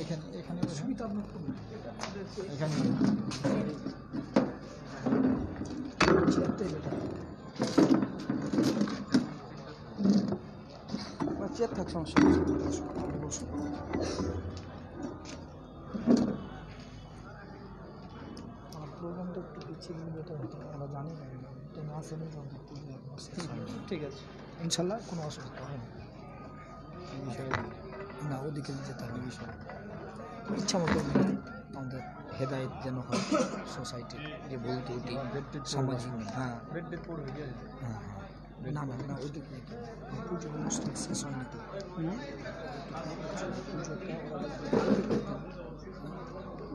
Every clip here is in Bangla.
এখানে এখানে সুবিধা আপনার এখানে চেয়ার থাক সমস্যা প্রোগ্রামটা একটু পিছিয়ে যেতে হতো আমরা জানি না তো না শুনে ঠিক আছে ইনশাল্লাহ কোনো অসুবিধা হবে না এই বিষয়ে না ওদিকে যেতে হবে বিষয় ইচ্ছা মতো আমাদের হেদায়েত যেন হয় সোসাইটির যে ভুল ত্রুটি সামাজিক হ্যাঁ হ্যাঁ না না না ওইদিকে পুজো অনুষ্ঠান শেষ হয়নি তো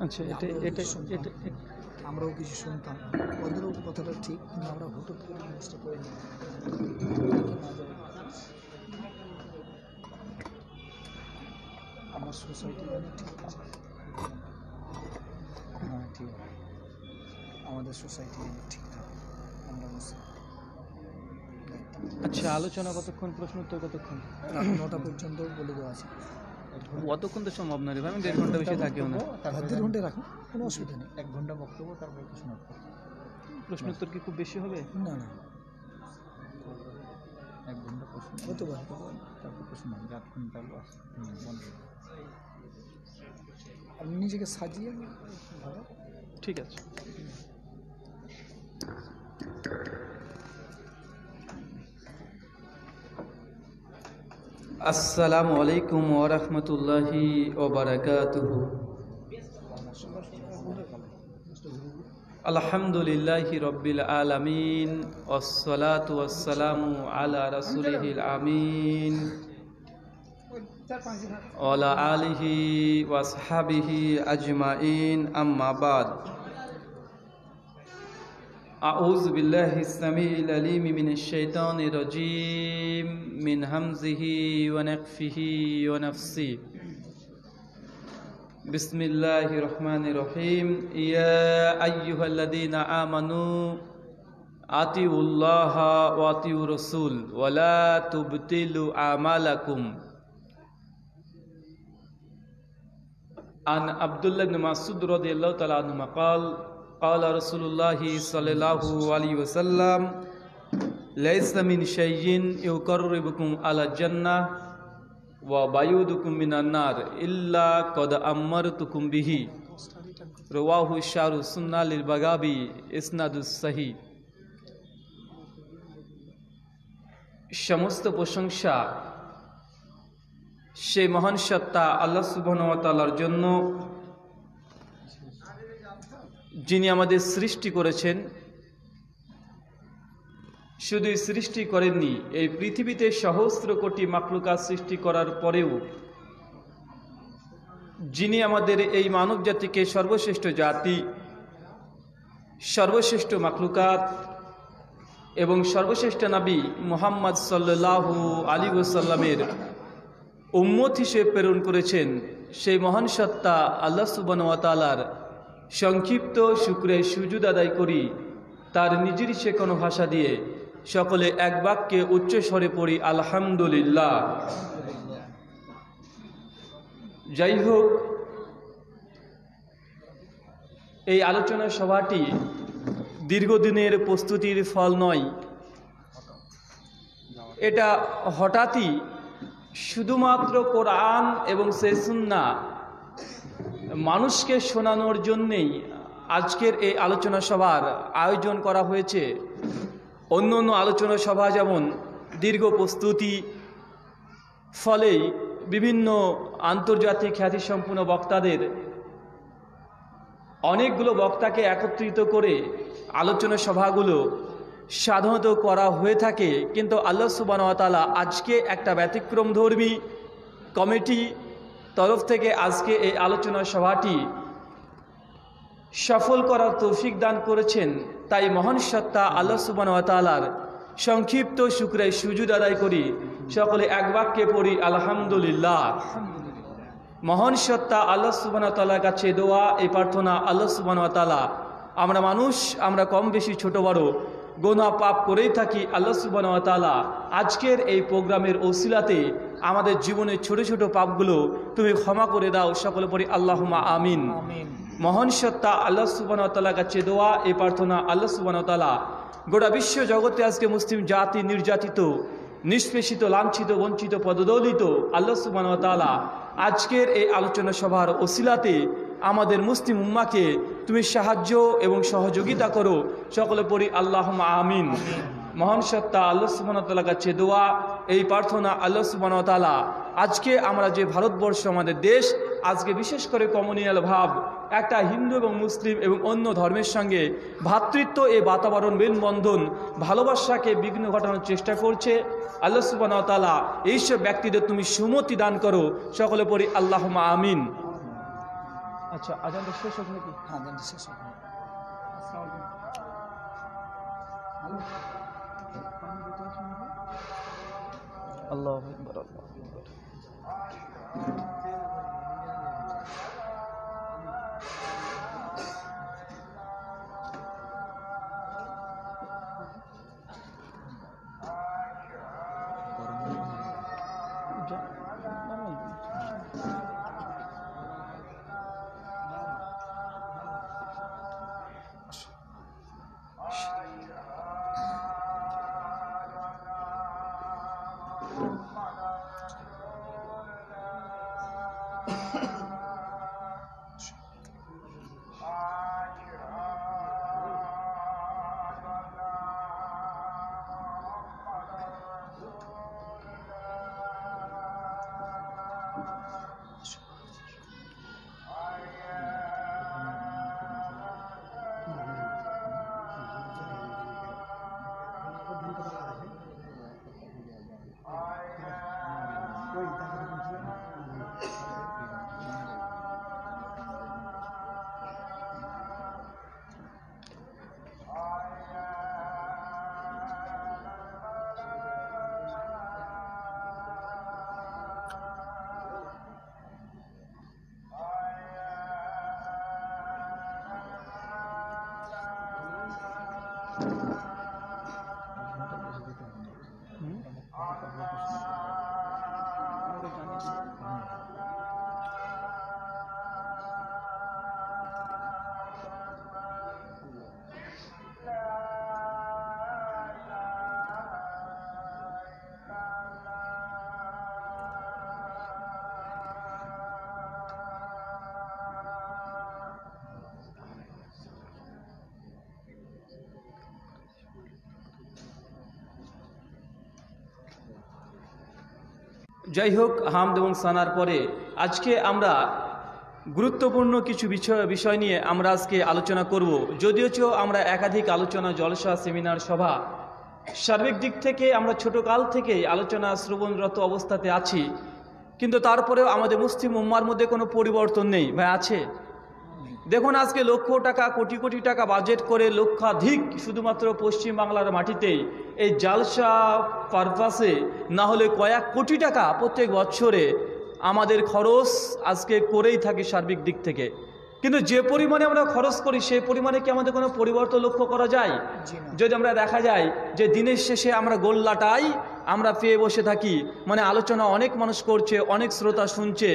আচ্ছা এটা এটা এটা আমরাও কিছু শুনতাম ওদেরও কথাটা ঠিক কিন্তু আমরা হঠাৎ করে জিনিসটা করে নিই আমার সোসাইটি ঠিক আছে হ্যাঁ ঠিক আমাদের সোসাইটি ঠিক থাকে আমরা আচ্ছা আলোচনা কতক্ষণ প্রশ্ন উত্তর কতক্ষণ 9টা পর্যন্ত বলে দেওয়া আছে অতক্ষণ তো সম্ভব না রে ভাই আমি 1.5 ঘন্টা বেশি থাকিও না 1.5 ঘন্টা রাখুন কোনো অসুবিধা নেই 1 ঘন্টা বক্তব্য তারপর প্রশ্ন উত্তর প্রশ্ন উত্তর কি খুব বেশি হবে না না 1 ঘন্টা প্রশ্ন হতে পারে তারপর প্রশ্ন যতক্ষণ চালু আছে বন্ধ আপনি নিজেকে সাজিয়ে ঠিক আছে আসসালামু আলাইকুম ওয়া রাহমাতুল্লাহি ওয়া বারাকাতুহু আলহামদুলিল্লাহি রাব্বিল আলামিন ওয়াসসালাতু ওয়াসসালামু আলা রাসূলিহিল আমিন ওয়া আলা আলিহি ওয়া আসহাবিহি আজমাইন আম্মা বাদ أعوذ بالله السميع العليم من الشيطان الرجيم من همزه ونفخه ونفثه بسم الله الرحمن الرحيم يا أيها الذين آمنوا أطيعوا الله وأطيعوا الرسول ولا تبطلوا أعمالكم عن عبد الله بن مسعود رضي الله تعالى عنه قال قال رسول الله صلى الله عليه وسلم ليس من شيء يقربكم على الجنة وبعيدكم من النار إلا قد أمرتكم به رواه الشارح السنة للبغوي إسناد الصحيح সমস্ত প্রশংসা সেই মহান সত্তা আল্লাহ সুবহানাহু ওয়া তাআলার জন্য যিনি আমাদের সৃষ্টি করেছেন শুধু সৃষ্টি করেননি এই পৃথিবীতে সহস্র কোটি মাখলুকাত সৃষ্টি করার পরেও যিনি আমাদের এই মানব জাতিকে সর্বশ্রেষ্ঠ জাতি সর্বশ্রেষ্ঠ মাখলুকাত এবং সর্বশ্রেষ্ঠ নবী মুহাম্মদ সাল্লাল্লাহু আলাইহি ওয়াসাল্লামের উম্মত হিসেবে প্রেরণ করেছেন সেই মহান সত্তা আল্লাহ সুবহানাহু ওয়া তাআলার সংক্ষিপ্ত শুকরে সুজুদ আদায় করি তার নিজের শেখানো ভাষা দিয়ে সকলে এক বাক্যে উচ্চ স্বরে পড়ি আলহামদুলিল্লাহ। যাই হোক, এই আলোচনা সভাটি দীর্ঘদিনের প্রস্তুতির ফল নয়, এটা হঠাৎই শুধুমাত্র কোরআন এবং সেই সুন্নাহ মানুষকে শোনানোর জন্যেই আজকের এই আলোচনা সভার আয়োজন করা হয়েছে। অন্য অন্য আলোচনা সভা যেমন দীর্ঘ প্রস্তুতি ফলেই বিভিন্ন আন্তর্জাতিক খ্যাতিসম্পন্ন বক্তাদের অনেকগুলো বক্তাকে একত্রিত করে আলোচনা সভাগুলো সাধারণত করা হয়ে থাকে, কিন্তু আল্লাহ সুবহানাহু ওয়া তাআলা আজকে একটা ব্যতিক্রমধর্মী কমিটি তরফ থেকে আজকে এই আলোচনা সভাটি সফল করার তৌফিক দান করেছেন। তাই মহান সত্তা আল্লাহ সুবহানাহু ওয়া তাআলার সংক্ষিপ্ত শুকরে সুজুদ আদায় করি, সকলে এক বাক্যে পড়ি আলহামদুলিল্লাহ। মহান সত্তা আল্লাহ সুবহানাহু ওয়া তাআলার কাছে দোয়া এই প্রার্থনা, আল্লাহ সুবহানাহু ওয়া তাআলা আমরা মানুষ, আমরা কম বেশি ছোট বড় গোনা পাপ করেই থাকি, আল্লাহ সুবহানাহু ওয়া তাআলা আজকের এই প্রোগ্রামের ওসিলাতে আমাদের জীবনের ছোট ছোট পাপগুলো তুমি ক্ষমা করে দাও। সকলে পড়ি আল্লাহুম্মা আমিন। আমিন। মহান সত্তা আল্লাহ সুবহানাহু ওয়া তাআলার কাছে দোয়া, এই প্রার্থনা, আল্লাহ সুবহানাহু ওয়া তাআলা গোটা বিশ্ব জগতে আজকে মুসলিম জাতি নির্যাতিত, নিষ্পেষিত, লাঞ্ছিত, বঞ্চিত, পদদলিত, আল্লাহ সুবহানাহু ওয়া তাআলা আজকের এই আলোচনা সভার ওসিলাতে আমাদের মুসলিম উম্মাকে তুমি সাহায্য এবং সহযোগিতা করো। সকলে পড়ি আল্লাহুম্মা আমিন। মহান সত্তা আল্লাহ সুবহানাহু ওয়া তাআলার কাছে দোয়া, এই প্রার্থনা, আল্লাহ সুবহানাহু ওয়া তাআলা আজকে আমরা যে ভারতবর্ষ আমাদের দেশ, আজকে বিশেষ করে কমিউনাল ভাব, একটা হিন্দু এবং মুসলিম এবং অন্য ধর্মের সঙ্গে ভ্রাতৃত্ব এই বাতাবরণ, মেলবন্ধন, ভালোবাসাকে বিঘ্ন ঘটানোর চেষ্টা করছে। আল্লাহ সুবহানাহু ওয়া তাআলা এইসব ব্যক্তিদের তুমি সুমতি দান করো। সকলে পড়ি আল্লাহুম্মা আমিন। আচ্ছা, আজানটা শেষ হোক নাকি? হ্যাঁ, জানতে শেষ হবে। আল্লাহু আকবার, আল্লাহু আকবার। যাই হোক, হামদ এবং সানার পরে আজকে আমরা গুরুত্বপূর্ণ কিছু বিষয় নিয়ে আমরা আজকে আলোচনা করব। যদিও আমরা একাধিক আলোচনা, জলসা, সেমিনার, সভা, সার্বিক দিক থেকে আমরা ছোটকাল থেকেই আলোচনা শ্রবণরত অবস্থাতে আছি, কিন্তু তারপরেও আমাদের মুসলিম উম্মার মধ্যে কোনো পরিবর্তন নেই। ভাই, আছে? দেখুন, আজকে লক্ষ টাকা, কোটি কোটি টাকা বাজেট করে লক্ষাধিক শুধুমাত্র পশ্চিম বাংলার মাটিতেই এই জালসা পারপাসে না হলে কয়েক কোটি টাকা প্রত্যেক বছরে আমাদের খরচ আজকে করেই থাকি সার্বিক দিক থেকে। কিন্তু যে পরিমাণে আমরা খরচ করি সেই পরিমাণে কি আমাদের কোনো পরিবর্তন লক্ষ্য করা যায়? যদি আমরা দেখা যায় যে দিনের শেষে আমরা গোল্লাটাই আমরা পেয়ে বসে থাকি, মানে আলোচনা অনেক মানুষ করছে, অনেক শ্রোতা শুনছে,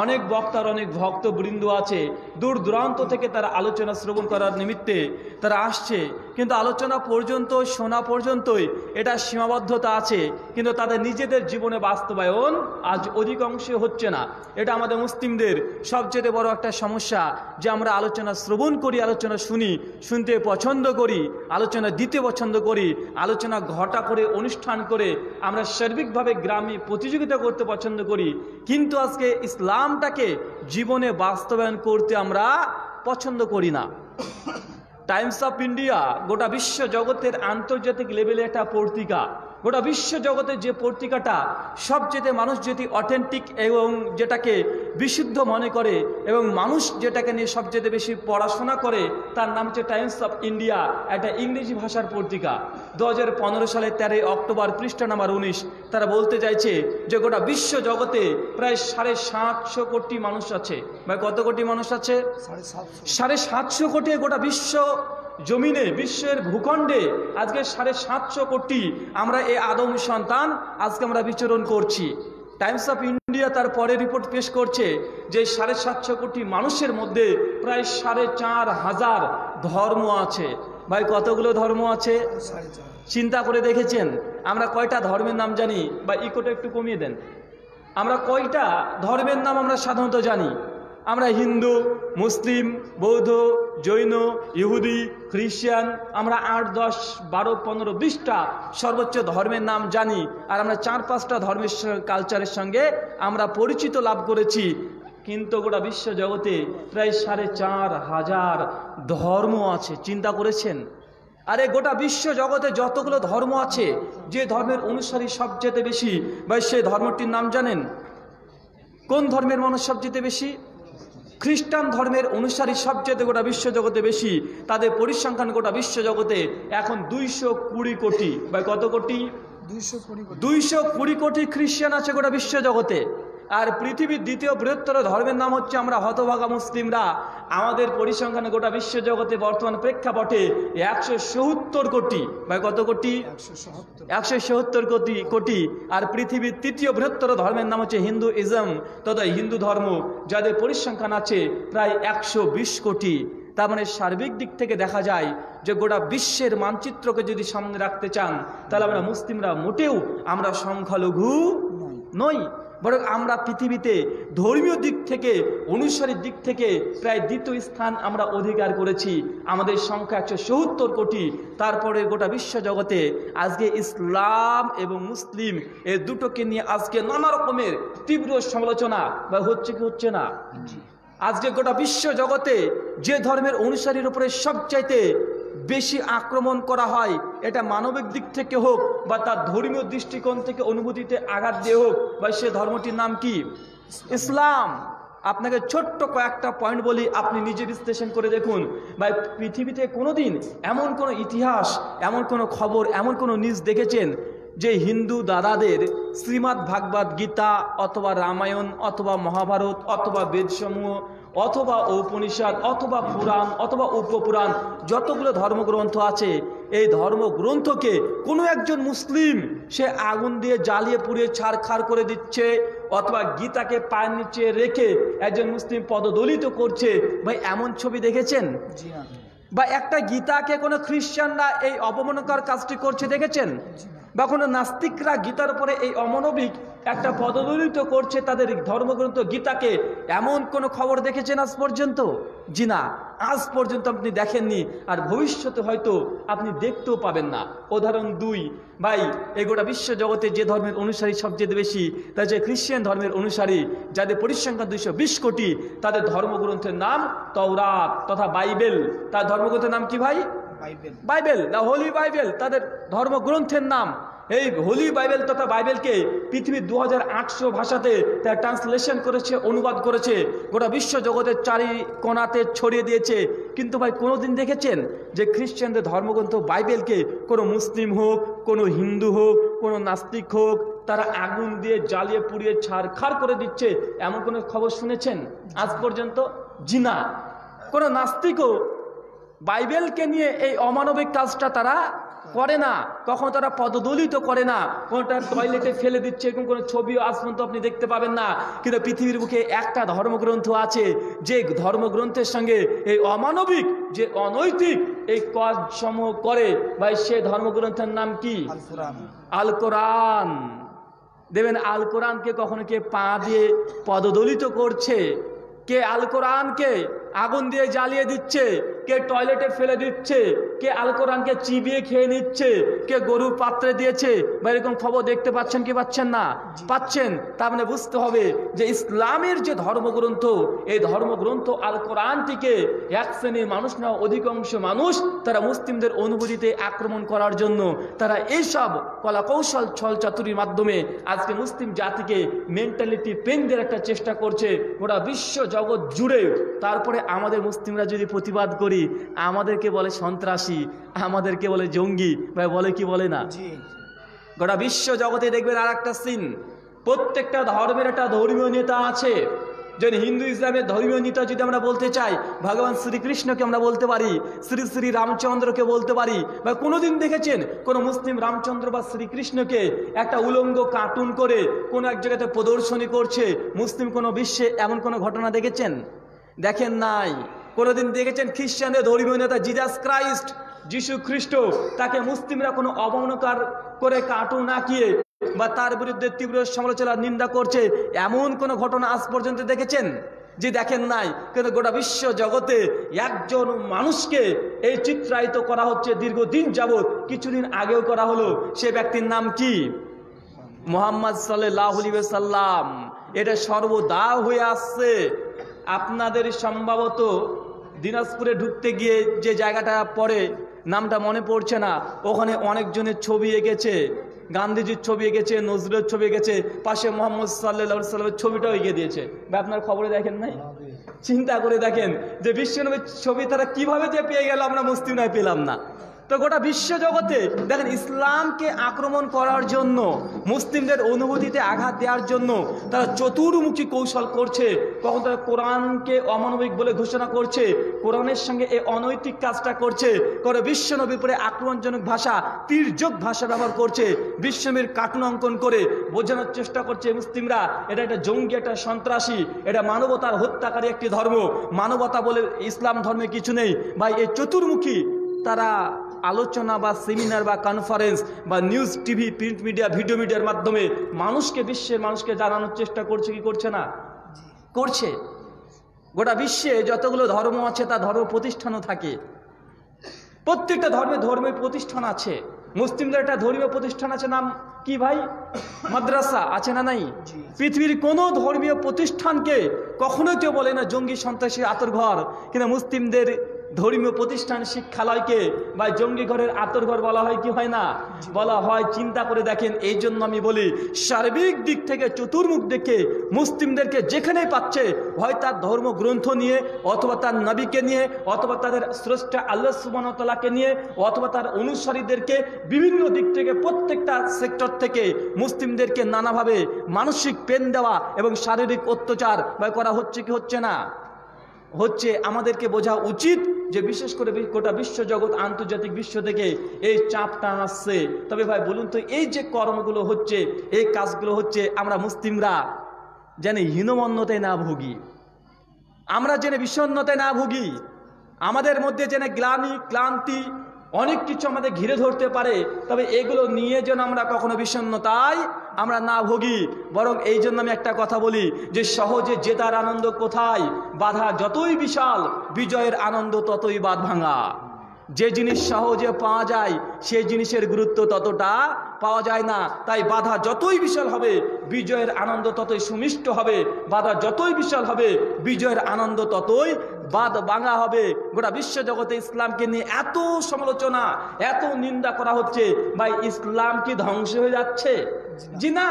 অনেক বক্তার অনেক ভক্তবৃন্দ আছে, দূর দূরান্ত থেকে তারা আলোচনা শ্রবণ করার নিমিত্তে তারা আসছে, কিন্তু আলোচনা পর্যন্ত, শোনা পর্যন্তই এটা সীমাবদ্ধতা আছে, কিন্তু তাদের নিজেদের জীবনে বাস্তবায়ন আজ অধিকাংশে হচ্ছে না। এটা আমাদের মুসলিমদের সবচেয়ে বড় একটা সমস্যা, যে আমরা আলোচনা শ্রবণ করি, আলোচনা শুনি, শুনতে পছন্দ করি, আলোচনা দিতে পছন্দ করি, আলোচনা ঘটা করে, অনুষ্ঠান করে আমরা সার্বিকভাবে গ্রামে প্রতিযোগিতা করতে পছন্দ করি, কিন্তু আজকে ইসলামটাকে জীবনে বাস্তবায়ন করতে আমরা পছন্দ করি না। টাইমস অফ ইন্ডিয়া গোটা বিশ্ব জগতের আন্তর্জাতিক লেভেলে একটা পত্রিকা, গোটা বিশ্ব জগতের যে পত্রিকাটা সবচেয়ে মানুষ যেটি অথেন্টিক এবং যেটাকে বিশুদ্ধ মনে করে এবং মানুষ যেটাকে নিয়ে সবচেয়ে বেশি পড়াশোনা করে, তার নাম হচ্ছে টাইমস অফ ইন্ডিয়া, একটা ইংরেজি ভাষার পত্রিকা। 2015 সালে 13 অক্টোবর, পৃষ্ঠা নাম্বার 19, তারা বলতে চাইছে যে গোটা বিশ্ব জগতে প্রায় 750 কোটি মানুষ আছে। ভাই, কত কোটি মানুষ আছে? 750 কোটি গোটা বিশ্ব জমিনে, বিশ্বের ভূখণ্ডে আজকে 750 কোটি আমরা এই আদম সন্তান আজকে আমরা বিচরণ করছি। টাইমস অফ ইন্ডিয়া তার পরে রিপোর্ট পেশ করছে যে 750 কোটি মানুষের মধ্যে প্রায় 4,500 ধর্ম আছে। ভাই কতগুলো ধর্ম আছে চিন্তা করে দেখেছেন? আমরা কয়টা ধর্মের নাম জানি? বা ইকোটা একটু কমিয়ে দেন। আমরা কয়টা ধর্মের নাম আমরা সাধারণত জানি? আমরা হিন্দু, মুসলিম, বৌদ্ধ, জৈন, ইহুদি, খ্রিস্টান, আমরা 8, 10, 12, 15, 20টা সর্বোচ্চ ধর্মের নাম জানি। আর আমরা 4-5টা ধর্মের কালচারের সঙ্গে আমরা পরিচিত লাভ করেছি। কিন্তু গোটা বিশ্ব জগতে প্রায় 4,500 ধর্ম আছে। চিন্তা করেছেন? আরে গোটা বিশ্ব জগতে যতগুলো ধর্ম আছে, যে ধর্মের অনুসারী সবচেয়ে বেশি, বা সেই ধর্মটির নাম জানেন? কোন ধর্মের মানুষ সবচেয়ে বেশি? খ্রিস্টান ধর্মের অনুসারী সবচেয়ে গোটা বিশ্ব জগতে বেশি। তাদের পরিসংখ্যান গোটা বিশ্ব জগতে এখন 220 কোটি। বা কত কোটি? 220 কোটি খ্রিস্টান আছে গোটা বিশ্ব জগতে। আর পৃথিবীর দ্বিতীয় বৃহত্তর ধর্মের নাম হচ্ছে আমরা হতভাগা মুসলিমরা। আমাদের পরিসংখ্যানে গোটা বিশ্ব জগতে বর্তমান প্রেক্ষাপটে 170 কোটি। বা কত কোটি? 170 কোটি। আর পৃথিবীর তৃতীয় বৃহত্তর ধর্মের নাম হচ্ছে হিন্দুইজম তথা হিন্দু ধর্ম, যাদের পরিসংখ্যান আছে প্রায় 120 কোটি। তার মানে সার্বিক দিক থেকে দেখা যায় যে গোটা বিশ্বের মানচিত্রকে যদি সামনে রাখতে চান, তাহলে আমরা মুসলিমরা মোটেও আমরা সংখ্যালঘু নই, বরং আমরা পৃথিবীতে ধর্মীয় দিক থেকে, অনুসারীর দিক থেকে প্রায় দ্বিতীয় স্থান আমরা অধিকার করেছি। আমাদের সংখ্যা 170 কোটি। তারপরে গোটা বিশ্ব জগতে আজকে ইসলাম এবং মুসলিম এই দুটোকে নিয়ে আজকে নানা রকমের তীব্র সমালোচনা বা হচ্ছে কি হচ্ছে না? আজকে গোটা বিশ্ব জগতে যে ধর্মের অনুসারীর উপরে সবচাইতে বেশি আক্রমণ করা হয়, এটা মানবিক দিক থেকে হোক বা তার ধর্মীয় দৃষ্টিকোণ থেকে অনুভূতিতে আঘাত দিয়ে হোক, বা সে ধর্মটির নাম কি? ইসলাম। আপনাকে ছোট্ট কয়েকটা পয়েন্ট বলি, আপনি নিজে বিশ্লেষণ করে দেখুন। ভাই পৃথিবীতে কোনোদিন এমন কোনো ইতিহাস, এমন কোনো খবর, এমন কোনো নিউজ দেখেছেন যে হিন্দু দাদাদের শ্রীমদ্ ভাগবত গীতা অথবা রামায়ণ অথবা মহাভারত অথবা বেদসমূহ অথবা উপনিষদ অথবা পুরাণ অথবা উপপুরাণ, যতগুলো ধর্মগ্রন্থ আছে, এই ধর্মগ্রন্থকে কোনো একজন মুসলিম সে আগুন দিয়ে জ্বালিয়ে পুড়িয়ে ছারখার করে দিচ্ছে, অথবা গীতাকে পায়ের নিচে রেখে একজন মুসলিম পদদলিত করছে? ভাই এমন ছবি দেখেছেন? বা একটা গীতাকে কোনো খ্রিস্টানরা এই অবমাননাকর কাজটি করছে দেখেছেন? বা কোনো নাস্তিকরা গীতার উপরে এই অমানবিক একটা পদদলিত করছে তাদের ধর্মগ্রন্থ গীতাকে, এমন কোনো খবর দেখেছেন আজ পর্যন্ত? জি না, আজ পর্যন্ত আপনি দেখেননি, আর ভবিষ্যতে হয়তো আপনি দেখতেও পাবেন না। উদাহরণ 2, ভাই এই গোটা বিশ্ব জগতে যে ধর্মের অনুসারী সবচেয়ে বেশি, তা হচ্ছে খ্রিস্টান ধর্মের অনুসারী, যাদের পরিসংখ্যান 220 কোটি। তাদের ধর্মগ্রন্থের নাম তওরাত তথা বাইবেল। তার ধর্মগ্রন্থের নাম কি ভাই? বাইবেল, দ্য হোলি বাইবেল তাদের ধর্মগ্রন্থের নাম। এই হোলি বাইবেল তথা বাইবেলকে পৃথিবীর 2800 ভাষাতে তার ট্রান্সলেশন করেছে, অনুবাদ করেছে, গোটা বিশ্ব জগতের চারি কোণাতে ছড়িয়ে দিয়েছে। কিন্তু ভাই কোনোদিন দেখেছেন যে খ্রিস্টানদের ধর্মগ্রন্থ বাইবেলকে কোনো মুসলিম হোক, কোনো হিন্দু হোক, কোনো নাস্তিক হোক, তারা আগুন দিয়ে জ্বালিয়ে পুড়িয়ে ছারখার করে দিচ্ছে, এমন কোনো খবর শুনেছেন আজ পর্যন্ত? জি না। কোনো নাস্তিকও বাইবেলকে নিয়ে এই অমানবিক কাজটা তারা করে না, কখনো তারা পদদলিত করে না, কোনোটা টয়লেটে ফেলে দিচ্ছে, এরকম কোনো ছবিও আজ পর্যন্ত আপনি দেখতে পাবেন না। কিন্তু পৃথিবীর বুকে একটা ধর্মগ্রন্থ আছে যে ধর্মগ্রন্থের সঙ্গে এই অমানবিক, যে অনৈতিক এই কাজসমূহ করে, ভাই সে ধর্মগ্রন্থের নাম কি? আল কোরআন। দেবেন আল কোরআনকে কখনো কে পা দিয়ে পদদলিত করছে? কে আল কোরআনকে আগুন দিয়ে জ্বালিয়ে দিচ্ছে? কে টয়লেটে ফেলে দিচ্ছে? কে আল কোরআনকে চিবিয়ে খেয়ে নিচ্ছে? কে গরুর পাত্রে দিয়েছে? বা এরকম খবর দেখতে পাচ্ছেন কি পাচ্ছেন না? পাচ্ছেন। তার মানে বুঝতে হবে যে ইসলামের যে ধর্মগ্রন্থ, এই ধর্মগ্রন্থ আল কোরআনটিকে এক শ্রেণীর মানুষ না, অধিকাংশ মানুষ তারা মুসলিমদের অনুভূতিতে আক্রমণ করার জন্য তারা এইসব কলা কৌশল ছল চাতুরির মাধ্যমে আজকে মুসলিম জাতিকে মেন্টালিটি পেন দেওয়ার একটা চেষ্টা করছে গোটা বিশ্ব জগৎ জুড়ে। তারপরে আমাদের মুসলিমরা যদি প্রতিবাদ করি, আমাদেরকে বলে সন্ত্রাসী, আমাদেরকে বলে জঙ্গি, ভাই বলে কি বলে না? গোটা বিশ্ব জগতে দেখবেন আর একটা সিন, প্রত্যেকটা ধর্মের একটা ধর্মীয় নেতা আছে, যদি হিন্দু ইসলামের ধর্মীয় নেতা যদি আমরা বলতে চাই, ভগবান শ্রীকৃষ্ণকে আমরা বলতে পারি, শ্রী শ্রী রামচন্দ্রকে বলতে পারি, বা কোনোদিন দেখেছেন কোনো মুসলিম রামচন্দ্র বা শ্রীকৃষ্ণকে একটা উলঙ্গ কার্টুন করে কোনো এক জায়গাতে প্রদর্শনী করছে মুসলিম কোনো বিশ্বে এমন কোনো ঘটনা দেখেছেন? দেখেন নাই। কোনোদিন দেখেছেন খ্রিস্টানদের ধর্মীয় নেতা জিজাস ক্রাইস্ট, যিশু খ্রিস্ট, তাকে মুসলিমরা কোনো অবমাননাকার করে কার্টুন আঁকিয়ে বা তার বিরুদ্ধে তীব্র সমালোচনা নিন্দা করছে এমন কোনো ঘটনা আজ পর্যন্ত দেখেছেন? যে দেখেন নাই। কিন্তু গোটা বিশ্ব জগতে একজন মানুষকে এই চিত্রায়িত করা হচ্ছে দীর্ঘদিন যাবৎ, কিছুদিন আগেও করা হলো। সে ব্যক্তির নাম কি? মুহাম্মদ সাল্লাল্লাহু আলাইহি ওয়াসাল্লাম। এটা সর্বদা হয়ে আসছে। আপনাদের সম্ভবত দিনাজপুরে ঢুকতে গিয়ে যে জায়গাটা পড়ে, নামটা মনে পড়ছে না, ওখানে অনেকজনের ছবি এঁকেছে, গান্ধীজির ছবি এঁকেছে, নজরুলের ছবি এঁকেছে, পাশে মোহাম্মদ সাল্লাল্লাহু আলাইহি সাল্লামের ছবিটাও এঁকে দিয়েছে। বা আপনার খবরে দেখেন নাই? চিন্তা করে দেখেন যে বিশ্বনবীর ছবি তারা কিভাবে যে পেয়ে গেল, আমরা মুসলিমরাই পেলাম না। তো গোটা বিশ্ব জগতে দেখেন ইসলামকে আক্রমণ করার জন্য, মুসলিমদের অনুভূতিতে আঘাত দেওয়ার জন্য তারা চতুর্মুখী কৌশল করছে। কখন তারা কোরআনকে অমানবিক বলে ঘোষণা করছে, কোরআনের সঙ্গে এই অনৈতিক কাজটা করছে, করে বিশ্বনবীর উপরে আক্রমণজনক ভাষা, তির্যক ভাষা ব্যবহার করছে, বিশ্বনবীর কার্টুন অঙ্কন করে বোঝানোর চেষ্টা করছে মুসলিমরা এটা একটা জঙ্গি, একটা সন্ত্রাসী, এটা মানবতার হত্যাকারী একটি ধর্ম, মানবতা বলে ইসলাম ধর্মে কিছু নেই। ভাই এই চতুর্মুখী তারা আলোচনা বা সেমিনার বা কনফারেন্স বা news, TV, print media, video মিডিয়ার মাধ্যমে মানুষকে, বিশ্বের মানুষকে জানানোর চেষ্টা করছে কি করছে না? করছে। গোটা বিশ্বে যতগুলো ধর্ম আছে তা ধর্ম প্রতিষ্ঠানও থাকে। প্রত্যেকটা ধর্মের প্রতিষ্ঠান আছে। মুসলিমদের একটা ধর্মীয় প্রতিষ্ঠান আছে, নাম কি ভাই? মাদ্রাসা আছে না নাই? পৃথিবীর কোনো ধর্মীয় প্রতিষ্ঠানকে কখনোই কেউ বলে না জঙ্গি, সন্ত্রাসী, আতরঘর। কিন্তু মুসলিমদের ধর্মীয় প্রতিষ্ঠান, শিক্ষালয়কে বা জঙ্গি ঘরের আতরঘর বলা হয় কি হয় না? বলা হয়। চিন্তা করে দেখেন। এই জন্য আমি বলি সার্বিক দিক থেকে চতুর্মুখ দেখে মুসলিমদেরকে যেখানেই পাচ্ছে, হয় তার ধর্মগ্রন্থ নিয়ে, অথবা তার নবীকে নিয়ে, অথবা তাদের স্রষ্টা আল্লাহ সুবহানাহু ওয়া তাআলাকে নিয়ে, অথবা তার অনুসারীদেরকে, বিভিন্ন দিক থেকে প্রত্যেকটা সেক্টর থেকে মুসলিমদেরকে নানাভাবে মানসিক পেন দেওয়া এবং শারীরিক অত্যাচার করা হচ্ছে কি হচ্ছে না? হচ্ছে। আমাদেরকে বোঝা উচিত যে বিশেষ করে গোটা বিশ্ব জগৎ, আন্তর্জাতিক বিশ্ব থেকে এই চাপটা আসছে। তবে ভাই বলুন তো, এই যে কর্মগুলো হচ্ছে, এই কাজগুলো হচ্ছে, আমরা মুসলিমরা যেন হীনমন্যতায় না ভুগি, আমরা যেন বিষণ্ণতায় না ভুগি, আমাদের মধ্যে যেন গ্লানি, ক্লান্তি অনেক কিছু আমাদের ঘিরে ধরতে পারে, তবে এগুলো নিয়ে যেন আমরা কখনো বিষণ্ণতায় আমরা না ভুগি। বরং এই জন্য আমি একটা কথা বলি যে সহজে জেতার আনন্দ কোথায়? বাধা যতই বিশাল, বিজয়ের আনন্দ ততই বাঁধ ভাঙা। যে জিনিস সহজে পাওয়া যায় সেই জিনিসের গুরুত্ব ততটা পাওয়া যায় না। তাই বাধা যতই বিশাল হবে বিজয়ের আনন্দ ততই সুমিষ্ট হবে, বাধা যতই বিশাল হবে বিজয়ের আনন্দ ততই বাঁধ ভাঙা হবে। গোটা বিশ্ব জগতে ইসলামকে নিয়ে এত সমালোচনা, এত নিন্দা করা হচ্ছে, ভাই ইসলাম কি ধ্বংস হয়ে যাচ্ছে? জি না।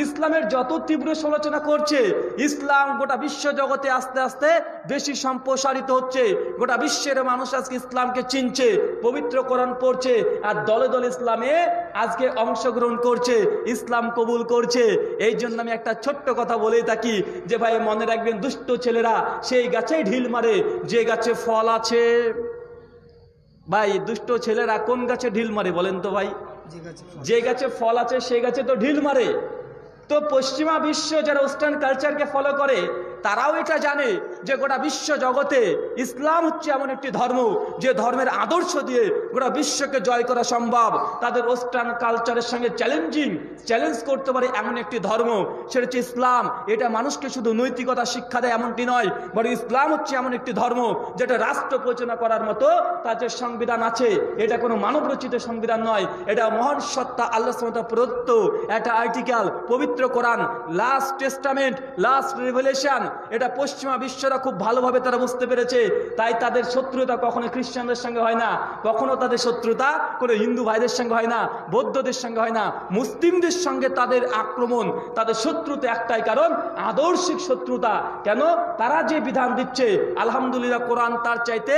ইসলামের যত তীব্র সমালোচনা করছে, ইসলাম গোটা বিশ্ব জগতে আস্তে আস্তে বেশি সম্প্রসারিত হচ্ছে। গোটা বিশ্বের মানুষ আজকে ইসলামকে চিনছে, পবিত্র কোরআন পড়ছে, আর দলে দলে ইসলামে আজকে অংশগ্রহণ করছে, ইসলাম কবুল করছে। এই জন্য আমি একটা ছোট্ট কথা বলেই থাকি যে ভাই মনে রাখবেন, দুষ্ট ছেলেরা সেই গাছেই ঢিল মারে যে গাছে ফল আছে। ভাই দুষ্ট ছেলেরা কোন গাছে ঢিল মারে বলেন তো ভাই? যে গাছে ফল আছে সেই গাছে তো ঢিল মারে। তো পশ্চিমা বিশ্ব যারা ওয়েস্টার্ন কালচারকে ফলো করে তারাও এটা জানে যে গোটা বিশ্ব জগতে ইসলাম হচ্ছে এমন একটি ধর্ম যে ধর্মের আদর্শ দিয়ে গোটা বিশ্বকে জয় করা সম্ভব। তাদের ওয়েস্টার্ন কালচারের সঙ্গে চ্যালেঞ্জ করতে পারে এমন একটি ধর্ম, সেটা হচ্ছে ইসলাম। এটা মানুষকে শুধু নৈতিকতা শিক্ষা দেয় এমনটি নয়, বরং ইসলাম হচ্ছে এমন একটি ধর্ম যেটা রাষ্ট্র পরিচালনা করার মতো তার যে সংবিধান আছে, এটা কোনো মানব রচিত সংবিধান নয়, এটা মহান সত্তা আল্লাহ সুবহানাহু ওয়া তাআলা প্রদত্ত একটা আর্টিকেল, পবিত্র কোরআন, লাস্ট টেস্টামেন্ট, লাস্ট রেভেলেশন। এটা পশ্চিমা বিশ্বরা খুব ভালোভাবে তারা বুঝতে পেরেছে। তাই তাদের শত্রুতা কখনো খ্রিস্টানদের সঙ্গে হয় না, কখনো তাদের শত্রুতা কোনো হিন্দু ভাইদের সঙ্গে হয় না, বৌদ্ধদের সঙ্গে হয় না। মুসলিমদের সঙ্গে তাদের আক্রমণ, তাদের শত্রুতা একটাই কারণ, আদর্শিক শত্রুতা। কেন? তারা যে বিধান দিচ্ছে আলহামদুলিল্লাহ কোরআন তার চাইতে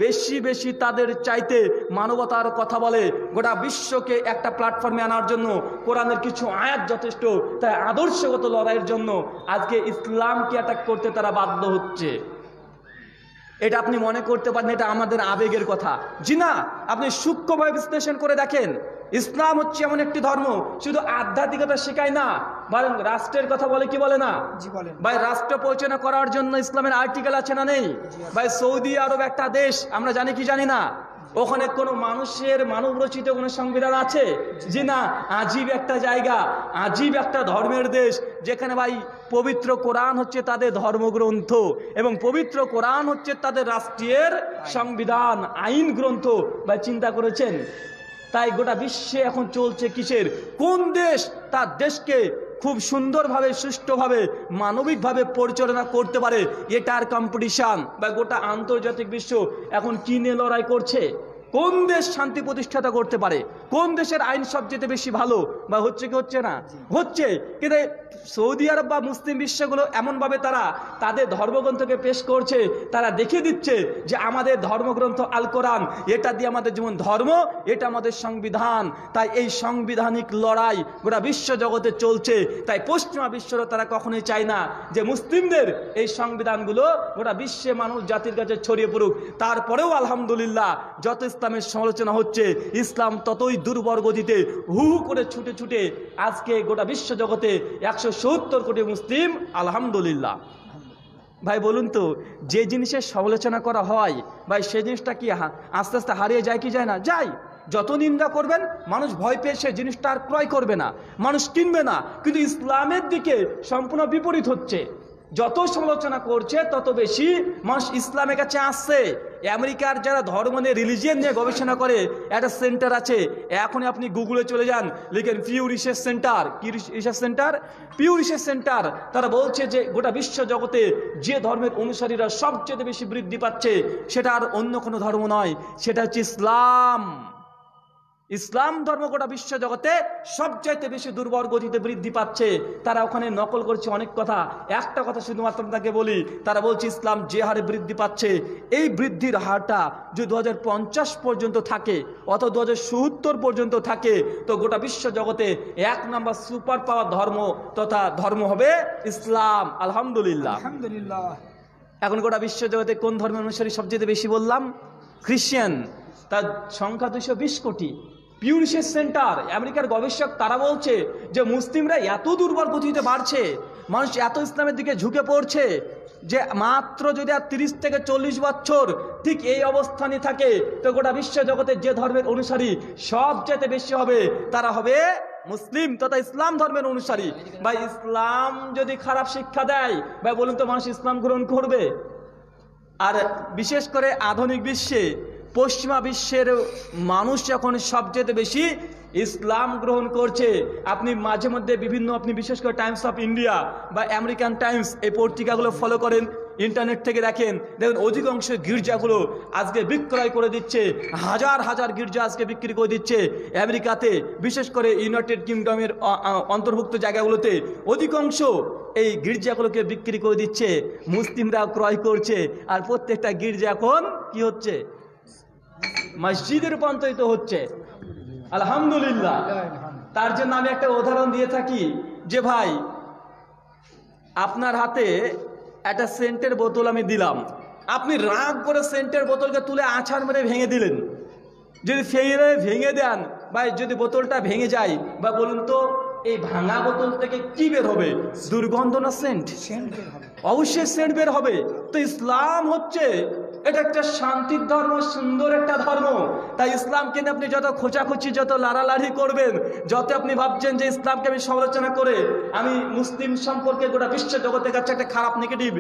বেশি বেশি তাদের চাইতে মানবতার কথা বলে, গোটা বিশ্বকে একটা প্ল্যাটফর্মে আনার জন্য কোরআনের কিছু আয়াত যথেষ্ট, তাই আদর্শগত লড়াইয়ের জন্য আজকে ইসলামকে অ্যাটাক করতে তারা বাধ্য হচ্ছে। এটা আপনি মনে করতে পারেন এটা আমাদের আবেগের কথা, জি না, আপনি সূক্ষ্মভাবে বিশ্লেষণ করে দেখেন। ইসলাম হচ্ছে এমন একটি ধর্ম শুধু আধ্যাত্মিকতা শেখায় না, বরং রাষ্ট্রের কথা বলে কি বলে না জি বলেন। ভাই, রাষ্ট্র পরিচালনা করার জন্য ইসলামের আর্টিকেল আছে না নেই ভাই? সৌদি আরব একটা দেশ, আমরা জানি কি জানি না, ওখানে কোনো মানুষের মানব রচিত কোনো সংবিধান আছে? জি না, আজীব একটা জায়গা, আজীব একটা ধর্মের দেশ, যেখানে ভাই পবিত্র কোরআন হচ্ছে তাদের ধর্মগ্রন্থ এবং পবিত্র কোরআন হচ্ছে তাদের রাষ্ট্রের সংবিধান, আইন গ্রন্থ। ভাই চিন্তা করেছেন? তাই গোটা বিশ্বে এখন চলছে কিসের, কোন দেশ তার দেশকে খুব সুন্দরভাবে সুষ্ঠুভাবে মানবিকভাবে পরিচালনা করতে পারে, এটার কম্পিটিশন বা গোটা আন্তর্জাতিক বিশ্ব এখন কি নিয়ে লড়াই করছে। কোন দেশ শান্তি প্রতিষ্ঠাতা করতে পারে, কোন দেশের আইন সবচেয়ে বেশি ভালো, বা হচ্ছে কি হচ্ছে না হচ্ছে। কিন্তু সৌদি আরব বা মুসলিম বিশ্বগুলো এমনভাবে তারা তাদের ধর্মগ্রন্থকে পেশ করছে, তারা দেখিয়ে দিচ্ছে যে আমাদের ধর্মগ্রন্থ আল কোরআন, এটা দিয়ে আমাদের যেমন ধর্ম, এটা আমাদের সংবিধান। তাই এই সাংবিধানিক লড়াই গোটা বিশ্ব জগতে চলছে। তাই পশ্চিমা বিশ্বরা তারা কখনোই চায় না যে মুসলিমদের এই সংবিধানগুলো গোটা বিশ্বে মানুষ জাতির কাছে ছড়িয়ে পড়ুক। তারপরেও আলহামদুলিল্লাহ যত ইসলামের সমালোচনা হচ্ছে, ইসলাম ততই দুর্বল গতিতে হু হু করে ছুটে ছুটে আজকে গোটা বিশ্ব জগতে 170 কোটি মুসলিম, আলহামদুলিল্লাহ। ভাই বলুন তো, যে জিনিসের সমালোচনা করা হয় ভাই, সেই জিনিসটা কি আস্তে আস্তে হারিয়ে যায় কি যায় না? যায়। যত নিন্দা করবেন মানুষ ভয় পেয়ে সে জিনিসটা আর ক্রয় করবে না, মানুষ কিনবে না। কিন্তু ইসলামের দিকে সম্পূর্ণ বিপরীত হচ্ছে। যত সমালোচনা করছে তত বেশি মানুষ ইসলামের কাছে আসছে। আমেরিকার যারা ধর্ম নিয়ে, রিলিজিয়ন নিয়ে গবেষণা করে একটা সেন্টার আছে, এখনই আপনি গুগলে চলে যান, লিখেন পিউ রিসার্চ সেন্টার। কি research center? Pew research center. তারা বলছে যে গোটা বিশ্ব জগতে যে ধর্মের অনুসারীরা সবচেয়ে বেশি বৃদ্ধি পাচ্ছে, সেটা আর অন্য কোনো ধর্ম নয়, সেটা হচ্ছে ইসলাম। ইসলাম ধর্ম গোটা বিশ্ব জগতে সবচাইতে বেশি দুর্বল গতিতে বৃদ্ধি পাচ্ছে। তারা ওখানে নকল করছে অনেক কথা, একটা কথা শুধুমাত্র তাকে বলি, তারা বলছে ইসলাম যে হারে বৃদ্ধি পাচ্ছে, এই বৃদ্ধির হারটা যদি 2050 পর্যন্ত থাকে অথবা 2070 পর্যন্ত থাকে, তো গোটা বিশ্ব জগতে 1 নম্বর সুপার পাওয়ার ধর্ম তথা ধর্ম হবে ইসলাম। আলহামদুলিল্লাহ, আলহামদুলিল্লাহ। এখন গোটা বিশ্ব জগতে কোন ধর্মের অনুসারী সবচেয়ে বেশি বললাম? খ্রিস্টান, তার সংখ্যা 220 কোটি। পিউ রিসার্চ সেন্টার, আমেরিকার গবেষক, তারা বলছে যে মুসলিমরা এত দুর্বল গতিতে বাড়ছে, মানুষ এত ইসলামের দিকে ঝুঁকে পড়ছে যে মাত্র যদি আর 30 থেকে 40 বছর ঠিক এই অবস্থানে থাকে, তো গোটা বিশ্ব জগতে যে ধর্মের অনুসারী সবচেয়ে বেশি হবে তারা হবে মুসলিম তথা ইসলাম ধর্মের অনুসারী। ভাই ইসলাম যদি খারাপ শিক্ষা দেয়, ভাই বলুন তো মানুষ ইসলাম গ্রহণ করবে? আর বিশেষ করে আধুনিক বিশ্বে, পশ্চিমা বিশ্বের মানুষ এখন সবচেয়ে বেশি ইসলাম গ্রহণ করছে। আপনি মাঝে মধ্যে বিভিন্ন, আপনি বিশেষ করে টাইমস অফ ইন্ডিয়া বা আমেরিকান টাইমস, এই পত্রিকাগুলো ফলো করেন, ইন্টারনেট থেকে দেখেন, দেখুন অধিকাংশ গির্জাগুলো আজকে বিক্রয় করে দিচ্ছে, হাজার হাজার গির্জা আজকে বিক্রি করে দিচ্ছে আমেরিকাতে। বিশেষ করে ইউনাইটেড কিংডমের অন্তর্ভুক্ত জায়গাগুলোতে অধিকাংশ এই গির্জাগুলোকে বিক্রি করে দিচ্ছে, মুসলিমরা ক্রয় করছে। আর প্রত্যেকটা গির্জা এখন কি হচ্ছে? মসজিদে রূপান্তরিত হচ্ছে। আলহামদুলিল্লাহ। তার জন্য আমি একটা উদাহরণ দিয়ে থাকি যে ভাই, আপনার হাতে একটা সেন্টের বোতল আমি দিলাম, আপনি রাগ করে সেন্টের বোতলকে তুলে আছাড় মেরে ভেঙে দিলেন। যদি ভেঙে দেন ভাই, যদি বোতলটা ভেঙে যায়, বা বলুন তো এই ভাঙা বোতল থেকে কি বের হবে? দুর্গন্ধ না সেন্ট? অবশ্যই সেন্ট বের হবে। তো ইসলাম হচ্ছে এটা একটা শান্তির ধর্ম, সুন্দর একটা ধর্ম। তাই ইসলামকে নিয়ে আপনি যত খোঁচাখুচি, যত লাড়ালাড়ি করবেন, যত আপনি ভাবছেন যে ইসলামকে আমি সমালোচনা করে আমি মুসলিম সম্পর্কে গোটা বিশ্ব জগতের কাছে একটা খারাপ নেগেটিভ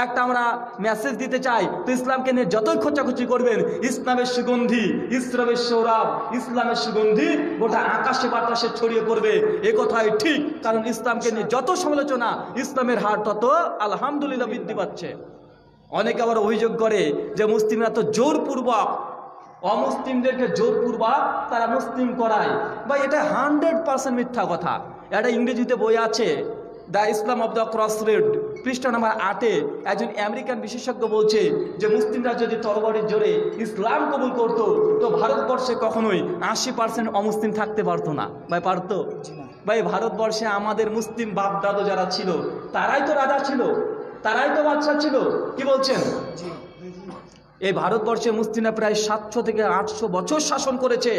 একটা আমরা মেসেজ দিতে চাই, তো ইসলামকে নিয়ে যতই খোঁচাখুচি করবেন, ইসলামের সুগন্ধি, ইসলামের সৌরভ, ইসলামের সুগন্ধি গোটা আকাশে বাতাসে ছড়িয়ে পড়বে। এ কথাই ঠিক, কারণ ইসলামকে নিয়ে যত সমালোচনা, ইসলামের হার তত আলহামদুলিল্লাহ বৃদ্ধি পাচ্ছে। অনেকে আবার অভিযোগ করে যে মুসলিমরা তো জোরপূর্বক অমুসলিমদেরকে জোরপূর্বক তারা মুসলিম করায়। বা এটা 100% মিথ্যা কথা। এটা ইংরেজিতে বই আছে, the Islam of the cross road পৃষ্ঠা নম্বর 8-এ একজন আমেরিকান বিশেষজ্ঞ বলছে যে মুসলিমরা যদি তরবারির জোরে ইসলাম কবুল করতো তো ভারতবর্ষে কখনোই 80% অমুসলিম থাকতে পারতো না। ভাই পারতো? জি না। ভাই ভারতবর্ষে আমাদের মুসলিম বাপ দাদু যারা ছিল তারাই তো রাজা ছিল, তারাই তো বাদশা ছিল। কি বলছেন? জি এই ভারতবর্ষে মুসলিমরা প্রায় 700 থেকে 800 বছর শাসন করেছে।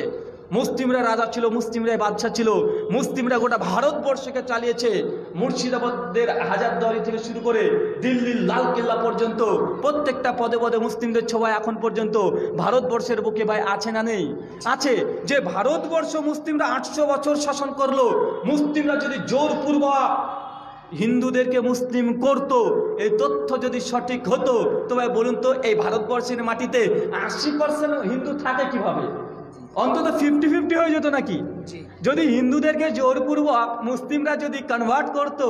মুসলিমরা রাজা ছিল, মুসলিমরাই বাদশা ছিল, মুসলিমরা গোটা ভারতবর্ষকে চালিয়েছে। মুর্শিদাবাদের হাজারদুয়ারি থেকে শুরু করে দিল্লির লাল কেল্লা পর্যন্ত প্রত্যেকটা পদে পদে মুসলিমদের ছোঁয়া এখন পর্যন্ত ভারতবর্ষের বুকে ভাই আছে না নেই? আছে। যে ভারতবর্ষ মুসলিমরা 800 বছর শাসন করলো, মুসলিমরা যদি জোরপূর্বক হিন্দুদেরকে মুসলিম করত, এই তথ্য যদি সঠিক হতো তো ভাই বলুন তো এই ভারতবর্ষের মাটিতে 80% হিন্দু থাকে কিভাবে? অন্তত 50-50 হয়ে যেত নাকি? জি যদি হিন্দুদেরকে জোরপূর্বক মুসলিমরা যদি কনভার্ট করত,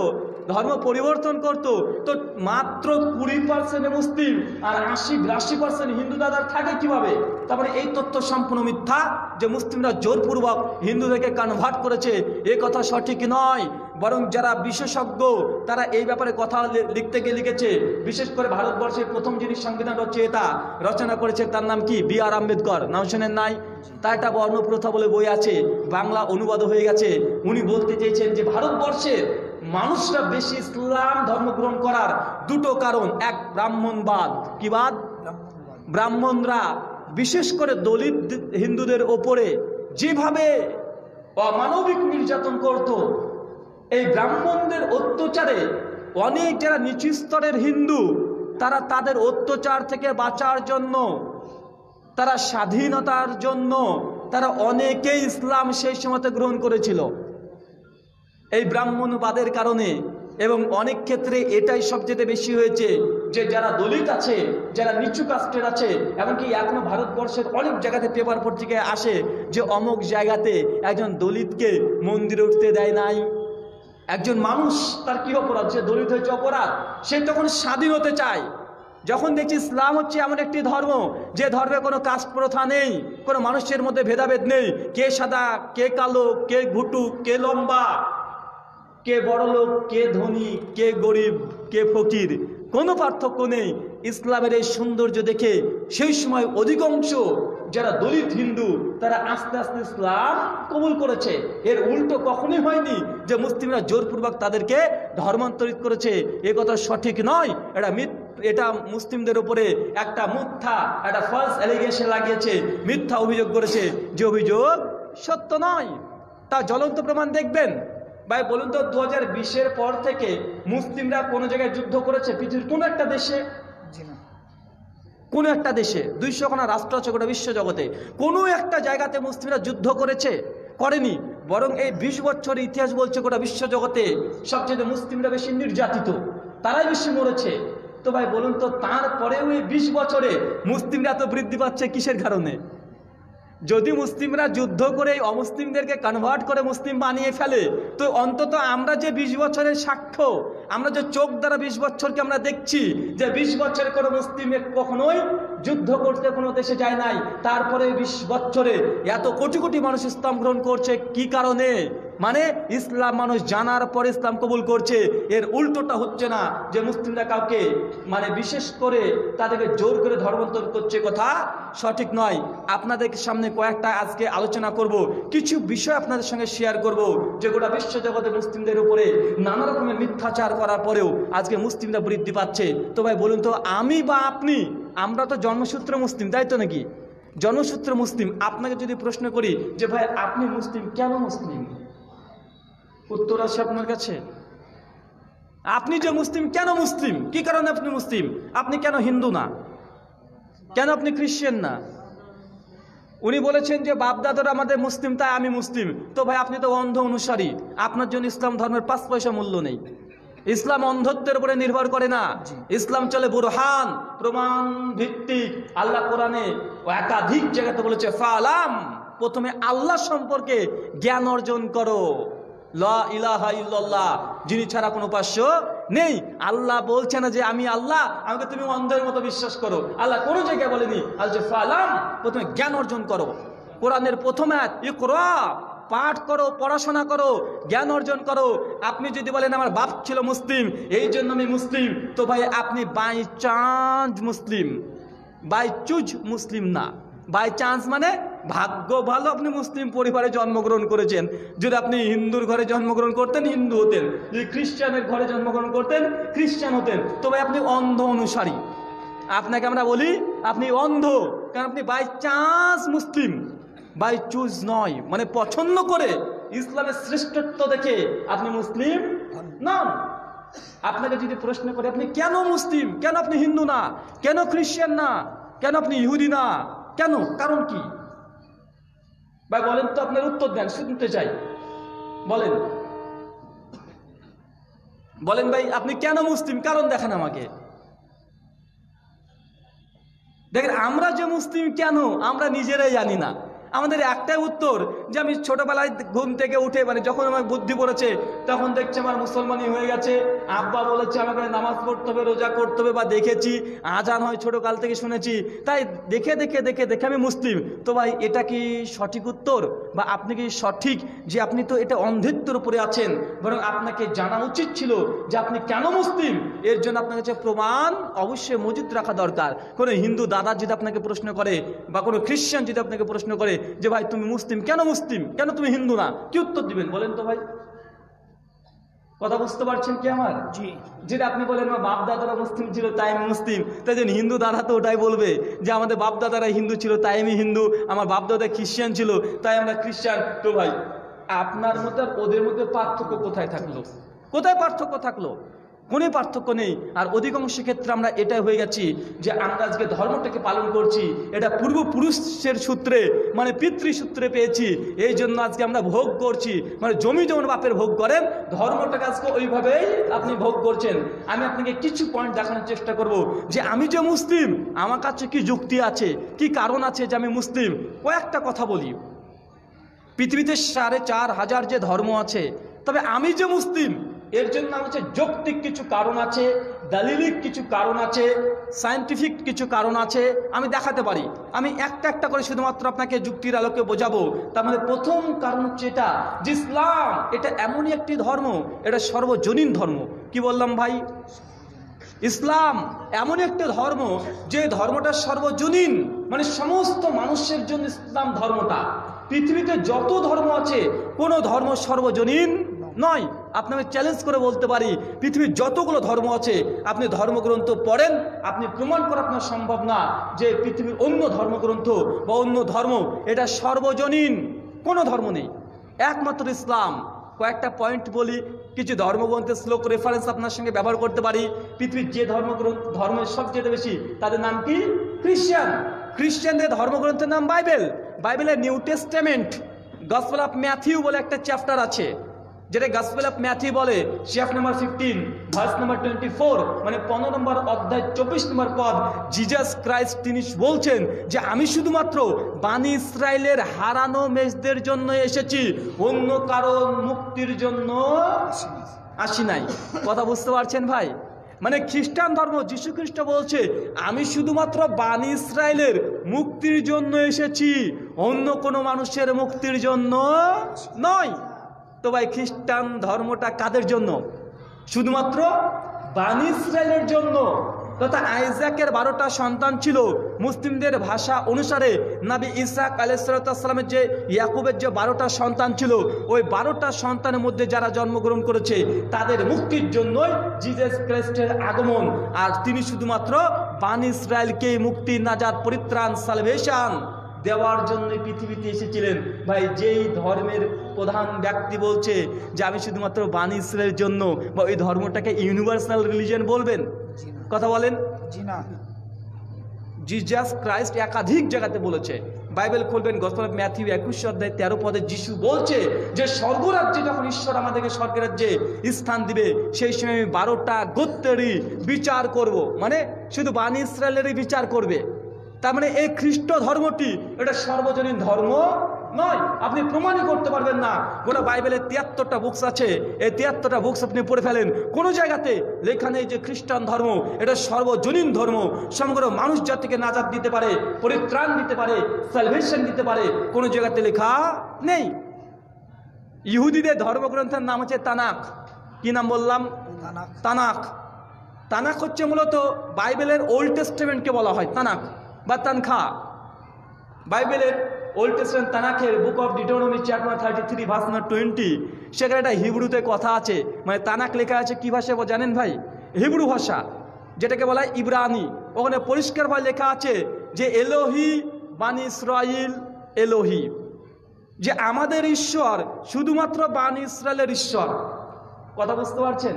ধর্ম পরিবর্তন করত, তো মাত্র 20% মুসলিম আর 80-82% হিন্দু দাদার থাকে কিভাবে? তারপরে এই তথ্য সম্পূর্ণ মিথ্যা যে মুসলিমরা জোরপূর্বক হিন্দুদেরকে কনভার্ট করেছে, এ কথা সঠিক নয়। বরং যারা বিশেষজ্ঞ তারা এই ব্যাপারে কথা লিখতে গিয়ে লিখেছে। বিশেষ করে ভারতবর্ষের প্রথম যিনি সংবিধান রচনা করেছে তার নাম কি? B.R. আম্বেদকর। নাম শোনেন নাই? তার একটা বর্ণপ্রথা বলে বই আছে, বাংলা অনুবাদ হয়ে গেছে। উনি বলতে চেয়েছেন যে ভারতবর্ষের মানুষরা বেশি ইসলাম ধর্ম গ্রহণ করার দুটো কারণ। এক, ব্রাহ্মণবাদ। কি বাদ? ব্রাহ্মণরা বিশেষ করে দলিত হিন্দুদের ওপরে যেভাবে অমানবিক নির্যাতন করত, এই ব্রাহ্মণদের অত্যাচারে অনেক যারা নিচু স্তরের হিন্দু তারা তাদের অত্যাচার থেকে বাঁচার জন্য, তারা স্বাধীনতার জন্য তারা অনেকেই ইসলাম সেই সময়তে গ্রহণ করেছিল এই ব্রাহ্মণবাদের কারণে। এবং অনেক ক্ষেত্রে এটাই সবচেয়ে বেশি হয়েছে যে যারা দলিত আছে, যারা নিচু কাস্টের আছে, এমনকি এখনো ভারতবর্ষের অনেক জায়গাতে পেপার পত্রিকায় আসে যে অমুক জায়গাতে একজন দলিতকে মন্দিরে উঠতে দেয় নাই। একজন মানুষ তার কি অপরাধ? সে দলিত হয়েছে অপরাধ। সে তখন স্বাধীন হতে চায়। যখন দেখছি ইসলাম হচ্ছে এমন একটি ধর্ম যে ধর্মে কোনো কাস্ট প্রথা নেই, কোনো মানুষের মধ্যে ভেদাভেদ নেই, কে সাদা, কে কালো, কে ঘুটু, কে লম্বা, কে বড় লোক, কে ধনী, কে গরিব, কে ফকির, কোনো পার্থক্য নেই। ইসলামের এই সৌন্দর্য দেখে সেই সময় অধিকাংশ যারা দলিত হিন্দু তারা আস্তে আস্তে ইসলাম কবুল করেছে। এর উল্টো কখনোই হয়নি যে মুসলিমরা জোরপূর্বক তাদেরকে ধর্মান্তরিত করেছে। এ কথা সঠিক নয়। এটা মুসলিমদের উপরে একটা মিথ্যা, একটা ফলস অ্যালিগেশন লাগিয়েছে, মিথ্যা অভিযোগ করেছে, যে অভিযোগ সত্য নয়। তা জ্বলন্ত প্রমাণ দেখবেন। ভাই বলুন তো 2020-এর পর থেকে মুসলিমরা কোনো জায়গায় যুদ্ধ করেছে পৃথিবীর কোনো একটা দেশে? জি না। কোনো একটা দেশে 200খানা রাষ্ট্র আছে গোটা বিশ্ব জগতে, কোনো একটা জায়গাতে মুসলিমরা যুদ্ধ করেছে? করেনি। বরং এই 20 বছরের ইতিহাস বলছে গোটা বিশ্ব জগতে সবচেয়ে মুসলিমরা বেশি নির্যাতিত, তারাই বেশি মরেছে। তো ভাই বলুন তো তারপরেও এই 20 বছরে মুসলিমরা তো বৃদ্ধি পাচ্ছে কিসের কারণে? যদি মুসলিমরা যুদ্ধ করে অমুসলিমদেরকে কনভার্ট করে মুসলিম বানিয়ে ফেলে, তো অন্তত আমরা যে 20 বছরের সাক্ষ্য, আমরা যে চোখ দ্বারা 20 বছরকে আমরা দেখছি যে 20 বছরে কোনো মুসলিম কখনোই যুদ্ধ করতে কোনো দেশে যায় নাই, তারপরে 20 বছরে এত কোটি কোটি মানুষ ইসলাম গ্রহণ করছে। কি কারণে? মানে ইসলাম মানুষ জানার পরে ইসলাম কবুল করছে। এর উল্টোটা হচ্ছে না যে মুসলিমরা কাউকে মানে বিশেষ করে তাদেরকে জোর করে ধর্মান্তর করছে, কথা সঠিক নয়। আপনাদের সামনে কয়েকটা আজকে আলোচনা করব, কিছু বিষয় আপনাদের সঙ্গে শেয়ার করব যে গোটা বিশ্ব জগতে মুসলিমদের উপরে নানা রকমের মিথ্যাচার করার পরেও আজকে মুসলিমরা বৃদ্ধি পাচ্ছে। তো ভাই বলুন তো আমি বা আপনি, আমরা তো জন্মসূত্রে মুসলিম, তাই তো নাকি? জন্মসূত্রে মুসলিম। আপনাকে যদি প্রশ্ন করি যে ভাই আপনি মুসলিম, কেন মুসলিম? উত্তর আছে আপনার কাছে? আপনি যে মুসলিম, কেন মুসলিম? কি কারণে আপনি মুসলিম? আপনি কেন হিন্দু না? কেন আপনি খ্রিস্টান না? উনি বলেছেন যে বাপদাদারা আমাদের মুসলিম, তাই আমি মুসলিম। তো ভাই আপনি তো অন্ধ অনুসারী, আপনার জন্য ইসলাম ধর্মের 5 পয়সা মূল্য নেই। ইসলাম অন্ধত্বের উপরে নির্ভর করে না। ইসলাম চলে বুরহান, প্রমাণ ভিত্তিক। আল্লাহ কোরআনে একাধিক জায়গাতে বলেছে ফালাম, প্রথমে আল্লাহ সম্পর্কে জ্ঞান অর্জন করো। লা ইলাহা ইল্লাল্লাহ, যিনি ছাড়া কোনো উপাস্য নেই। আল্লাহ বলছে না যে আমি আল্লাহ, আমাকে তুমি অন্ধের মতো বিশ্বাস করো। আল্লাহ কোনো জায়গায় বলেনি। আল্লাহ ফালাম, প্রথমে জ্ঞান অর্জন করো। কোরআনের প্রথম আয়াত ইকরা, পাঠ করো, পড়াশোনা করো, জ্ঞান অর্জন করো। আপনি যদি বলেন আমার বাপ ছিল মুসলিম এই জন্য আমি মুসলিম, তো ভাই আপনি by chance Muslim, by choose Muslim না। বাই চান্স মানে ভাগ্য ভালো আপনি মুসলিম পরিবারে জন্মগ্রহণ করেছেন। যদি আপনি হিন্দুর ঘরে জন্মগ্রহণ করতেন হিন্দু হতেন, যদি খ্রিস্টানের ঘরে জন্মগ্রহণ করতেন খ্রিস্টান হতেন। তবে আপনি অন্ধ অনুসারী, আপনাকে আমরা বলি আপনি অন্ধ, কারণ আপনি by chance Muslim, by choose নয়, মানে পছন্দ করে ইসলামের শ্রেষ্ঠত্ব দেখে আপনি মুসলিম নন। আপনাকে যদি প্রশ্ন করে আপনি কেন মুসলিম, কেন আপনি হিন্দু না, কেন খ্রিস্টান না, কেন আপনি ইহুদি না, কেন, কারণ কি ভাই বলেন তো, আপনার উত্তর দেন, শুনতে চাই। বলেন বলেন ভাই আপনি কেন মুসলিম, কারণ দেখান আমাকে। দেখেন আমরা যে মুসলিম কেন আমরা নিজেরাই জানি না। আমাদের একটাই উত্তর যে আমি ছোটবেলায় ঘুম থেকে উঠে মানে যখন আমার বুদ্ধি পড়েছে তখন দেখছি আমার মুসলমানই হয়ে গেছে, আব্বা বলেছে আমাকে নামাজ পড়তে হবে, রোজা করতে হবে, বা দেখেছি আজান হয় ছোটকাল থেকে শুনেছি, তাই দেখে দেখে দেখে দেখে আমি মুসলিম। তো ভাই এটা কি সঠিক উত্তর, বা আপনি কি সঠিক যে আপনি তো এটা অন্ধত্বের উপরে আছেন, বরং আপনাকে জানা উচিত ছিল যে আপনি কেন মুসলিম। এর জন্য আপনার কাছে প্রমাণ অবশ্যই মজুদ রাখা দরকার। কোনো হিন্দু দাদা যদি আপনাকে প্রশ্ন করে বা কোনো খ্রিস্টান যদি আপনাকে প্রশ্ন করে যে ভাই তুমি মুসলিম, কেন মুসলিম, কেন তুমি হিন্দু না, কি উত্তর দিবেন বলেন তো ভাই? কথা বুঝতে পারছেন কি আমার? জি। যেটা আপনি বলেন আমার বাপ দাদারা মুসলিম ছিল তাই আমি মুসলিম, তাই জন্য হিন্দু দাদা তো ওটাই বলবে যে আমাদের বাপ দাদারা হিন্দু ছিল তাই আমি হিন্দু, আমার বাপ দাদা খ্রিস্টান ছিল তাই আমরা খ্রিস্টান। তো ভাই আপনার মধ্যে আর ওদের মধ্যে পার্থক্য কোথায় থাকলো? কোথায় পার্থক্য থাকলো? কোনো পার্থক্য নেই। আর অধিকাংশ ক্ষেত্রে আমরা এটাই হয়ে গেছি যে আমরা আজকে ধর্মটাকে পালন করছি এটা পূর্বপুরুষের সূত্রে মানে পিতৃসূত্রে পেয়েছি, এই জন্য আজকে আমরা ভোগ করছি। মানে জমি যেমন বাপের ভোগ করেন ধর্মটাকে আজকে ওইভাবেই আপনি ভোগ করছেন। আমি আপনাকে কিছু পয়েন্ট দেখানোর চেষ্টা করব যে আমি যে মুসলিম আমার কাছে কি যুক্তি আছে, কি কারণ আছে যে আমি মুসলিম। কয়েকটা কথা বলি। পৃথিবীতে 4,500 যে ধর্ম আছে, তবে আমি যে মুসলিম এর জন্য হচ্ছে যৌক্তিক কিছু কারণ আছে, দালিলিক কিছু কারণ আছে, সায়েন্টিফিক কিছু কারণ আছে, আমি দেখাতে পারি। আমি একটা একটা করে শুধুমাত্র আপনাকে যুক্তির আলোকে বোঝাবো। তার মধ্যে প্রথম কারণ হচ্ছে এটা যে ইসলাম এটা এমনই একটি ধর্ম, এটা সর্বজনীন ধর্ম। কি বললাম ভাই? ইসলাম এমন একটি ধর্ম যে ধর্মটা সর্বজনীন, মানে সমস্ত মানুষের জন্য ইসলাম ধর্মটা। পৃথিবীতে যত ধর্ম আছে কোনো ধর্ম সর্বজনীন নয়। আপনাকে চ্যালেঞ্জ করে বলতে পারি পৃথিবীর যতগুলো ধর্ম আছে আপনি ধর্মগ্রন্থ পড়েন, আপনি প্রমাণ করা আপনার সম্ভব না যে পৃথিবীর অন্য ধর্মগ্রন্থ বা অন্য ধর্ম এটা সর্বজনীন। কোনো ধর্ম নেই, একমাত্র ইসলাম। কয়েকটা পয়েন্ট বলি, কিছু ধর্মগ্রন্থের শ্লোক রেফারেন্স আপনার সঙ্গে ব্যবহার করতে পারি। পৃথিবীর যে ধর্মের সবচেয়ে বেশি তাদের নাম কি? খ্রিস্টান। খ্রিস্টানদের ধর্মগ্রন্থের নাম বাইবেল। বাইবেলের new testament gospel of Matthew বলে একটা চ্যাপ্টার আছে, যেটা গসপেল অফ ম্যাথিউ বলে চ্যাপ্টার নাম্বার 15 ভার্স নাম্বার 24, মানে 15 নম্বর অধ্যায় 24 নম্বর পদ। জিজাস ক্রাইস্ট তিনি বলছেন যে আমি শুধুমাত্র বানি ইসরায়েলের হারানো মেষদের জন্য এসেছি, অন্য কারণ মুক্তির জন্য আসি নাই। কথা বুঝতে পারছেন ভাই? মানে খ্রিস্টান ধর্ম যীশু খ্রিস্ট বলছে আমি শুধুমাত্র বানি ইসরায়েলের মুক্তির জন্য এসেছি, অন্য কোনো মানুষের মুক্তির জন্য নয়। তো ভাই খ্রিস্টান ধর্মটা কাদের জন্য? শুধুমাত্র বানি ইসরায়েলের জন্য। তথা আইজাকের 12টা সন্তান ছিল। মুসলিমদের ভাষা অনুসারে নবী ইসাক আলাইহিস সালামের যে ইয়াকুবের যে 12টা সন্তান ছিল, ওই 12টা সন্তানের মধ্যে যারা জন্মগ্রহণ করেছে তাদের মুক্তির জন্যই জিসাস ক্রাইস্টের আগমন। আর তিনি শুধুমাত্র বানি ইসরায়েলকে মুক্তি, নাজাত, পরিত্রাণ, সালভেশন দেওয়ার জন্য পৃথিবীতে এসেছিলেন। ভাই যেই ধর্মের প্রধান ব্যক্তি বলছে যে আমি শুধুমাত্র বানি ইসরায়েলের জন্য, বা ওই ধর্মটাকে ইউনিভার্সাল রিলিজিয়ন বলবেন? কথা বলেন। জি না। জিজাস ক্রাইস্ট একাধিক জায়গাতে বলেছে। বাইবেল খুলবেন গসপেল অফ ম্যাথিউ 21 অধ্যায় 13 পদে যিশু বলছে যে স্বর্গরাজ্যে যখন ঈশ্বর আমাদেরকে স্বর্গের রাজ্যে স্থান দিবে সেই সময় আমি 12টা গোত্রেরই বিচার করব, মানে শুধু বানি ইসরায়েলেরই বিচার করবে। তার মানে এই খ্রিস্ট ধর্মটি এটা সর্বজনীন ধর্ম নয়। আপনি প্রমাণই করতে পারবেন না। গোটা বাইবেলের 73টা বুকস আছে, এই 73টা বুকস আপনি পড়ে ফেলেন, কোনো জায়গাতে লেখা নেই যে খ্রিস্টান ধর্ম এটা সর্বজনীন ধর্ম, সমগ্র মানুষ জাতিকে নাজাত দিতে পারে, পরিত্রাণ দিতে পারে, সালভেশন দিতে পারে, কোনো জায়গাতে লেখা নেই। ইহুদিদের ধর্মগ্রন্থের নাম হচ্ছে তানাক। কি নাম বললাম? তানাক। তানাক। তানাক হচ্ছে মূলত বাইবেলের ওল্ড টেস্টামেন্টকে বলা হয় তানাক বা তানখা। বাইবেলের ওল্ড টেস্টামেন্ট তানাকের book of Deuteronomy chapter 33 verse 20, সেখানে একটা হিব্রুতে কথা আছে, মানে তানাক লেখা আছে কি ভাষায় জানেন ভাই? হিব্রু ভাষা, যেটাকে বলা হয় ইব্রানি। ওখানে পরিষ্কারভাবে লেখা আছে যে এলোহি বানি ইসরাইল এলোহি, যে আমাদের ঈশ্বর শুধুমাত্র বানি ইসরায়েলের ঈশ্বর। কথা বুঝতে পারছেন?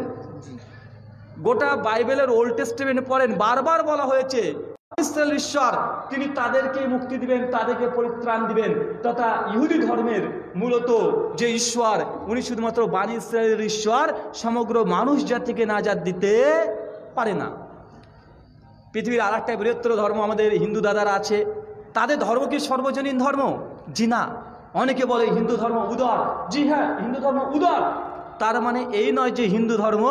গোটা বাইবেলের ওল্ড টেস্টামেন্ট পড়েন, বারবার বলা হয়েছে ইসরায়েল ঈশ্বর, তিনি তাদেরকে মুক্তি দিবেন, তাদেরকে পরিত্রাণ দিবেন। তথা ইহুদি ধর্মের মূলত যে ঈশ্বর, উনি শুধুমাত্র বানি ইসরায়েলের ঈশ্বর, সমগ্র মানুষ জাতিকে নাজাত দিতে পারে না। পৃথিবীর আর একটা বৃহত্তর ধর্ম আমাদের হিন্দু দাদারা আছে, তাদের ধর্ম কি সর্বজনীন ধর্ম? জি না। অনেকে বলে হিন্দু ধর্ম উদার। জি হ্যাঁ, হিন্দু ধর্ম উদার। তার মানে এই নয় যে হিন্দু ধর্ম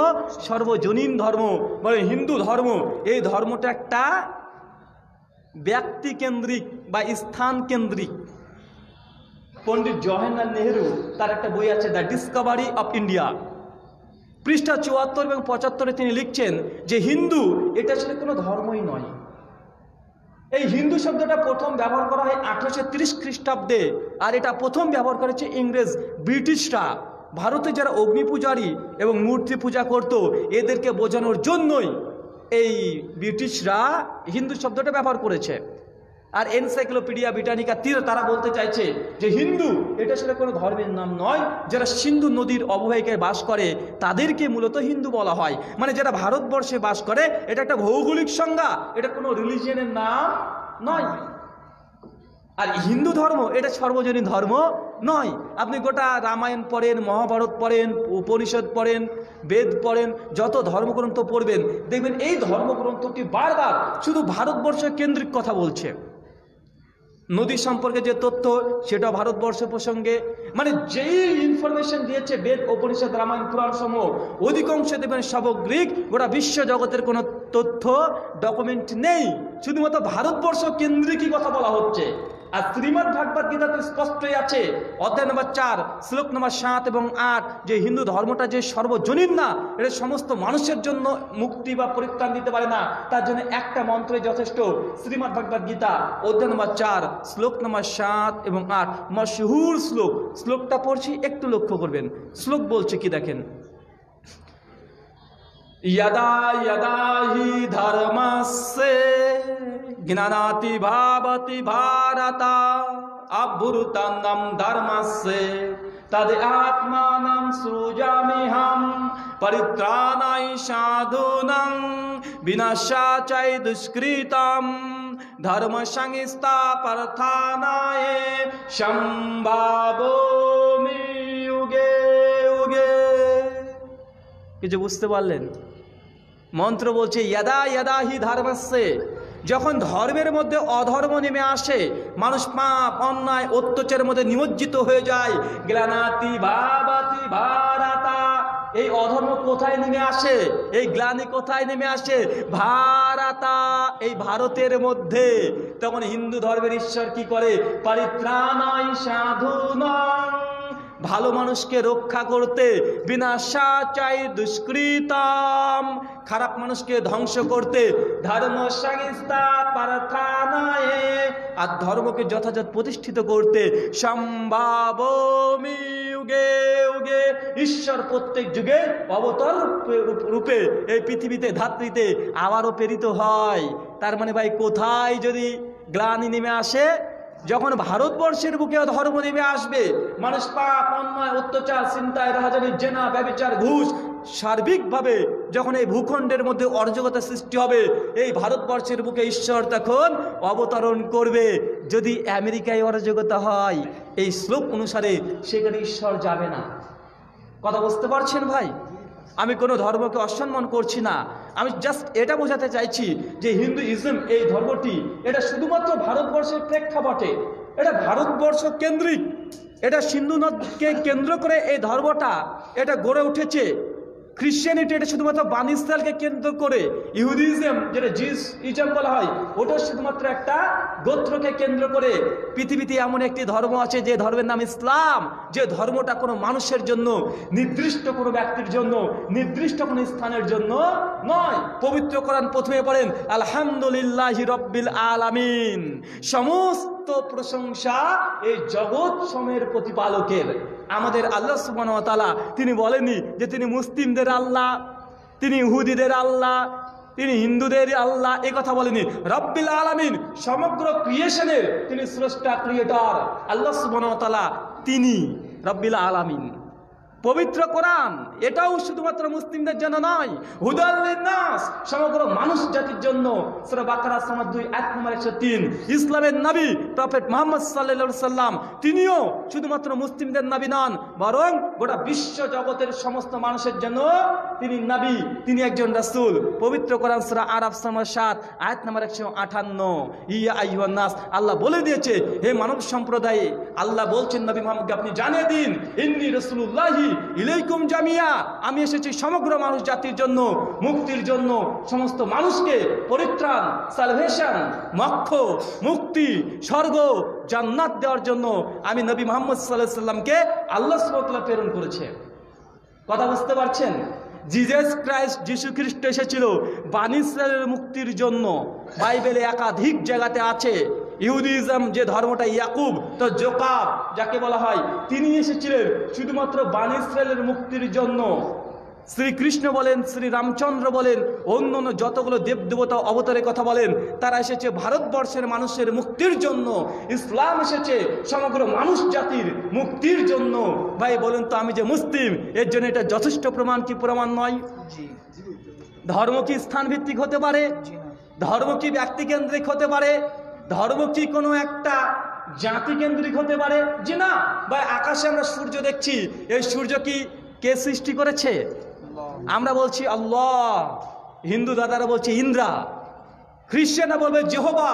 সর্বজনীন ধর্ম। বলে হিন্দু ধর্ম, এই ধর্মটা একটা ব্যক্তিকেন্দ্রিক বা স্থান কেন্দ্রিক। পণ্ডিত জওহরলাল নেহেরু, তার একটা বই আছে দ্য ডিসকভারি অফ ইন্ডিয়া, পৃষ্ঠা 74 এবং 75 তিনি লিখছেন যে হিন্দু এটা আসলে কোনো ধর্মই নয়। এই হিন্দু শব্দটা প্রথম ব্যবহার করা হয় 1830 খ্রিস্টাব্দে, আর এটা প্রথম ব্যবহার করেছে ইংরেজ ব্রিটিশরা। ভারতে যারা অগ্নি পূজারী এবং মূর্তি পূজা করত, এদেরকে বোঝানোর জন্যই এই ব্রিটিশরা হিন্দু শব্দটা ব্যবহার করেছে। আর এনসাইক্লোপিডিয়া ব্রিটানিকা তারা বলতে চাইছে যে হিন্দু এটা আসলে কোনো ধর্মের নাম নয়, যারা সিন্ধু নদীর অববাহিকায় বাস করে তাদেরকে মূলত হিন্দু বলা হয়। মানে যারা ভারতবর্ষে বাস করে, এটা একটা ভৌগোলিক সংজ্ঞা, এটা কোনো রিলিজিয়নের নাম নয়। আর হিন্দু ধর্ম এটা সর্বজনীন ধর্ম নয়। আপনি গোটা রামায়ণ পড়েন, মহাভারত পড়েন, উপনিষদ পড়েন, বেদ পড়েন, যত ধর্মগ্রন্থ পড়বেন দেখবেন এই ধর্মগ্রন্থটি বারবার শুধু ভারতবর্ষ কেন্দ্রিক কথা বলছে। নদী সম্পর্কে যে তথ্য, সেটা ভারতবর্ষ প্রসঙ্গে, মানে যেই ইনফরমেশন দিয়েছে বেদ, উপনিষদ, রামায়ণ, পুরাণ সমূহ, অধিকাংশ দেবেন সামগ্রিক। গোটা বিশ্ব জগতের কোনো তথ্য ডকুমেন্ট নেই, শুধুমাত্র ভারতবর্ষ কেন্দ্রিকই কথা বলা হচ্ছে। আর শ্রীমদ্ ভাগবত গীতাতে স্পষ্টই আছে, অধ্যায় নম্বর 4 শ্লোক নম্বর 7 এবং 8, যে হিন্দু ধর্মটা যে সর্বজনীন না, এটা সমস্ত মানুষের জন্য মুক্তি বা পরিত্রাণ দিতে পারে না, তার জন্য একটা মন্ত্রই যথেষ্ট। শ্রীমদ্ ভাগবত গীতা অধ্যায় নম্বর 4 শ্লোক নম্বর 7 এবং 8, মশহুর শ্লোক। শ্লোকটা পড়ছি, একটু লক্ষ্য করবেন। শ্লোক বলছে কি দেখেন, यदा यदा हि धर्मस्य ज्ञानाति भावति भारत अभूतनं धर्मस्य तद आत्मानं सृजाम्यहं परित्राणाय साधूनां विनाशाय दुष्कृतं धर्म संस्थापनाय संभावोमि युगे युगे। কিছু বুঝতে পারলেন? মন্ত্র বলছে यदा यदा हि धर्मस्य, যখন ধর্মের মধ্যে অধর্ম নেমে আসে, মানুষ পাপ, অন্যায়, অত্যাচারের মধ্যে নিমজ্জিত হয়ে যায়, গ্লানাতি ভাবাতি ভারাতা, এই অধর্ম কোথায় নেমে আসে? এই গ্লানি কোথায় নেমে আসে? ভারাতা, এই ভারতের মধ্যে। তখন হিন্দু ধর্মের ঈশ্বর কি করে? পরিত্রাণায় সাধুনাং, ভালো মানুষকে রক্ষা করতে, বিনাশাচাই দুষ্কৃতাম, খারাপ মানুষকে ধ্বংস করতে, ধর্ম সংস্থাপনায়, আর ধর্মকে যথাযথ প্রতিষ্ঠিত করতে, সম্ভাবমি যুগে যুগে, ঈশ্বর প্রত্যেক যুগে অবতার রূপে এই পৃথিবীতে, ধাত্রীতে আবারও প্রেরিত হয়। তার মানে ভাই কোথায় যদি গ্লানি নেমে আসে? যখন ভারতবর্ষের বুকে ধর্ম নেমে আসবে, মানুষ পাপ, অন্যায়, অত্যাচার, চিন্তায়, রাহাজানি, জেনা, ব্যভিচার, ঘুষ, সার্বিকভাবে যখন এই ভূখণ্ডের মধ্যে অরাজকতা সৃষ্টি হবে, এই ভারতবর্ষের বুকে ঈশ্বর তখন অবতরণ করবে। যদি আমেরিকায় অরাজকতা হয়, এই শ্লোক অনুসারে সেখানে ঈশ্বর যাবে না। কথা বুঝতে পারছেন ভাই? আমি কোনো ধর্মকে অসম্মান করছি না, আমি জাস্ট এটা বোঝাতে চাইছি যে হিন্দুইজম এই ধর্মটি এটা শুধুমাত্র ভারতবর্ষের প্রেক্ষাপটে, এটা ভারতবর্ষ কেন্দ্রিক, এটা সিন্ধু নদকে কেন্দ্র করে এই ধর্মটা এটা গড়ে উঠেছে। খ্রিশ্চানিটি এটা শুধুমাত্র বানি ইসরায়েলকে কেন্দ্র করে, ইহুদিজম যেটা জিউইজম বলা হয় ওটা শুধুমাত্র একটা গোত্রকে কেন্দ্র করে। পৃথিবীতে এমন একটি ধর্ম আছে যে ধর্মের নাম ইসলাম, যে ধর্মটা কোনো মানুষের জন্য, নির্দিষ্ট কোনো ব্যক্তির জন্য, নির্দিষ্ট কোনো স্থানের জন্য নয়। পবিত্র কোরআন প্রথমে পড়েন আলহামদুলিল্লাহি রাব্বিল আলামিন, সমস্ত প্রশংসা এই জগৎ সময়ের প্রতিপালকের। আমাদের আল্লাহ সুবহানাহু ওয়া তাআলা তিনি বলেননি যে তিনি মুসলিমদের আল্লাহ, তিনি ইহুদিদের আল্লাহ, তিনি হিন্দুদের আল্লাহ, এই কথা বলেনি। রব্বিল আলামিন, সমগ্র ক্রিয়েশনের তিনি স্রষ্টা, ক্রিয়েটর। আল্লাহ সুবহানাহু ওয়া তাআলা তিনি রব্বিল আলামিন। পবিত্র কোরআন এটাও শুধুমাত্র মুসলিমদের জন্য নয়, হুদাল লিন্নাস, সমগ্র মানুষ জাতির জন্য। সূরা বাকারা 2 আয়াত নম্বর 103। ইসলামের নবী প্রফেট মুহাম্মদ সাল্লাল্লাহু আলাইহি সাল্লাম তিনিও শুধুমাত্র মুসলিমদের নবী নন, বরং গোটা বিশ্ব জগতের সমস্ত মানুষের জন্য তিনি নবী, তিনি একজন রাসূল। পবিত্র কোরআন সূরা আরাফ 7 আয়াত নম্বর 158, ইয়া আইয়ুহান নাস, আল্লাহ বলে দিয়েছে হে মানব সম্প্রদায়, আল্লাহ বলছেন নবী মুহাম্মদকে আপনি জানিয়ে দিন, ইন্নী রাসূলুল্লাহি ইলাইকুম জামিয়া, আমি এসেছি সমগ্র মানুষ জাতির জন্য, মুক্তির জন্য, সমস্ত মানুষকে পরিত্রাণ, সালভেশন, মোক্ষ, মুক্তি, স্বর্গ, জান্নাত দেওয়ার জন্য আমি নবী মুহাম্মদ সাল্লাল্লাহু আলাইহি সাল্লামকে আল্লাহ সুবহানাহু ওয়া তাআলা প্রেরণ করেছে। কথা বুঝতে পারছেন? জিসাস ক্রাইস্ট, যিশু খ্রিস্ট এসেছিল বানি ইসরায়েলের মুক্তির জন্য। বাইবেলে একাধিক জায়গাতে আছে। ইহুদিজম যে ধর্মটা, ইয়াকুব তো জোকাব যাকে বলা হয়, তিনি এসেছিলেন শুধুমাত্র বানি ইসরায়েলের মুক্তির জন্য। শ্রীকৃষ্ণ বলেন, শ্রী রামচন্দ্র বলেন, অন্য অন্য যতগুলো দেবদেবতা অবতারের কথা বলেন, তারা এসেছে ভারতবর্ষের মানুষের মুক্তির জন্য। ইসলাম এসেছে সমগ্র মানুষ জাতির মুক্তির জন্য। ভাই বলেন তো, আমি যে মুসলিম এর জন্য এটা যথেষ্ট প্রমাণ কি প্রমাণ নয়? ধর্ম কি স্থান ভিত্তিক হতে পারে? ধর্ম কি ব্যক্তি কেন্দ্রিক হতে পারে? ধর্ম কি কোনো একটা জাতি কেন্দ্রিক হতে পারে? জি না। ভাই আকাশে আমরা সূর্য দেখছি, এই সূর্য কি কে সৃষ্টি করেছে? আমরা বলছি আল্লাহ, হিন্দু দাদারা বলছে ইন্দ্রা, খ্রিস্টানরা বলবে জেহোবা,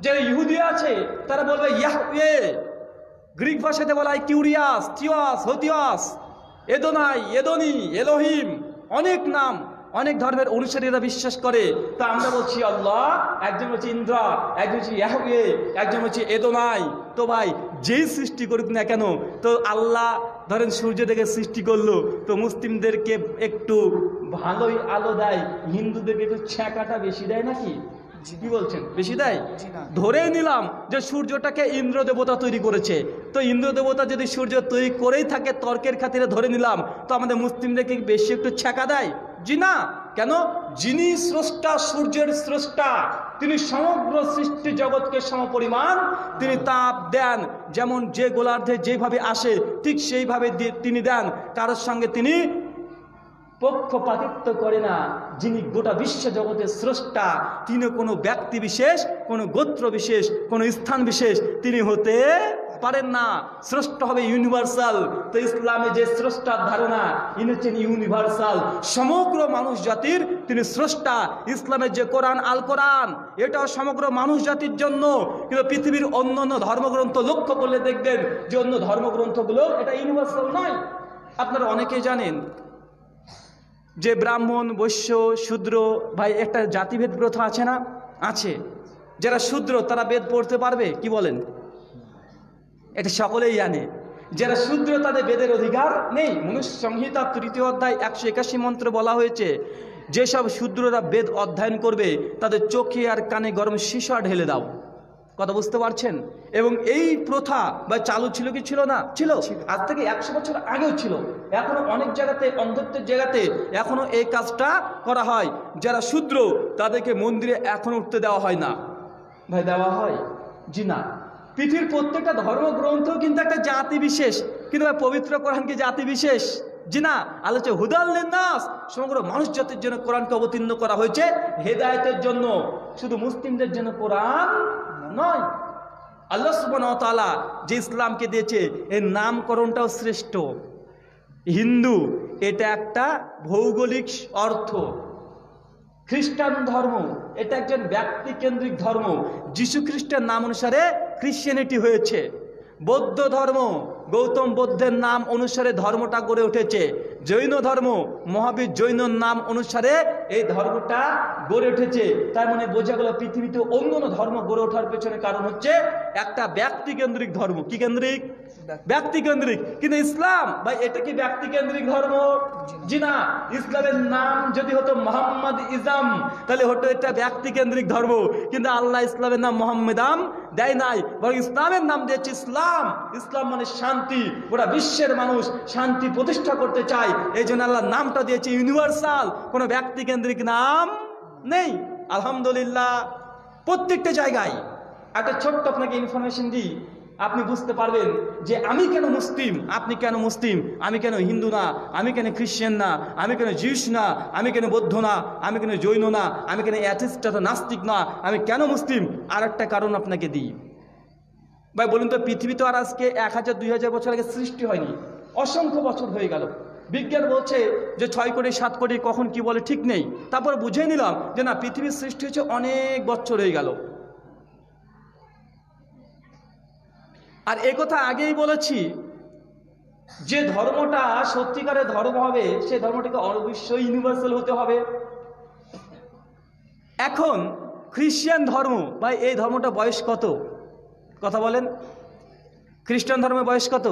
যারা ইহুদি আছে তারা বলবে ইয়াহওয়ে, গ্রিক ভাষাতে বলা হয় কিউরিয়াস, থিওস, হোথিয়াস, এদোনাই, এদোনি, এলোহিম, অনেক নাম অনেক ধর্মের অনুসারীরা বিশ্বাস করে। তা আমরা বলছি আল্লাহ, একজন হচ্ছে ইন্দ্রা, একজন হচ্ছে ইয়াহওয়ে, একজন হচ্ছে এদোনাই। তো ভাই যেই সৃষ্টি করুক না কেন, তো আল্লাহ ধরেন সূর্য থেকে সৃষ্টি করলো, তো মুসলিমদেরকে একটু ভালোই আলো দেয়, হিন্দুদেরকে একটু ছ্যাঁকাটা বেশি দেয় নাকি? কি বলছেন, বেশি দেয়? ধরে নিলাম যে সূর্যটাকে ইন্দ্র দেবতা তৈরি করেছে, তো ইন্দ্র দেবতা যদি সূর্য তৈরি করেই থাকে, তর্কের খাতিরে ধরে নিলাম, তো আমাদের মুসলিমদেরকে বেশি একটু ছ্যাঁকা দেয়? জি না। কেন? যিনি স্রষ্টা, সূর্যের স্রষ্টা, তিনি সমগ্র সৃষ্টি জগৎকে সমপরিমাণ তিনি তাপ দেন, যেমন যে গোলার্ধে যেভাবে আসে ঠিক সেইভাবে তিনি দেন, কারোর সঙ্গে তিনি পক্ষপাতিত্ব করে না। যিনি গোটা বিশ্ব জগতের স্রষ্টা, তিনি কোনো ব্যক্তি বিশেষ, কোনো গোত্র বিশেষ, কোনো স্থান বিশেষ তিনি হতে পারেন না। স্রষ্টা হবে ইউনিভার্সাল। তো ইসলামে যে স্রষ্টার ধারণা, ইনি হচ্ছেন ইউনিভার্সাল, সমগ্র মানুষ জাতির তিনি স্রষ্টা। ইসলামের যে কোরআন, আল কোরআন, এটাও সমগ্র মানুষ জাতির জন্য। কিন্তু পৃথিবীর অন্য অন্য ধর্মগ্রন্থ লক্ষ্য করলে দেখবেন যে অন্য ধর্মগ্রন্থগুলো এটা ইউনিভার্সাল নয়। আপনারা অনেকেই জানেন যে ব্রাহ্মণ, বৈশ্য, শূদ্র, ভাই একটা জাতিভেদ প্রথা আছে না? আছে। যারা শূদ্র তারা বেদ পড়তে পারবে? কি বলেন? এটা সকলেই জানে। যারা শূদ্র তাদের বেদের অধিকার নেই। মনুষ্য সংহিতা 3 অধ্যায় 181 মন্ত্রে বলা হয়েছে, যেসব শূদ্ররা বেদ অধ্যয়ন করবে তাদের চোখে আর কানে গরম সীসা ঢেলে দাও। কথা বুঝতে পারছেন? এবং এই প্রথা বা চালু ছিল কি ছিল না? ছিল। আজ থেকে 100 বছর আগেও ছিল। এখনো অনেক জায়গাতে, অন্ধত্বের জায়গাতে এখনো এই কাজটা করা হয়। যারা শূদ্র তাদেরকে মন্দিরে এখনো উঠতে দেওয়া হয় না। ভাই দেওয়া হয়? জি না। পৃথিবীর প্রত্যেকটা ধর্মগ্রন্থ কিন্তু একটা জাতি বিশেষ, কিন্তু ভাই পবিত্র কোরআন কি জাতি বিশেষ? জি না। আলোচ্য হুদাল লিন্নাস, সমগ্র মানুষ জাতির জন্য কোরআনকে অবতীর্ণ করা হয়েছে, হেদায়েতের জন্য, শুধু মুসলিমদের জন্য কোরআন নয়। আল্লাহ সুবহানাহু ওয়া তাআলা যে ইসলামকে দিয়েছে এর নামকরণটাও শ্রেষ্ঠ। হিন্দু এটা একটা ভৌগোলিক অর্থ, খ্রিস্টান ধর্ম এটা একজন ব্যক্তি কেন্দ্রিক ধর্ম, যিশু খ্রিস্টের নাম অনুসারে খ্রিশ্চানিটি হয়েছে। বৌদ্ধ ধর্ম গৌতম বুদ্ধের নাম অনুসারে ধর্মটা গড়ে উঠেছে। জৈন ধর্ম মহাবীর জৈনর নাম অনুসারে এই ধর্মটা গড়ে উঠেছে। তার মানে বোঝা গেল পৃথিবীতে অন্য অন্য ধর্ম গড়ে ওঠার পেছনে কারণ হচ্ছে একটা ব্যক্তিকেন্দ্রিক ধর্ম। কি কেন্দ্রিক? ব্যক্তিকেন্দ্রিক। কিন্তু ইসলাম ভাই এটা কি ব্যক্তিকেন্দ্রিক ধর্ম? জি না। ইসলামের নাম যদি হতো মোহাম্মদ ইসলাম তাহলে হতো এটা ব্যক্তিকেন্দ্রিক ধর্ম, কিন্তু আল্লাহ ইসলামের নাম মোহাম্মদাম দেয় নাই, বরং ইসলামের নাম দিয়েছে ইসলাম। ইসলাম মানে শান্তি। গোটা বিশ্বের মানুষ শান্তি প্রতিষ্ঠা করতে চায়, এই জন্য আল্লাহ নামটা দিয়েছে ইউনিভার্সাল, কোনো ব্যক্তিকেন্দ্রিক নাম নেই। আলহামদুলিল্লাহ প্রত্যেকটা জায়গায় একটা ছোট্ট আপনাকে ইনফরমেশন দিই, আপনি বুঝতে পারবেন যে আমি কেন মুসলিম, আপনি কেন মুসলিম, আমি কেন হিন্দু না, আমি কেন খ্রিস্টান না, আমি কেন জিউস না, আমি কেন বৌদ্ধ না, আমি কেন জৈন না, আমি কেন অ্যাথিস্ট অথবা নাস্তিক না, আমি কেন মুসলিম। আর একটা কারণ আপনাকে দিই ভাই, বলুন তো পৃথিবী তো আর আজকে 1000-2000 বছর আগে সৃষ্টি হয়নি, অসংখ্য বছর হয়ে গেল। বিজ্ঞান বলছে যে 6 কোটি 7 কোটি, কখন কি বলে ঠিক নেই। তারপর বুঝে নিলাম যে না, পৃথিবীর সৃষ্টি হচ্ছে অনেক বছর হয়ে গেল। আর এই কথা আগেই বলেছি যে ধর্মটা সত্যিকারের ধর্ম হবে সে ধর্মটাকে অবশ্যই ইউনিভার্সাল হতে হবে। এখন খ্রিস্টান ধর্ম ভাই, এই ধর্মটা বয়স কত? কথা বলেন, খ্রিস্টান ধর্মের বয়স কত?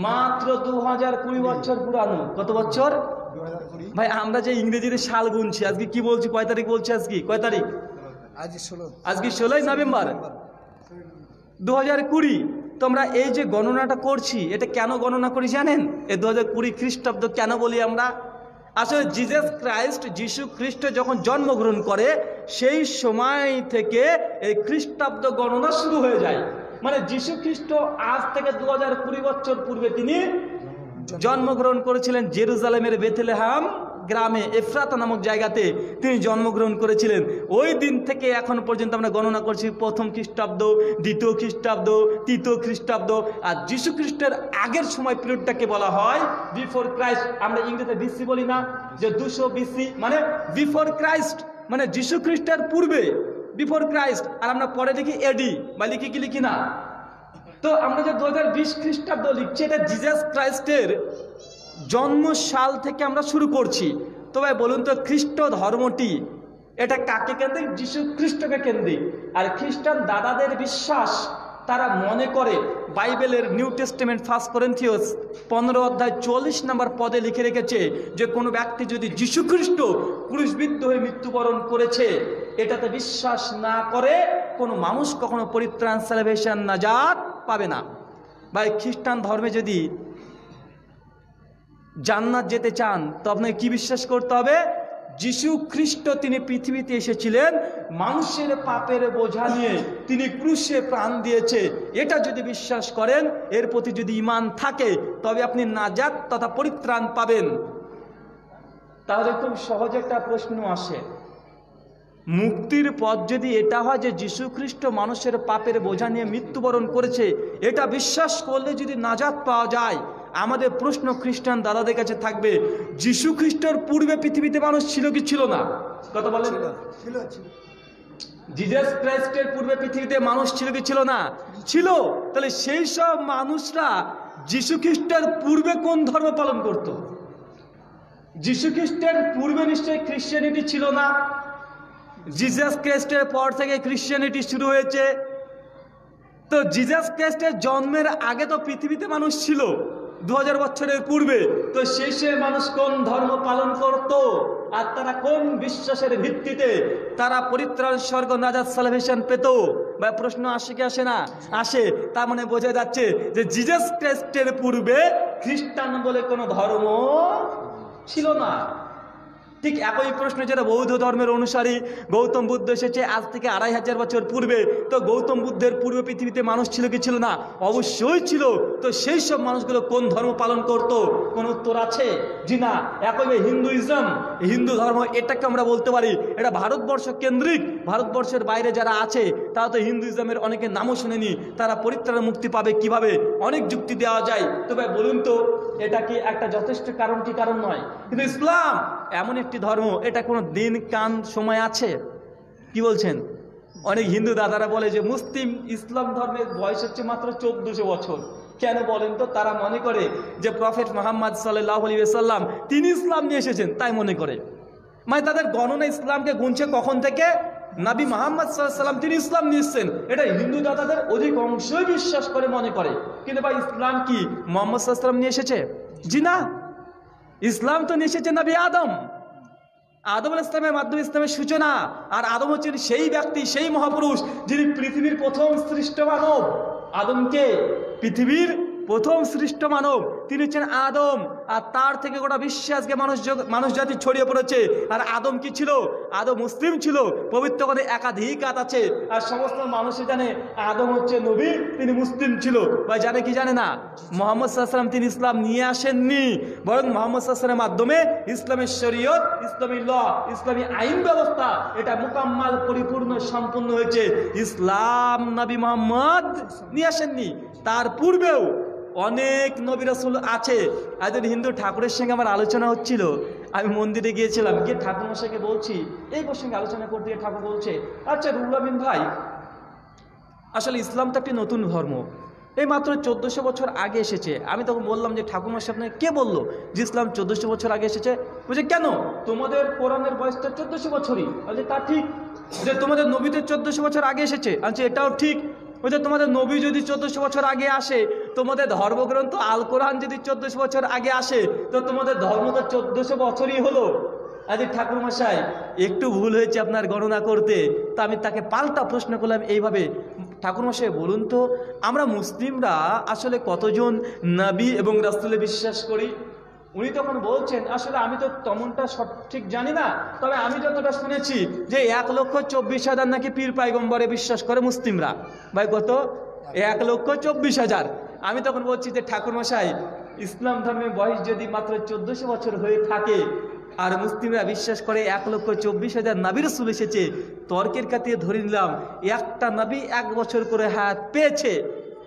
মাত্র 2020 বছর পুরানো। কত বছর ভাই? আমরা যে ইংরেজিতে সাল গুনছি, আজকে কি বলছি, কয় তারিখ বলছি, আজকে কয় তারিখ? আজকে 16 নভেম্বর 2020। তোমরা এই যে গণনাটা করছি, এটা কেন গণনা করি জানেন? এই 2020 খ্রিস্টাব্দ কেন বলি আমরা? আসলে জিজাস ক্রাইস্ট, যিশু খ্রিস্ট যখন জন্মগ্রহণ করে সেই সময় থেকে এই খ্রিস্টাব্দ গণনা শুরু হয়ে যায়। মানে যিশু খ্রিস্ট আজ থেকে 2020 বছর পূর্বে তিনি জন্মগ্রহণ করেছিলেন জেরুজালেমের বেথলেহেম গ্রামে, এফরাতা নামক জায়গাতে তিনি জন্মগ্রহণ করেছিলেন। ওই দিন থেকে এখন পর্যন্ত আমরা গণনা করছি প্রথম খ্রিস্টাব্দ, দ্বিতীয় খ্রিস্টাব্দ, তৃতীয় খ্রিস্টাব্দ। আর যীশু খ্রিস্টের আগের সময় পিরিয়ডটাকে বলা হয় বিফোর ক্রাইস্ট। আমরা ইংরেজিতে বিসি বলি না, যে 200 বিসি মানে বিফোর ক্রাইস্ট, মানে যীশু খ্রিস্টের পূর্বে, বিফোর ক্রাইস্ট। আর আমরা পরে লিখি এডি, বা লিখি কি লিখি না। তো আমরা যে 2020 খ্রিস্টাব্দ লিখছি, এটা জিজাস ক্রাইস্টের জন্ম সাল থেকে আমরা শুরু করছি। তো ভাই বলুন তো, খ্রিস্ট ধর্মটি এটা কাকে কেন্দ্রিক? যীশু খ্রিস্টকে কেন্দ্রিক। আর খ্রিস্টান দাদাদের বিশ্বাস, তারা মনে করে বাইবেলের নিউ টেস্টামেন্ট 1 করিন্থিয়াস 15 অধ্যায় 40 নম্বর পদে লিখে রেখেছে যে কোনো ব্যক্তি যদি যীশু খ্রিস্ট ক্রুশবিদ্ধ হয়ে মৃত্যুবরণ করেছে এটাতে বিশ্বাস না করে কোনো মানুষ কখনো পরিত্রাণ, সালভেশন, নাজাত পাবে না। ভাই খ্রিস্টান ধর্মে যদি জান্নাত যেতে চান তো আপনাকে কি বিশ্বাস করতে হবে? যীশু খ্রিস্ট তিনি পৃথিবীতে এসেছিলেন মানুষের পাপের বোঝা নিয়ে, তিনি ক্রুশে প্রাণ দিয়েছে, এটা যদি বিশ্বাস করেন, এর প্রতি যদি ঈমান থাকে, তবে আপনি নাজাত তথা পরিত্রাণ পাবেন। তাহলে খুব সহজে একটা প্রশ্ন আসে, মুক্তির পথ যদি এটা হয় যে যীশু খ্রিস্ট মানুষের পাপের বোঝা নিয়ে মৃত্যুবরণ করেছে, এটা বিশ্বাস করলে যদি নাজাত পাওয়া যায়, আমাদের প্রশ্ন খ্রিস্টান দাদাদের কাছে থাকবে, যীশু খ্রিস্টের পূর্বে পৃথিবীতে মানুষ ছিল কি ছিল না? কথা বলেন। জিজাস ক্রাইস্টের পূর্বে পৃথিবীতে মানুষ ছিল কি ছিল না? ছিল। তাহলে সেই সব মানুষরা যীশু খ্রিস্টের পূর্বে কোন ধর্ম পালন করত? যীশু খ্রিস্টের পূর্বে নিশ্চয়ই খ্রিস্টানিটি ছিল না। জিজাস ক্রাইস্টের পর থেকে খ্রিস্টানিটি শুরু হয়েছে। তো জিজাস ক্রাইস্টের জন্মের আগে তো পৃথিবীতে মানুষ ছিল 2000 বছরের পূর্বে। তো শেষে মানুষ কোন ধর্ম পালন করত আর তারা কোন বিশ্বাসের ভিত্তিতে তারা পরিত্রাণ, স্বর্গ, নাজাত, সালভেশন পেত? বা প্রশ্ন আসে কি আসে না? আসে। তার মানে বোঝা যাচ্ছে যে জিজাস ক্রাইস্টের পূর্বে খ্রিস্টান বলে কোনো ধর্ম ছিল না। ঠিক একই প্রশ্ন যেটা বৌদ্ধ ধর্মের অনুসারী গৌতম বুদ্ধ এসেছে আজ থেকে 2500 বছর পূর্বে, তো গৌতম বুদ্ধের পূর্বে পৃথিবীতে মানুষ ছিল কি ছিল না? অবশ্যই ছিল। তো সেই সব মানুষগুলো কোন ধর্ম পালন করত? কোন উত্তর আছে? জি না। একইভাবে হিন্দুইজম, হিন্দু ধর্ম, এটাকে আমরা বলতে পারি এটা ভারতবর্ষ কেন্দ্রিক। ভারতবর্ষের বাইরে যারা আছে তারা তো হিন্দুইজমের অনেকের নামও শুনেনি, তারা পরিত্রাণ মুক্তি পাবে কিভাবে? অনেক যুক্তি দেওয়া যায়। তো ভাই বলুন তো, এটা কি একটা যথেষ্ট কারণ? কি কারণ নয়। কিন্তু ইসলাম এমন একটি ধর্ম, এটা কোনো দিন কান সময় আছে? কি বলছেন? অনেক হিন্দু দাদারা বলে যে মুসলিম ইসলাম ধর্মের বয়স হচ্ছে মাত্র 1400 বছর। কেন বলেন তো? তারা মনে করে যে প্রফেট মুহাম্মদ সাল্লাল্লাহু আলাইহি ওয়াসাল্লাম তিনি ইসলাম নিয়ে এসেছেন, তাই মনে করে। মানে তাদের গণনা ইসলামকে গুনছে কখন থেকে? নবী মুহাম্মদ সাল্লাল্লাহু আলাইহি ওয়াসাল্লাম তিনি ইসলাম নিয়ে এসেছেন, এটা হিন্দু দাদাদের অধিক অংশই বিশ্বাস করে, মনে করে। কিন্তু ভাই ইসলাম কি মুহাম্মদ সাল্লাল্লাহু আলাইহি ওয়াসাল্লাম নিয়ে এসেছে? জি না, ইসলাম তো নিয়ে এসেছে নবী আদম। আদম আলাইহিস সালামের মাধ্যমে ইসলামের সূচনা। আর আদম হচ্ছেন সেই ব্যক্তি, সেই মহাপুরুষ যিনি পৃথিবীর প্রথম সৃষ্ট মানব। আদমকে পৃথিবীর প্রথম সৃষ্ট মানব তিনি হচ্ছেন আদম। আর তার থেকে গোটা বিশ্বে আজকে মানুষ জাতি ছড়িয়ে পড়েছে। আর আদম কি ছিল? আদম মুসলিম ছিল। পবিত্র করে একাধিক আয়াত আছে। আর সমস্ত মানুষই জানে আদম হচ্ছে নবী, তিনি মুসলিম ছিল। ভাই জানে কি জানে না? মুহাম্মদ সাল্লাল্লাহু আলাইহি ওয়াসাল্লাম তিনি ইসলাম নিয়ে আসেননি, বরং মুহাম্মদ সাল্লাল্লাহু আলাইহি ওয়াসাল্লামের মাধ্যমে ইসলামের শরীয়ত, ইসলামী ল, ইসলামী আইন ব্যবস্থা এটা মোকাম্মাল, পরিপূর্ণ, সম্পূর্ণ হয়েছে। ইসলাম নবী মুহাম্মদ নিয়ে আসেননি। তার পূর্বেও অনেক নবী রাসূল আছে। একজন হিন্দু ঠাকুরের সঙ্গে আমার আলোচনা হচ্ছিল, আমি মন্দিরে গিয়েছিলাম, গিয়ে ঠাকুর মশাইকে বলছি, এই প্রসঙ্গে আলোচনা করতে গিয়ে ঠাকুর বলছে, আচ্ছা রুহুল আমিন ভাই, আসলে ইসলাম তো একটি নতুন ধর্ম, এই মাত্র 1400 বছর আগে এসেছে। আমি তখন বললাম যে ঠাকুর মশাই আপনাকে কে বললো যে ইসলাম 1400 বছর আগে এসেছে? বলছে কেন, তোমাদের কোরআনের বয়সটা 1400 বছরই। বলছে তা ঠিক। যে তোমাদের নবীতে 1400 বছর আগে এসেছে। আচ্ছা এটাও ঠিক। বলছে তোমাদের নবী যদি 1400 বছর আগে আসে, তোমাদের ধর্মগ্রন্থ আল কোরআন যদি 1400 বছর আগে আসে, তো তোমাদের ধর্ম তো 1400 বছরই হলো। আরে ঠাকুর মশাই একটু ভুল হয়েছে আপনার গণনা করতে। তা আমি তাকে পাল্টা প্রশ্ন করলাম এইভাবে, ঠাকুর মশাই বলুন তো, আমরা মুসলিমরা আসলে কতজন নবী এবং রাসূলে বিশ্বাস করি? উনি তখন বলছেন, আসলে আমি তো তেমনটা সঠিক জানি না, তবে আমি যতটা শুনেছি যে 1,24,000 নাকি পীর পাইগম্বরে বিশ্বাস করে মুসলিমরা। ভাই কত? 1,24,000। আমি তখন বলছি যে ঠাকুর মশাই, ইসলাম ধর্মের বয়স যদি মাত্র 1400 বছর হয়ে থাকে আর মুসলিমরা বিশ্বাস করে 1,24,000 নবী রাসূল এসেছে, তর্কের খাতিরে ধরে নিলাম একটা নবী 1 বছর করে হায়াত পেয়েছে।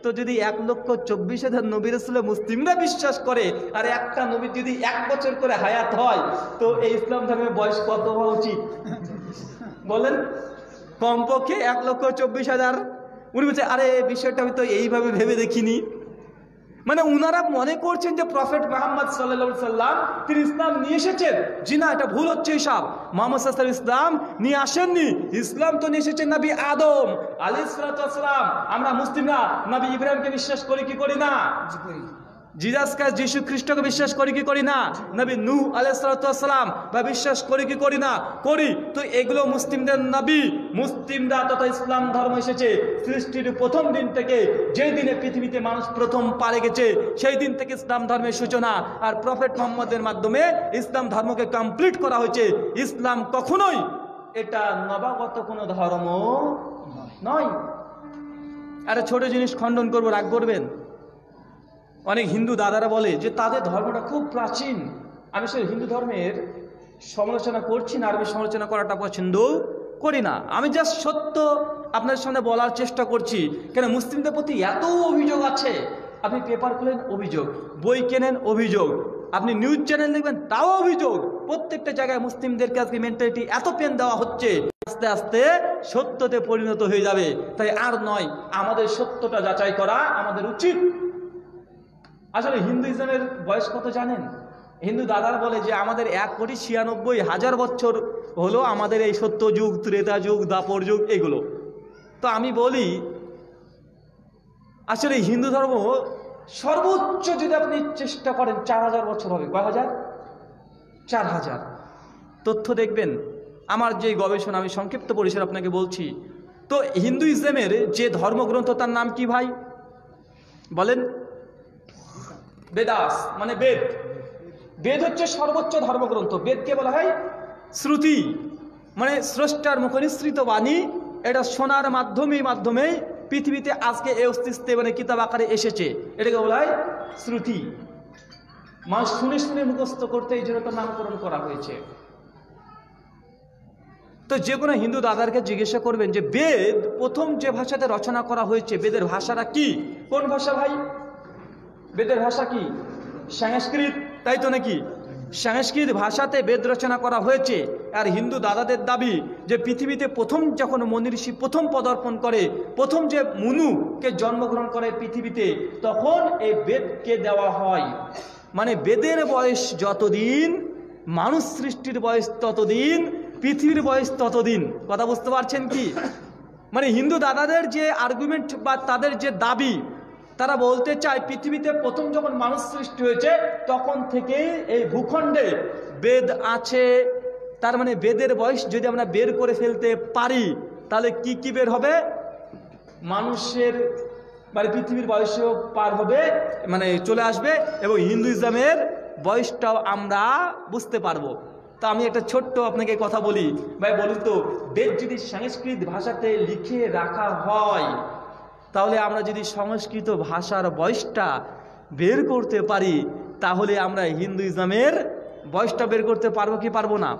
তো যদি 1,24,000 নবী রাসূলে মুসলিমরা বিশ্বাস করে আর একটা নবীর যদি 1 বছর করে হায়াত হয়, তো এই ইসলাম ধর্মের বয়স কত হওয়া উচিত বলেন? কমপক্ষে 1,24,000। উনি বলছে, আরে বিষয়টা আমি তো এইভাবে ভেবে দেখিনি। মানে উনারা মনে করছেন যে প্রফেট মুহাম্মদ সাল্লাল্লাহু আলাইহি সাল্লাম তিনি ইসলাম নিয়ে এসেছেন। জি না, এটা ভুল হচ্ছে। সব মুহাম্মদ সাল্লাল্লাহু আলাইহি ইসলাম নিয়ে আসেননি। ইসলাম তো নিয়ে এসেছেন নবী আদম আলাইহিস সালাম। আমরা মুসলিমরা নবী ইব্রাহিমকে বিশ্বাস করি কি করি না? জিসাস ক্রাইস্ট যীশু খ্রিস্টকে বিশ্বাস করি কি করি না? নবী নূহ আলাইহিস সালাম বা বিশ্বাস করি কি করি না? করি। তো এগুলো মুসলিমদের নবী। মুসলিমরা তথা ইসলাম ধর্ম এসেছে সৃষ্টির প্রথম দিন থেকে। যেই দিনে পৃথিবীতে মানুষ প্রথম পারে গেছে সেই দিন থেকে ইসলাম ধর্মের সূচনা। আর প্রফেট মুহাম্মদের মাধ্যমে ইসলাম ধর্মকে কমপ্লিট করা হয়েছে। ইসলাম কখনোই এটা নবাগত কোনো ধর্ম নয়। আরে ছোট জিনিস খণ্ডন করবো, রাগ করবেন? অনেক হিন্দু দাদারা বলে যে তাদের ধর্মটা খুব প্রাচীন। আমি সে হিন্দু ধর্মের সমালোচনা করছি না, আর আমি সমালোচনা করাটা পছন্দ করি না। আমি জাস্ট সত্য আপনার সামনে বলার চেষ্টা করছি। কেন মুসলিমদের প্রতি এত অভিযোগ আছে, আপনি পেপার খুলেন অভিযোগ, বই কেনেন অভিযোগ, আপনি নিউজ চ্যানেল দেখবেন তাও অভিযোগ। প্রত্যেকটা জায়গায় মুসলিমদেরকে আজকে মেন্টালিটি এত পেন দেওয়া হচ্ছে, আস্তে আস্তে সত্যতে পরিণত হয়ে যাবে। তাই আর নয়, আমাদের সত্যটা যাচাই করা আমাদের উচিত। আসলে হিন্দুইজমের বয়স কত জানেন? হিন্দু দাদারা বলে যে আমাদের 1,96,000 বছর হলো আমাদের এই সত্য যুগ, ত্রেতা যুগ, দাপর যুগ এগুলো। তো আমি বলি আসলে হিন্দু ধর্ম সর্বোচ্চ যদি আপনি চেষ্টা করেন 4,000 বছর হবে। কয় হাজার? 4,000। তথ্য দেখবেন, আমার যে গবেষণা আমি সংক্ষিপ্ত পরিসরে আপনাকে বলছি। তো হিন্দুইজমের যে ধর্মগ্রন্থ তার নাম কি ভাই বলেন? বেদাস, মানে বেদ। বেদ হচ্ছে সর্বোচ্চ ধর্মগ্রন্থ। বেদকে বলা হয় শ্রুতি, মানে স্রষ্টার মুখ নিঃসৃত বাণী। এটা শোনার মাধ্যমেই পৃথিবীতে আজকে এই অস্তিত্বে মানে কিতাব আকারে এসেছে। এটাকে বলা হয় শ্রুতি। মানুষ শুনে শুনে মুখস্থ করতে এই জন্য তো নামকরণ করা হয়েছে। তো যে কোনো হিন্দু দাদারকে জিজ্ঞাসা করবেন যে বেদ প্রথম যে ভাষাতে রচনা করা হয়েছে, বেদের ভাষাটা কি? কোন ভাষা ভাই? বেদের ভাষা কি? সংস্কৃত, তাই তো নাকি? সংস্কৃত ভাষাতে বেদ রচনা করা হয়েছে। আর হিন্দু দাদাদের দাবি যে পৃথিবীতে প্রথম যখন মনি ঋষি প্রথম পদার্পণ করে, প্রথম যে মনুকে জন্মগ্রহণ করে পৃথিবীতে, তখন এই বেদকে দেওয়া হয়। মানে বেদের বয়স যতদিন, মানুষ সৃষ্টির বয়স ততদিন, পৃথিবীর বয়স ততদিন। কথা বুঝতে পারছেন কি? মানে হিন্দু দাদাদের যে আর্গুমেন্ট বা তাদের যে দাবি, তারা বলতে চায় পৃথিবীতে প্রথম যখন মানুষ সৃষ্টি হয়েছে তখন থেকেই এই ভূখণ্ডে বেদ আছে। তার মানে বেদের বয়স যদি আমরা বের করে ফেলতে পারি তাহলে কি কি বের হবে? মানুষের মানে পৃথিবীর বয়সও পার হবে, মানে চলে আসবে, এবং হিন্দুইজমের বয়সটাও আমরা বুঝতে পারবো। তো আমি একটা ছোট্ট আপনাকে কথা বলি, ভাই বলুন তো, বেদ যদি সংস্কৃত ভাষাতে লিখে রাখা হয়, তাহলে আমরা যদি সংস্কৃত ভাষার বয়সটা বের করতে পারি, তাহলে আমরা হিন্দুইজমের বয়সটা বের করতে পারবো কি পারবো না?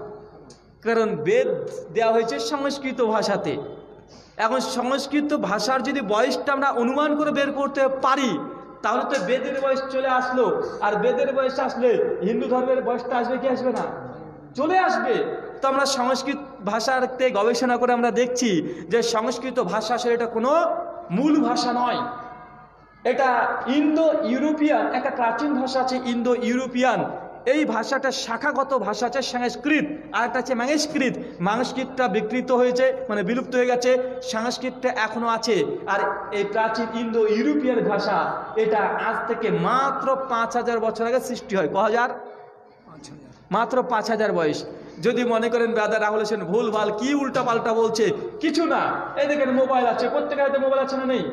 কারণ বেদ দেওয়া হয়েছে সংস্কৃত ভাষাতে। এখন সংস্কৃত ভাষার যদি বয়সটা আমরা অনুমান করে বের করতে পারি, তাহলে তো বেদের বয়স চলে আসলো। আর বেদের বয়স আসলে হিন্দু ধর্মের বয়সটা আসবে কি আসবে না? চলে আসবে। তো আমরা সংস্কৃত ভাষাতে গবেষণা করে আমরা দেখছি যে সংস্কৃত ভাষা আসলে এটা কোনো মূল ভাষা নয়, এটা ইন্দো ইউরোপিয়ান একটা প্রাচীন ভাষা আছে, ইন্দো ইউরোপিয়ান। এই ভাষাটা শাখাগত ভাষা আছে সংস্কৃত, আর একটা আছে সংস্কৃত। সংস্কৃতটা বিকৃত হয়েছে, মানে বিলুপ্ত হয়ে গেছে, সংস্কৃতটা এখনো আছে। আর এই প্রাচীন ইন্দো ইউরোপিয়ান ভাষা, এটা আজ থেকে মাত্র 5000 বছর আগে সৃষ্টি হয়। ক হাজার? মাত্র 5000 বয়স। যদি মনে করেন ব্রাদার রাহুল হোসেন ভুল ভাল কি উল্টা পাল্টা বলছে, কিছু না। এই দেখেন মোবাইল আছে, প্রত্যেকের হাতে মোবাইল আছে না নেই?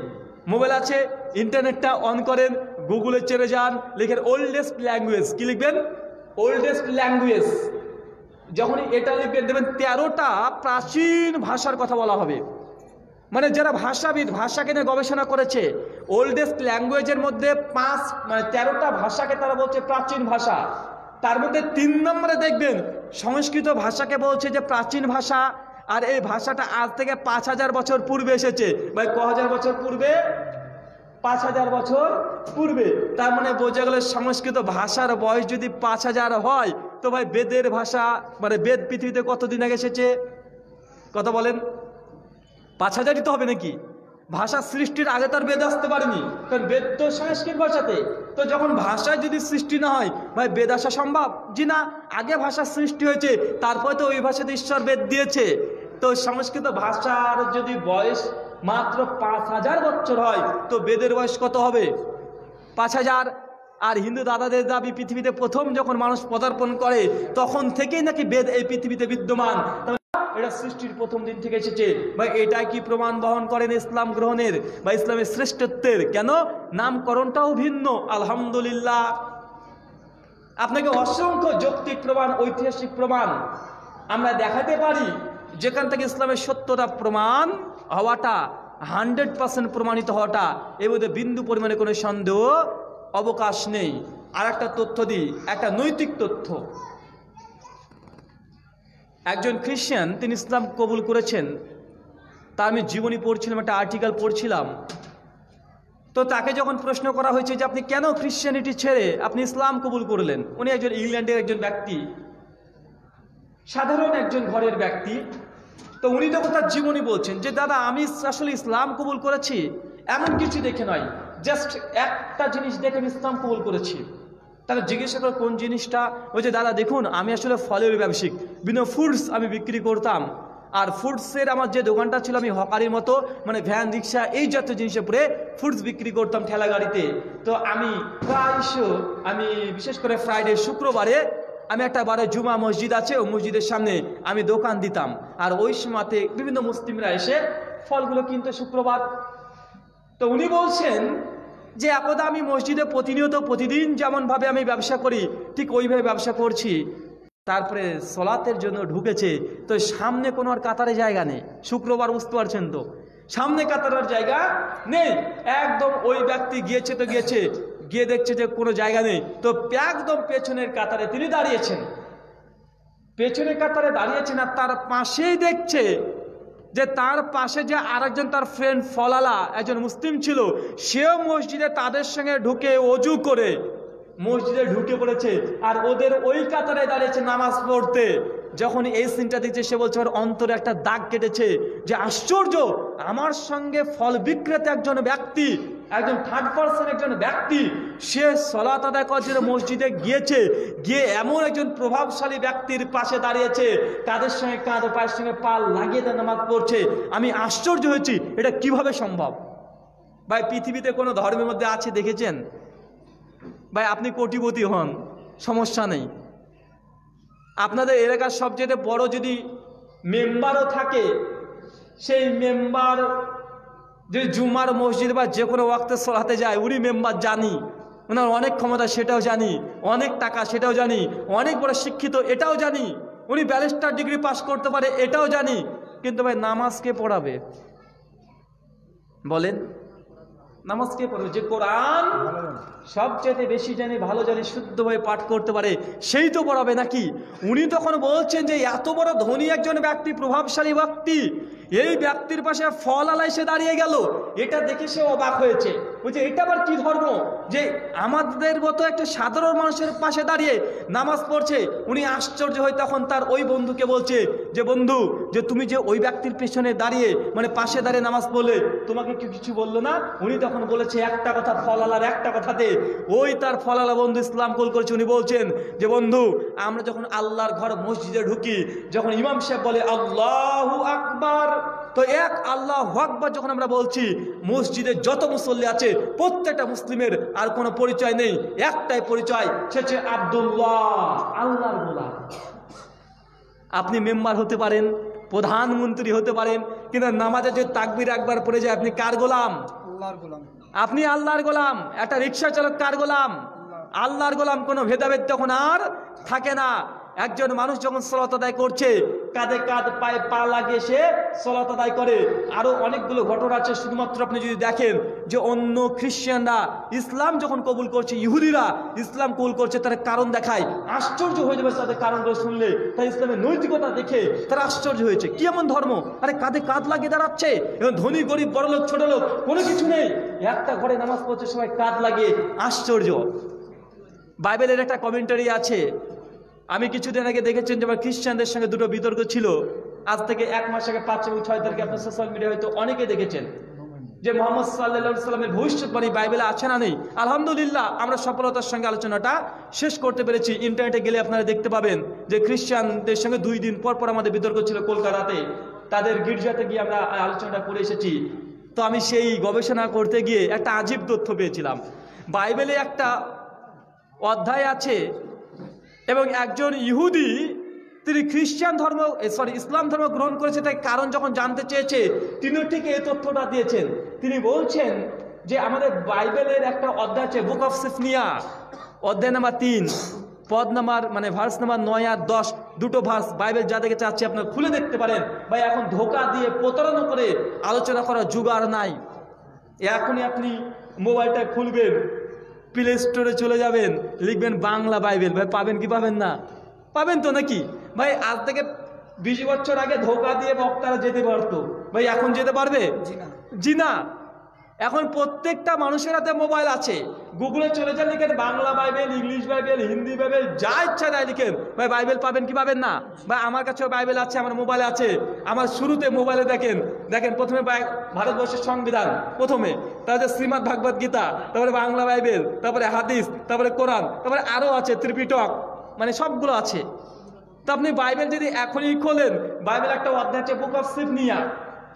মোবাইল আছে, ইন্টারনেটটা অন করেন, গুগলে চলে যান, লিখেন ওল্ডেস্ট ল্যাঙ্গুয়েজ। কি লিখবেন? Oldest language. যখনই এটা লিখবেন দেখবেন 13টা প্রাচীন ভাষার কথা বলা হবে। মানে যারা ভাষাবিদ, ভাষাকে নিয়ে গবেষণা করেছে, ওল্ডেস্ট ল্যাঙ্গুয়েজের মধ্যে 13টা ভাষাকে তারা বলছে প্রাচীন ভাষা। তার মধ্যে 3 নম্বরে দেখবেন সংস্কৃত ভাষাকে বলছে যে প্রাচীন ভাষা। আর এই ভাষাটা আজ থেকে 5000 বছর পূর্বে এসেছে। ভাই ক হাজার বছর পূর্বে? 5000 বছর পূর্বে। তার মানে বোঝা গেল সংস্কৃত ভাষার বয়স যদি 5000 হয়, তো ভাই বেদের ভাষা মানে বেদ পৃথিবীতে কতদিন আগে এসেছে? কত বলেন? 5000ই তো হবে নাকি? ভাষা সৃষ্টির আগে তার বেদ আসতে পারেনি, কারণ বেদ তো সংস্কৃত ভাষাতে। তো যখন ভাষায় যদি সৃষ্টি না হয়, ভাই বেদ আসা সম্ভব? জি না, আগে ভাষা সৃষ্টি হয়েছে, তারপরে তো ওই ভাষাতে ঈশ্বর বেদ দিয়েছে। তো সংস্কৃত ভাষার যদি বয়স মাত্র 5000 বছর হয়, তো বেদের বয়স কত হবে? 5000। আর হিন্দু দাদাদের দাবি পৃথিবীতে প্রথম যখন মানুষ পদার্পণ করে তখন থেকেই নাকি বেদ এই পৃথিবীতে বিদ্যমান। এটা সৃষ্টির প্রথম দিন থেকে এসেছে। ভাই এটা কি প্রমাণ বহন করেন ইসলাম গ্রহণের বা ইসলামের শ্রেষ্ঠত্বের? কেন? নামকরণটাও ভিন্ন। আলহামদুলিল্লাহ, আপনাকে অসংখ্য যৌক্তিক প্রমাণ, ঐতিহাসিক প্রমাণ আমরা দেখাতে পারি, যেখান থেকে ইসলামের সত্যতা প্রমাণ হওয়াটা 100% প্রমাণিত হওয়াটা এর মধ্যে বিন্দু পরিমাণে কোনো সন্দেহ অবকাশ নেই। আর একটা তথ্য দিই, একটা নৈতিক তথ্য। একজন খ্রিস্টান, তিনি ইসলাম কবুল করেছেন। তা আমি জীবনী পড়ছিলাম, একটা আর্টিকেল পড়ছিলাম। তো তাকে যখন প্রশ্ন করা হয়েছে যে আপনি কেন খ্রিশ্চানিটি ছেড়ে আপনি ইসলাম কবুল করলেন, উনি একজন ইংল্যান্ডের একজন ব্যক্তি, সাধারণ একজন ঘরের ব্যক্তি। তো উনি তখন তার জীবনী বলছেন যে দাদা আমি আসলে ইসলাম কবুল করেছি এমন কিছু দেখে নয়, জাস্ট একটা জিনিস দেখে আমি ইসলাম কবুল করেছি। তাকে জিজ্ঞাসা করে কোন জিনিসটা? ওই যে দাদা দেখুন আমি আসলে ফলের ব্যবসায়িক, বিভিন্ন ফ্রুটস আমি বিক্রি করতাম। আর ফ্রুটসের আমার যে দোকানটা ছিল, আমি হকারির মতো মানে ভ্যান রিক্সা এই জাতীয় জিনিসে পরে ফ্রুটস বিক্রি করতাম ঠেলা গাড়িতে। তো আমি আমি বিশেষ করে ফ্রাইডে, শুক্রবারে আমি একটা বারে জুমা মসজিদ আছে, ওই মসজিদের সামনে আমি দোকান দিতাম। আর ওই সময়তে বিভিন্ন মুসলিমরা এসে ফলগুলো কিনতো শুক্রবার। তো উনি বলছেন যে একদা আমি মসজিদে প্রতিনিয়ত প্রতিদিন যেমনভাবে আমি ব্যবসা করি ঠিক ওইভাবে ব্যবসা করছি। তারপরে সলাতের জন্য ঢুকেছে, তো সামনে কোনো আর কাতারে জায়গা নেই। শুক্রবার, বুঝতে পারছেন তো, সামনে কাতারের জায়গা নেই। একদম ওই ব্যক্তি গিয়েছে তো গিয়েছে, গিয়ে দেখছে যে কোনো জায়গা নেই। তো একদম পেছনের কাতারে তিনি দাঁড়িয়েছেন, পেছনের কাতারে দাঁড়িয়েছেন। আর তার পাশেই দেখছে যে তার পাশে যে আরেকজন তার ফ্রেন্ড ফলালা একজন মুসলিম ছিল, সেও মসজিদে তাদের সঙ্গে ঢুকে অজু করে মসজিদে ঢুকে পড়েছে আর ওদের ওই কাতারে দাঁড়িয়েছে নামাজ পড়তে। যখন এই সিনটা দিচ্ছে সে বলছে ওর অন্তরে একটা দাগ কেটেছে যে আশ্চর্য, আমার সঙ্গে ফল বিক্রেতা একজন ব্যক্তি, একজন থার্ড পার্সন একজন ব্যক্তি, সে সালাত আদায় করার জন্য মসজিদে গিয়েছে, গিয়ে এমন একজন প্রভাবশালী ব্যক্তির পাশে দাঁড়িয়েছে, তাদের সঙ্গে কাঁধ পায়ের সঙ্গে পা লাগিয়ে তার নামাজ পড়ছে। আমি আশ্চর্য হয়েছি, এটা কিভাবে সম্ভব? ভাই পৃথিবীতে কোনো ধর্মের মধ্যে আছে দেখেছেন? ভাই আপনি কোটিপতি হন, সমস্যা নেই, আপনাদের এলাকার সবচেয়ে বড় যদি মেম্বারও থাকে, সেই মেম্বার যদি জুমার মসজিদ বা যে কোনো ওয়াক্তে সলাতে যায়, উনি মেম্বার জানি, ওনার অনেক ক্ষমতা সেটাও জানি, অনেক টাকা সেটাও জানি, অনেক বড় শিক্ষিত এটাও জানি, উনি ব্যারিস্টার ডিগ্রি পাস করতে পারে এটাও জানি, কিন্তু ভাই নামাজ কে পড়াবে বলেন? নামাজ কে পড়বে? যে কোরআন সবচেয়ে বেশি জানি, ভালো জানি, শুদ্ধভাবে পাঠ করতে পারে সেই তো পড়াবে নাকি? উনি তখন বলছেন যে এত বড় ধনী একজন ব্যক্তি, প্রভাবশালী ব্যক্তি, এই ব্যক্তির পাশে ফল আলাই সে দাঁড়িয়ে গেল, এটা দেখে সে অবাক হয়েছে। বলছে এটা আবার কি ধর্ম যে আমাদের মতো একটা সাধারণ মানুষের পাশে দাঁড়িয়ে নামাজ পড়ছে? উনি আশ্চর্য হয়ে তখন তার ওই বন্ধুকে বলছে যে বন্ধু, যে তুমি যে ওই ব্যক্তির পেছনে দাঁড়িয়ে মানে পাশে দাঁড়িয়ে নামাজ পড়লে, তোমাকে কি কিছু বললো না? উনি তখন বলেছে একটা কথা, ফল আলার একটা কথাতে। ওই তার ফল আলা বন্ধু ইসলাম কবুল করেছে। উনি বলছেন যে বন্ধু, আমরা যখন আল্লাহর ঘর মসজিদে ঢুকি, যখন ইমাম সাহেব বলে আল্লাহু আকবার, তো এক আল্লাহু আকবার যখন আমরা বলছি, মসজিদে যত মুসল্লি আছে প্রত্যেকটা মুসলিমের আর কোনো পরিচয় নেই, একটাই পরিচয়, সে হচ্ছে আব্দুল্লাহ, আল্লাহর গোলাম। আপনি মেম্বার হতে পারেন, প্রধানমন্ত্রী হতে পারেন, কিন্তু নামাজে যে তাকবীর একবার পড়ে যায়, আপনি কার গোলাম? আল্লাহর গোলাম। আপনি আল্লাহর গোলাম। একটা রিক্সা চালক কার গোলাম? আল্লাহর গোলাম। কোনো ভেদাভেদ তখন আর থাকে না। একজন মানুষ যখন সালাত আদায় করছে, কাঁধে কাঁধ পায়ে পা লাগিয়ে সে সালাত আদায় করে। আরো অনেকগুলো ঘটনা আছে, শুধুমাত্র আপনি যদি দেখেন যে অন্য খ্রিস্টানরা ইসলাম যখন কবুল করছে, ইহুদিরা ইসলাম কবুল করছে, তারা কারণ দেখায়, আশ্চর্য হয়ে যাবে তাদের কারণগুলো শুনলে। তাই ইসলামের নৈতিকতা দেখে তারা আশ্চর্য হয়েছে, কি এমন ধর্ম? আরে কাঁধে কাঁধ লাগিয়ে দাঁড়াচ্ছে, এবং ধনী গরিব বড় লোক ছোট লোক কোনো কিছু নেই, একটা ঘরে নামাজ পড়ছে সবাই কাঁধ লাগিয়ে। আশ্চর্য। বাইবেলের একটা কমেন্টারি আছে, আমি কিছুদিন আগে দেখেছেন যে খ্রিস্টানদের সঙ্গে দুটো বিতর্ক ছিল, আজ থেকে 1 মাস আগে 5 এবং 6 তারিখে আপনার সোশ্যাল মিডিয়া হয়তো অনেকে দেখেছেন যে মোহাম্মদ সাল্লাল্লাহু সাল্লামের ভবিষ্যৎবাণী বাইবেলে আছে না নেই। আলহামদুলিল্লাহ আমরা সফলতার সঙ্গে আলোচনাটা শেষ করতে পেরেছি। ইন্টারনেটে গেলে আপনারা দেখতে পাবেন যে খ্রিস্টানদের সঙ্গে 2 দিন পর পর আমাদের বিতর্ক ছিল কলকাতাতে, তাদের গির্জাতে গিয়ে আমরা আলোচনাটা করে এসেছি। তো আমি সেই গবেষণা করতে গিয়ে একটা আজীব তথ্য পেয়েছিলাম। বাইবেলে একটা অধ্যায় আছে, এবং একজন ইহুদি তিনি খ্রিস্টান ধর্ম ইসলাম ধর্ম গ্রহণ করেছে, তাই কারণ যখন জানতে চেয়েছে, তিনি ঠিক এই তথ্যটা দিয়েছেন। তিনি বলছেন যে আমাদের বাইবেলের একটা অধ্যায় আছে, বুক অফ সিফনিয়া, অধ্যায় নাম্বার 3, পদ নাম্বার মানে ভার্স নাম্বার 9 আর 10, দুটো ভার্স বাইবেল যা দেখে চাচ্ছি আপনারা খুলে দেখতে পারেন। ভাই এখন ধোঁকা দিয়ে প্রতারণা করে আলোচনা করার যুগ আর নাই। এখনই আপনি মোবাইলটা খুলবেন, প্লে স্টোরে চলে যাবেন, লিখবেন বাংলা বাইবেল, ভাই পাবেন কি পাবেন না? পাবেন তো নাকি? ভাই আজ থেকে 20 বছর আগে ধোঁকা দিয়ে বক্তারা যেতে পারতো, ভাই এখন যেতে পারবে? জি না। এখন প্রত্যেকটা মানুষের হাতে মোবাইল আছে, গুগলে চলে যান, লিখেন Bangla Bible, English Bible, Hindi Bible, যা ইচ্ছা তাই লিখেন, ভাই বাইবেল পাবেন কি পাবেন না? ভাই আমার কাছেও বাইবেল আছে, আমার মোবাইলে আছে। আমার শুরুতে মোবাইলে দেখেন প্রথমে ভারতবর্ষের সংবিধান, প্রথমে তারপরে শ্রীমদ্ ভাগবত গীতা, তারপরে বাংলা বাইবেল, তারপরে হাদিস, তারপরে কোরআন, তারপরে আরও আছে ত্রিপিটক, মানে সবগুলো আছে। তো আপনি বাইবেল যদি এখনই খোলেন, বাইবেল একটা অধ্যায় আছে বুক অফ সিফনিয়া,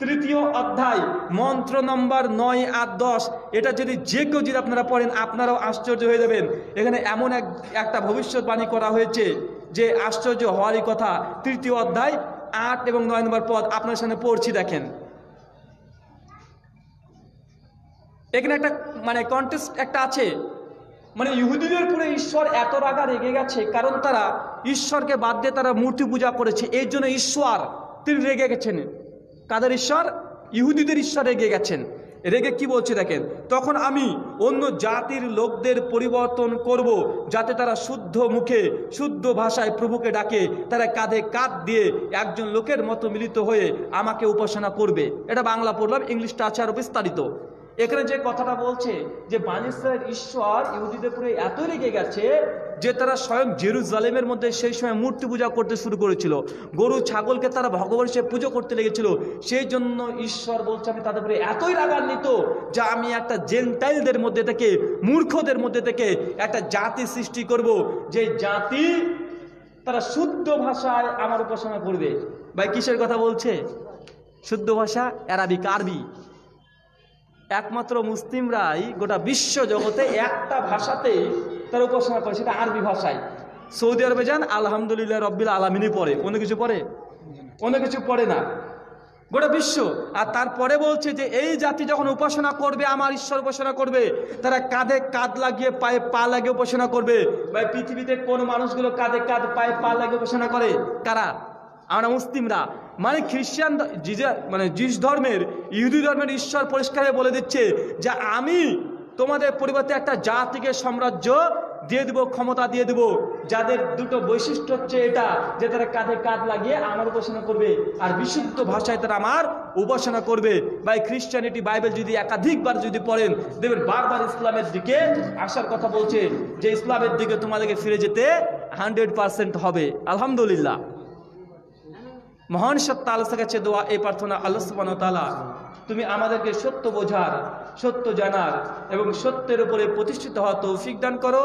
3য় অধ্যায়, মন্ত্র নম্বর 9 আর 10, এটা যদি যে কেউ যদি আপনারা পড়েন আপনারাও আশ্চর্য হয়ে যাবেন। এখানে এমন একটা ভবিষ্যৎবাণী করা হয়েছে যে আশ্চর্য হওয়ারই কথা। 3য় অধ্যায় 8 এবং 9 নম্বর পদ আপনার সামনে পড়ছি, দেখেন। এখানে একটা মানে কন্টেস্ট একটা আছে, মানে ইহুদিদের পুরো ঈশ্বর এত রাগা রেগে গেছে, কারণ তারা ঈশ্বরকে বাদ দিয়ে তারা মূর্তি পূজা করেছে, এই জন্য ঈশ্বর তিনি রেগে গেছেন। কাদের ঈশ্বর? ইহুদিদের ঈশ্বর রেগে গেছেন। রেগে কি বলছে দেখেন, তখন আমি অন্য জাতির লোকদের পরিবর্তন করব, যাতে তারা শুদ্ধ মুখে শুদ্ধ ভাষায় প্রভুকে ডাকে, তারা কাঁধে কাঁধ দিয়ে একজন লোকের মতো মিলিত হয়ে আমাকে উপাসনা করবে। এটা বাংলা পড়লাম, ইংলিশটা আছে আরো বিস্তারিত। এখানে যে কথাটা বলছে যে বনী ইসরাইল ঈশ্বর ইহুদিদের উপরে এত রেগে গেছে যে তারা স্বয়ং জেরুজালেমের মধ্যে সেই সময় মূর্তি পূজা করতে শুরু করেছিল, গরু ছাগলকে তারা ভগবান হিসেবে পুজো করতে লেগেছিল। সেই জন্য ঈশ্বর বলছে আমি তাদের উপরে এতই রাগান্বিত যে আমি একটা জেন্টাইলদের মধ্যে থেকে, মূর্খদের মধ্যে থেকে একটা জাতি সৃষ্টি করব, যে জাতি তারা শুদ্ধ ভাষায় আমার উপাসনা করবে। ভাই কিসের কথা বলছে? শুদ্ধ ভাষা অ্যারাবিক, আরবি। একমাত্র মুসলিমরাই গোটা বিশ্ব জগতে একটা ভাষাতেই তারা উপাসনা করে, সেটা আরবি ভাষায়। সৌদি আরবে যান, আলহামদুলিল্লাহ রব্বিল আলামিনই পড়ে, অন্য কিছু পড়ে? অন্য কিছু পড়ে না, গোটা বিশ্ব। আর তারপরে বলছে যে এই জাতি যখন উপাসনা করবে, আমার ঈশ্বর উপাসনা করবে, তারা কাঁধে কাঁধ লাগিয়ে পায়ে পা লাগিয়ে উপাসনা করবে। ভাই পৃথিবীতে কোন মানুষগুলো কাঁধে কাঁধ পায়ে পা লাগিয়ে উপাসনা করে? কারা? আমরা মুসলিমরা। মানে খ্রিস্টান, জিস ধর্মের, ইহুদি ধর্মের ঈশ্বর পরিষ্কারভাবে বলে দিচ্ছে যে আমি তোমাদের পরিবর্তে একটা জাতিকে সাম্রাজ্য দিয়ে দেবো, ক্ষমতা দিয়ে দেবো, যাদের দুটো বৈশিষ্ট্য হচ্ছে এটা, যে তারা কাঁধে কাঁধ লাগিয়ে আমার উপাসনা করবে আর বিশুদ্ধ ভাষায় তারা আমার উপাসনা করবে। ভাই খ্রিস্টানিটি বাইবেল যদি একাধিকবার যদি পড়েন, দেখবেন বারবার ইসলামের দিকে আসার কথা বলছে, যে ইসলামের দিকে তোমাদেরকে ফিরে যেতে 100% হবে। আলহামদুলিল্লাহ। মহান সত্তা আল্লাহর কাছে দোয়া, এই প্রার্থনা, আল্লাহ সুবহানাহু ওয়া তাআলা তুমি আমাদেরকে সত্য বোঝার, সত্য জানার এবং সত্যের উপরে প্রতিষ্ঠিত হওয়ার তৌফিক দান করো।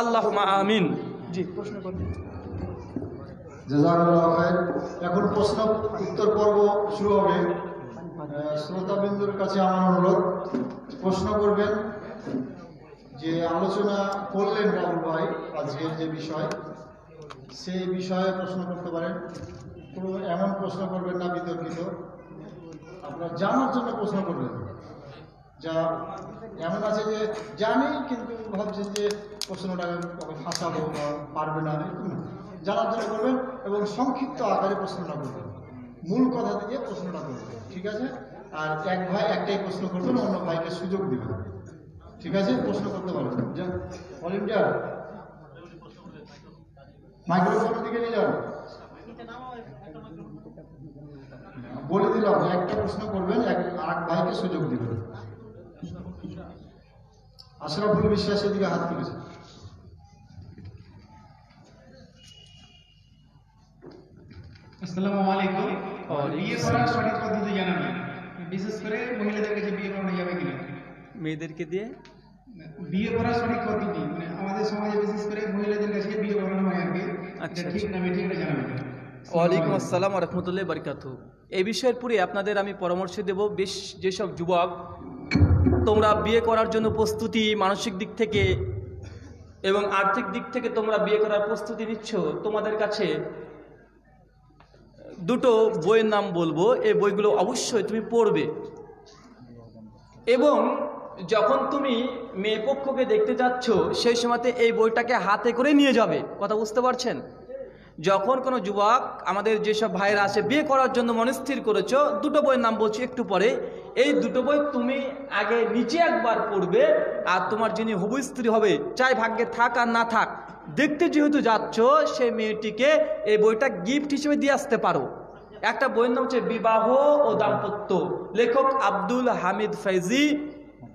আল্লাহুম্মা আমিন। জি, প্রশ্ন করুন। জাযাকাল্লাহু খাইর। এখন প্রশ্ন উত্তর পর্ব শুরু হবে। শ্রোতাবৃন্দর কাছে আমার অনুরোধ, প্রশ্ন করবেন। যে আলোচনা করলেন রাহুল ভাই আজকের যে বিষয়, সেই বিষয়ে প্রশ্ন করতে পারেন। কোনো এমন প্রশ্ন করবেন না বিতর্কিত, আপনার জানার জন্য প্রশ্ন করবেন। যা এমন আছে যে জানি কিন্তু ভাবছেন যে প্রশ্নটা ফাঁসাবো বা পারবে না, এরকম না। জানার জন্য করবেন এবং সংক্ষিপ্ত আকারে প্রশ্নটা করবেন, মূল কথা থেকে প্রশ্নটা করবেন, ঠিক আছে? আর এক ভাই একটাই প্রশ্ন করবেন, অন্য ভাইকে সুযোগ দিবেন, ঠিক আছে? প্রশ্ন করতে পারবেন। ভলেন্টিয়ার মাইক্রোফোনের দিকে নিয়ে যান, বলে দিলাম একটা প্রশ্ন করবেন, আর এক ভাইকে সুযোগ দিবেন। আশরাফুল বিশ্বাসের দিকে হাত তুলেছে। আসসালামু আলাইকুম। বিয়ে করার সঠিক পদ্ধতি জানাবেন, বিশেষ করে মহিলাদের কাছে বিয়ে করানো যাবে কিনা? মেয়েদেরকে দিয়ে বিয়ে করার সঠিক পদ্ধতি, মানে আমাদের সমাজে বিশেষ করে মহিলাদের কাছে বিয়ে করানো হয় আর কি, আচ্ছা, ঠিক না ঠিক এটা জানাবেন। ওয়ালাইকুম আসসালাম ওয়া রাহমাতুল্লাহি ওয়া বারাকাতুহু। এই বিষয়ের পুরে আপনাদের আমি পরামর্শ দেব, বেশ যেসব যুবক তোমরা বিয়ে করার জন্য প্রস্তুতি, মানসিক দিক থেকে এবং আর্থিক দিক থেকে তোমরা বিয়ে করার প্রস্তুতি নিচ্ছ, তোমাদের কাছে দুটো বইয়ের নাম বলবো। এই বইগুলো অবশ্যই তুমি পড়বে এবং যখন তুমি মেয়ে পক্ষকে দেখতে যাচ্ছ সেই সময়তে এই বইটাকে হাতে করে নিয়ে যাবে। কথা বুঝতে পারছেন? যখন কোনো যুবক, আমাদের যেসব ভাইরা আছে বিয়ে করার জন্য মনস্থির করেছো, দুটো বইয়ের নাম বলছি একটু পরে, এই দুটো বই তুমি আগে নিচে একবার পড়বে। আর তোমার যিনি হবু স্ত্রী হবে, চাই ভাগ্যে থাক আর না থাক, দেখতে যেহেতু যাচ্ছ, সেই মেয়েটিকে এই বইটা গিফট হিসেবে দিয়ে আসতে পারো। একটা বইয়ের নাম হচ্ছে বিবাহ ও দাম্পত্য, লেখক আব্দুল হামিদ ফৈজি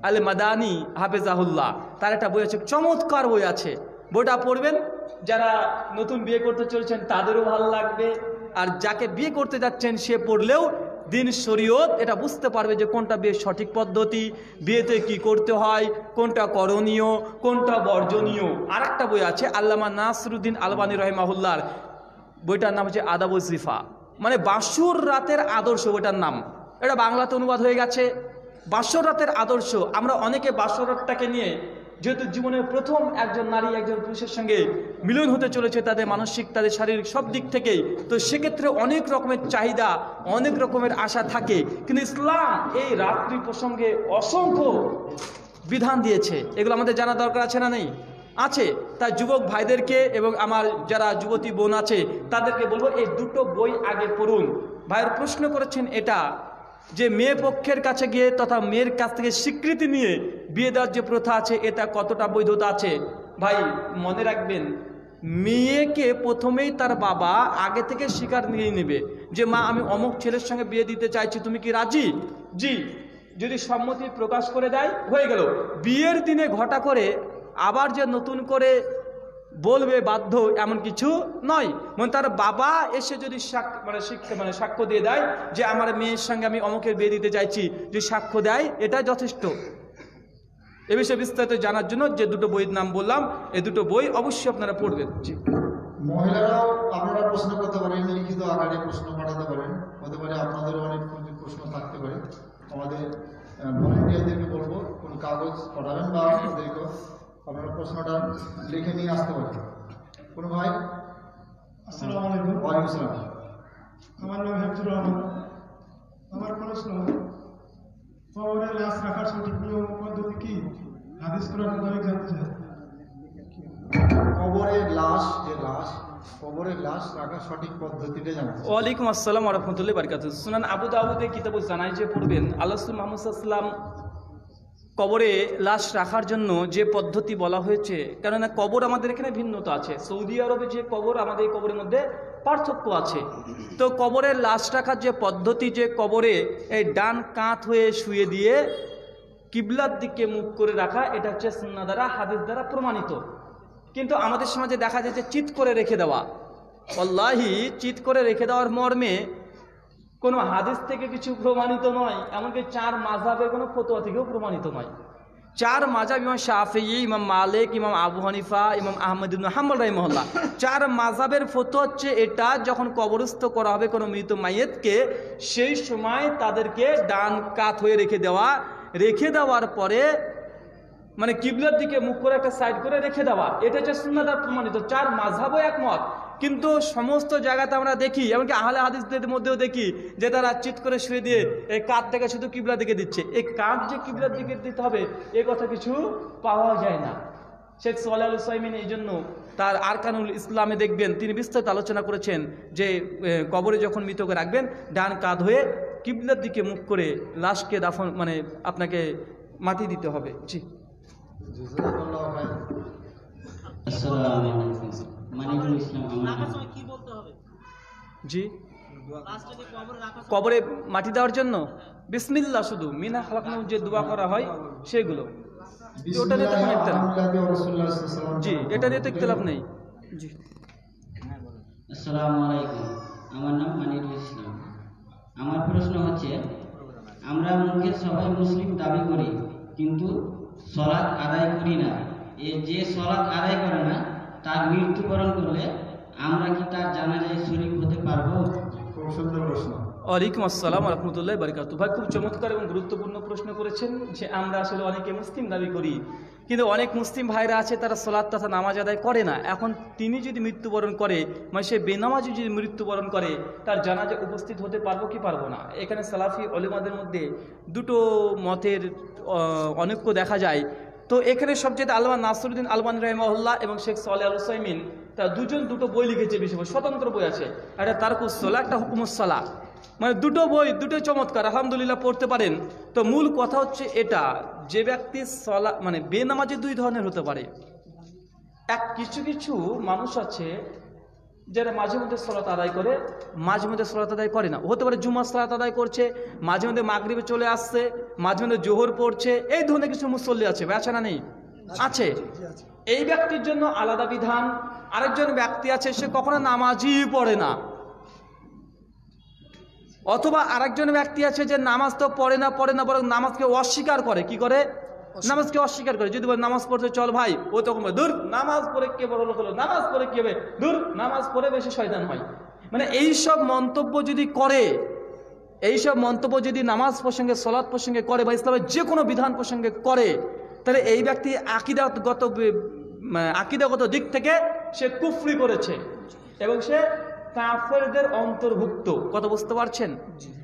আল মাদানী হাফেজাহুল্লাহ। তার একটা বই আছে, চমৎকার বই আছে, বইটা পড়বেন। যারা নতুন বিয়ে করতে চলছেন তাদেরও ভালো লাগবে, আর যাকে বিয়ে করতে যাচ্ছেন সে পড়লেও দিন শরীয়ত এটা বুঝতে পারবে যে কোনটা বিয়ের সঠিক পদ্ধতি, বিয়েতে কি করতে হয়, কোনটা করণীয়, কোনটা বর্জনীয়। আর একটা বই আছে আল্লামা নাসরুদ্দিন আলবানী রহিমাহুল্লাহর, বইটার নাম হচ্ছে আদাবুজ জিফা, মানে বাসর রাতের আদর্শ বইটার নাম। এটা বাংলাতে অনুবাদ হয়ে গেছে, বাসর রাতের আদর্শ। আমরা অনেকে বাসর রাতটাকে নিয়ে, যেহেতু জীবনের প্রথম একজন নারী একজন পুরুষের সঙ্গে মিলন হতে চলেছে, তাদের মানসিক, তাদের শারীরিক সব দিক থেকেই, তো সেক্ষেত্রে অনেক রকমের চাহিদা, অনেক রকমের আশা থাকে। কিন্তু ইসলাম এই রাত্রি প্রসঙ্গে অসংখ্য বিধান দিয়েছে, এগুলো আমাদের জানা দরকার আছে না? নেই? আছে। তাই যুবক ভাইদেরকে এবং আমার যারা যুবতী বোন আছে তাদেরকে বলবো এই দুটো বই আগে পড়ুন। ভাইয়ের প্রশ্ন করেছেন এটা যে মেয়ে পক্ষের কাছে গিয়ে তথা মেয়ের কাছ থেকে স্বীকৃতি নিয়ে বিয়ে দেওয়ার যে প্রথা আছে, এটা কতটা বৈধতা আছে? ভাই মনে রাখবেন, মেয়েকে প্রথমেই তার বাবা আগে থেকে স্বীকার নিয়ে নেবে যে মা আমি অমুক ছেলের সঙ্গে বিয়ে দিতে চাইছি, তুমি কি রাজি? জি। যদি সম্মতি প্রকাশ করে দেয় হয়ে গেল। বিয়ের দিনে ঘটা করে আবার যে নতুন করে বলবে বাধ্য এমন কিছু নয়। মানে তার বাবা এসে যদি সাক্ষ্য দিয়ে দেয় যে আমার মেয়ের সঙ্গে আমি অমুকের বিয়ে দিতে চাইছি, যদি সাক্ষ্য দেয় এটা যথেষ্ট। এ বিষয়ে বিস্তারিত জানার জন্য যে দুটো বইয়ের নাম বললাম, এই দুটো বই অবশ্যই আপনারা পড়বেন। জি, মহিলারাও আপনারা প্রশ্ন করতে পারেন, লিখিত আকারে প্রশ্ন পাঠাতে পারেন, হতে পারে আপনাদেরও অনেক প্রশ্ন থাকতে পারে। আমাদের ভলেন্টিয়ারদেরকে বলবো কোন কাগজ পাঠাবেন বা ওদেরকে আপনারা প্রশ্নটা লিখে নিয়ে আসতে পারেন। কোন ভাই? আসসালামু আলাইকুম। ওয়ালাইকুম আসসালাম। আমার নাম হাফিজুর রহমান। আমার প্রশ্ন, কবরে লাশ রাখার সঠিক নিয়ম পদ্ধতি কি? হাদিস কোরআন মোতাবেক জানতে চাই। কবরের লাশ, যে লাশ, কবরের লাশ রাখার সঠিক পদ্ধতিটা জানতে চাই। ওয়ালাইকুম আসসালাম ওয়া রাহমাতুল্লাহি ওয়া বারাকাতুহু। সুনান আবু দাউদে কিতাবুল জানাইজে পড়বেন, আল্লাহ রাসূল মুহাম্মদ সাল্লাল্লাহু আলাইহি ওয়াসাল্লাম কবরে লাশ রাখার জন্য যে পদ্ধতি বলা হয়েছে, কেননা কবর আমাদের এখানে ভিন্নতা আছে। সৌদি আরবে যে কবর, আমাদের এই কবরের মধ্যে পার্থক্য আছে। তো কবরের লাশ রাখার যে পদ্ধতি, যে কবরে এই ডান কাঁধ হয়ে শুয়ে দিয়ে কিবলার দিকে মুখ করে রাখা, এটা হচ্ছে সুন্নাহ দ্বারা, হাদিস দ্বারা প্রমাণিত। কিন্তু আমাদের সমাজে দেখা যায় যে চিৎ করে রেখে দেওয়া। ওয়াল্লাহি চিৎ করে রেখে দেওয়ার মর্মে কোনো হাদিস থেকে কিছু প্রমাণিত নয়, এমনকি 4 মাযহাবের কোনো ফতোয়া থেকেও প্রমাণিত নয়। 4 মাযহাব, ইমাম শাফিঈ, ইমাম মালিক, ইমাম আবু হানিফা, ইমাম আহমদ ইবনে হাম্বল রাহিমাহুল্লাহ, 4 মাযহাবের ফতোয়া হচ্ছে এটা, যখন কবরস্থ করা হবে কোনো মৃত মাইয়েতকে, সেই সময় তাদেরকে ডান কাত হয়ে রেখে দেওয়া, রেখে দেওয়ার পরে মানে কিবলার দিকে মুখ করে একটা সাইড করে রেখে দেওয়া, এটা হচ্ছে সুন্নাহ দ্বারা প্রমাণিত। 4 মাযহাবও একমত। কিন্তু সমস্ত জায়গাতে আমরা দেখি, এমনকি আহলে হাদিসদের মধ্যেও দেখি যে তারা চিৎ করে শুয়ে দিয়ে এই কাঁধ থেকে শুধু কিবলার দিকে দিচ্ছে। এই কাঁধ যে কিবলার দিকে দিতে হবে এ কথা কিছু পাওয়া যায় না। শেখ সালেহ আল উসাইমিন এই জন্য তার আরকানুল ইসলামে দেখবেন তিনি বিস্তারিত আলোচনা করেছেন যে কবরে যখন মৃতকে রাখবেন ডান কাঁধ হয়ে কিবলার দিকে মুখ করে লাশকে দাফন মানে আপনাকে মাটি দিতে হবে। জি, জাযাকাল্লাহু খাইর। আসসালামু আলাইকুম। মানিকুল ইসলাম আমার। জি, কবরে মাটি দেওয়ার জন্য বিসমিল্লাহ, শুধু মিনা খালাকনাহু যে দোয়া করা হয় সেগুলো, ওটা নিয়ে তো কোনো ইখতিলাফ, জি এটা নিয়ে তো ইখতিলাফ নেই। জি, আসসালামু আলাইকুম। আমার নাম মানিকুল ইসলাম। আমার প্রশ্ন হচ্ছে, আমরা মুখে সবাই মুসলিম দাবি করি কিন্তু সালাত আদায় করি না। যে সালাত আদায় করে না তার মৃত্যুবরণ করলে আমরা কি তার জানাজায় শরীক হতে পারবো? খুব সুন্দর প্রশ্ন। ওয়ালাইকুম আসসালাম ওয়া রাহমাতুল্লাহি ওয়া বারাকাতুহু। ভাই খুব চমৎকার এবং গুরুত্বপূর্ণ প্রশ্ন করেছেন যে আমরা আসলে অনেকে মুসলিম দাবি করি কিন্তু অনেক মুসলিম ভাইরা আছে তারা সালাত তথা নামাজ আদায় করে না। এখন তিনি যদি মৃত্যুবরণ করে, মানে সে বেনামাজি যদি মৃত্যুবরণ করে, তার জানাজা উপস্থিত হতে পারবো কি পারবো না? এখানে সালাফি উলামাদের মধ্যে দুটো মতের অনৈক্য দেখা যায়। তো এখানে সবচেয়ে আল্লামা নাসিরউদ্দিন আলবানী রাহিমাহুল্লাহ এবং শেখ সালেহ আল উসাইমিন তারা দুটো বই লিখেছে, বিষয় স্বতন্ত্র বই আছে, একটা তারকুস সালাহ, একটা হুকুমুস সালাহ। মানে দুটো বই, দুটো চমৎকার, আলহামদুলিল্লাহ পড়তে পারেন। তো মূল কথা হচ্ছে এটা, যে ব্যক্তি সালাহ মানে বেনামাজি 2 ধরনের হতে পারে। কিছু কিছু মানুষ আছে যারা মাঝে মধ্যে সালাত আদায় করে, মাঝে মধ্যে সালাত আদায় করে না। হতে পারে জুমার সালাত আদায় করছে, মাঝে মধ্যে মাগরিবে চলে আসছে, মাঝে মধ্যে জোহর পড়ছে, এই ধরনের কিছু মুসল্লি আছে, বেচা না নেই আছে। এই ব্যক্তির জন্য আলাদা বিধান। আরেকজন ব্যক্তি আছে সে কখনো নামাজই পড়ে না, অথবা আরেকজন ব্যক্তি আছে যে নামাজ তো পড়ে না বরং নামাজকে অস্বীকার করে। কি করে? নামাজকে অস্বীকার করে। যদি বলে নামাজ পড়তে চল ভাই, ও তখন বলে দূর, নামাজ পড়ে কে বড় লোক হলো, নামাজ পড়ে কি হবে, দূর, নামাজ পড়ে বেশি শয়তান হয়। মানে এইসব মন্তব্য যদি করে, এইসব মন্তব্য যদি নামাজ প্রসঙ্গে, সালাত প্রসঙ্গে করে বা ইসলামের যে কোনো বিধান প্রসঙ্গে করে, তাহলে এই ব্যক্তি আকীদাগত দিক থেকে সে কুফরি করেছে এবং সে কাফেরদের অন্তর্ভুক্ত। কথা বুঝতে পারছেন?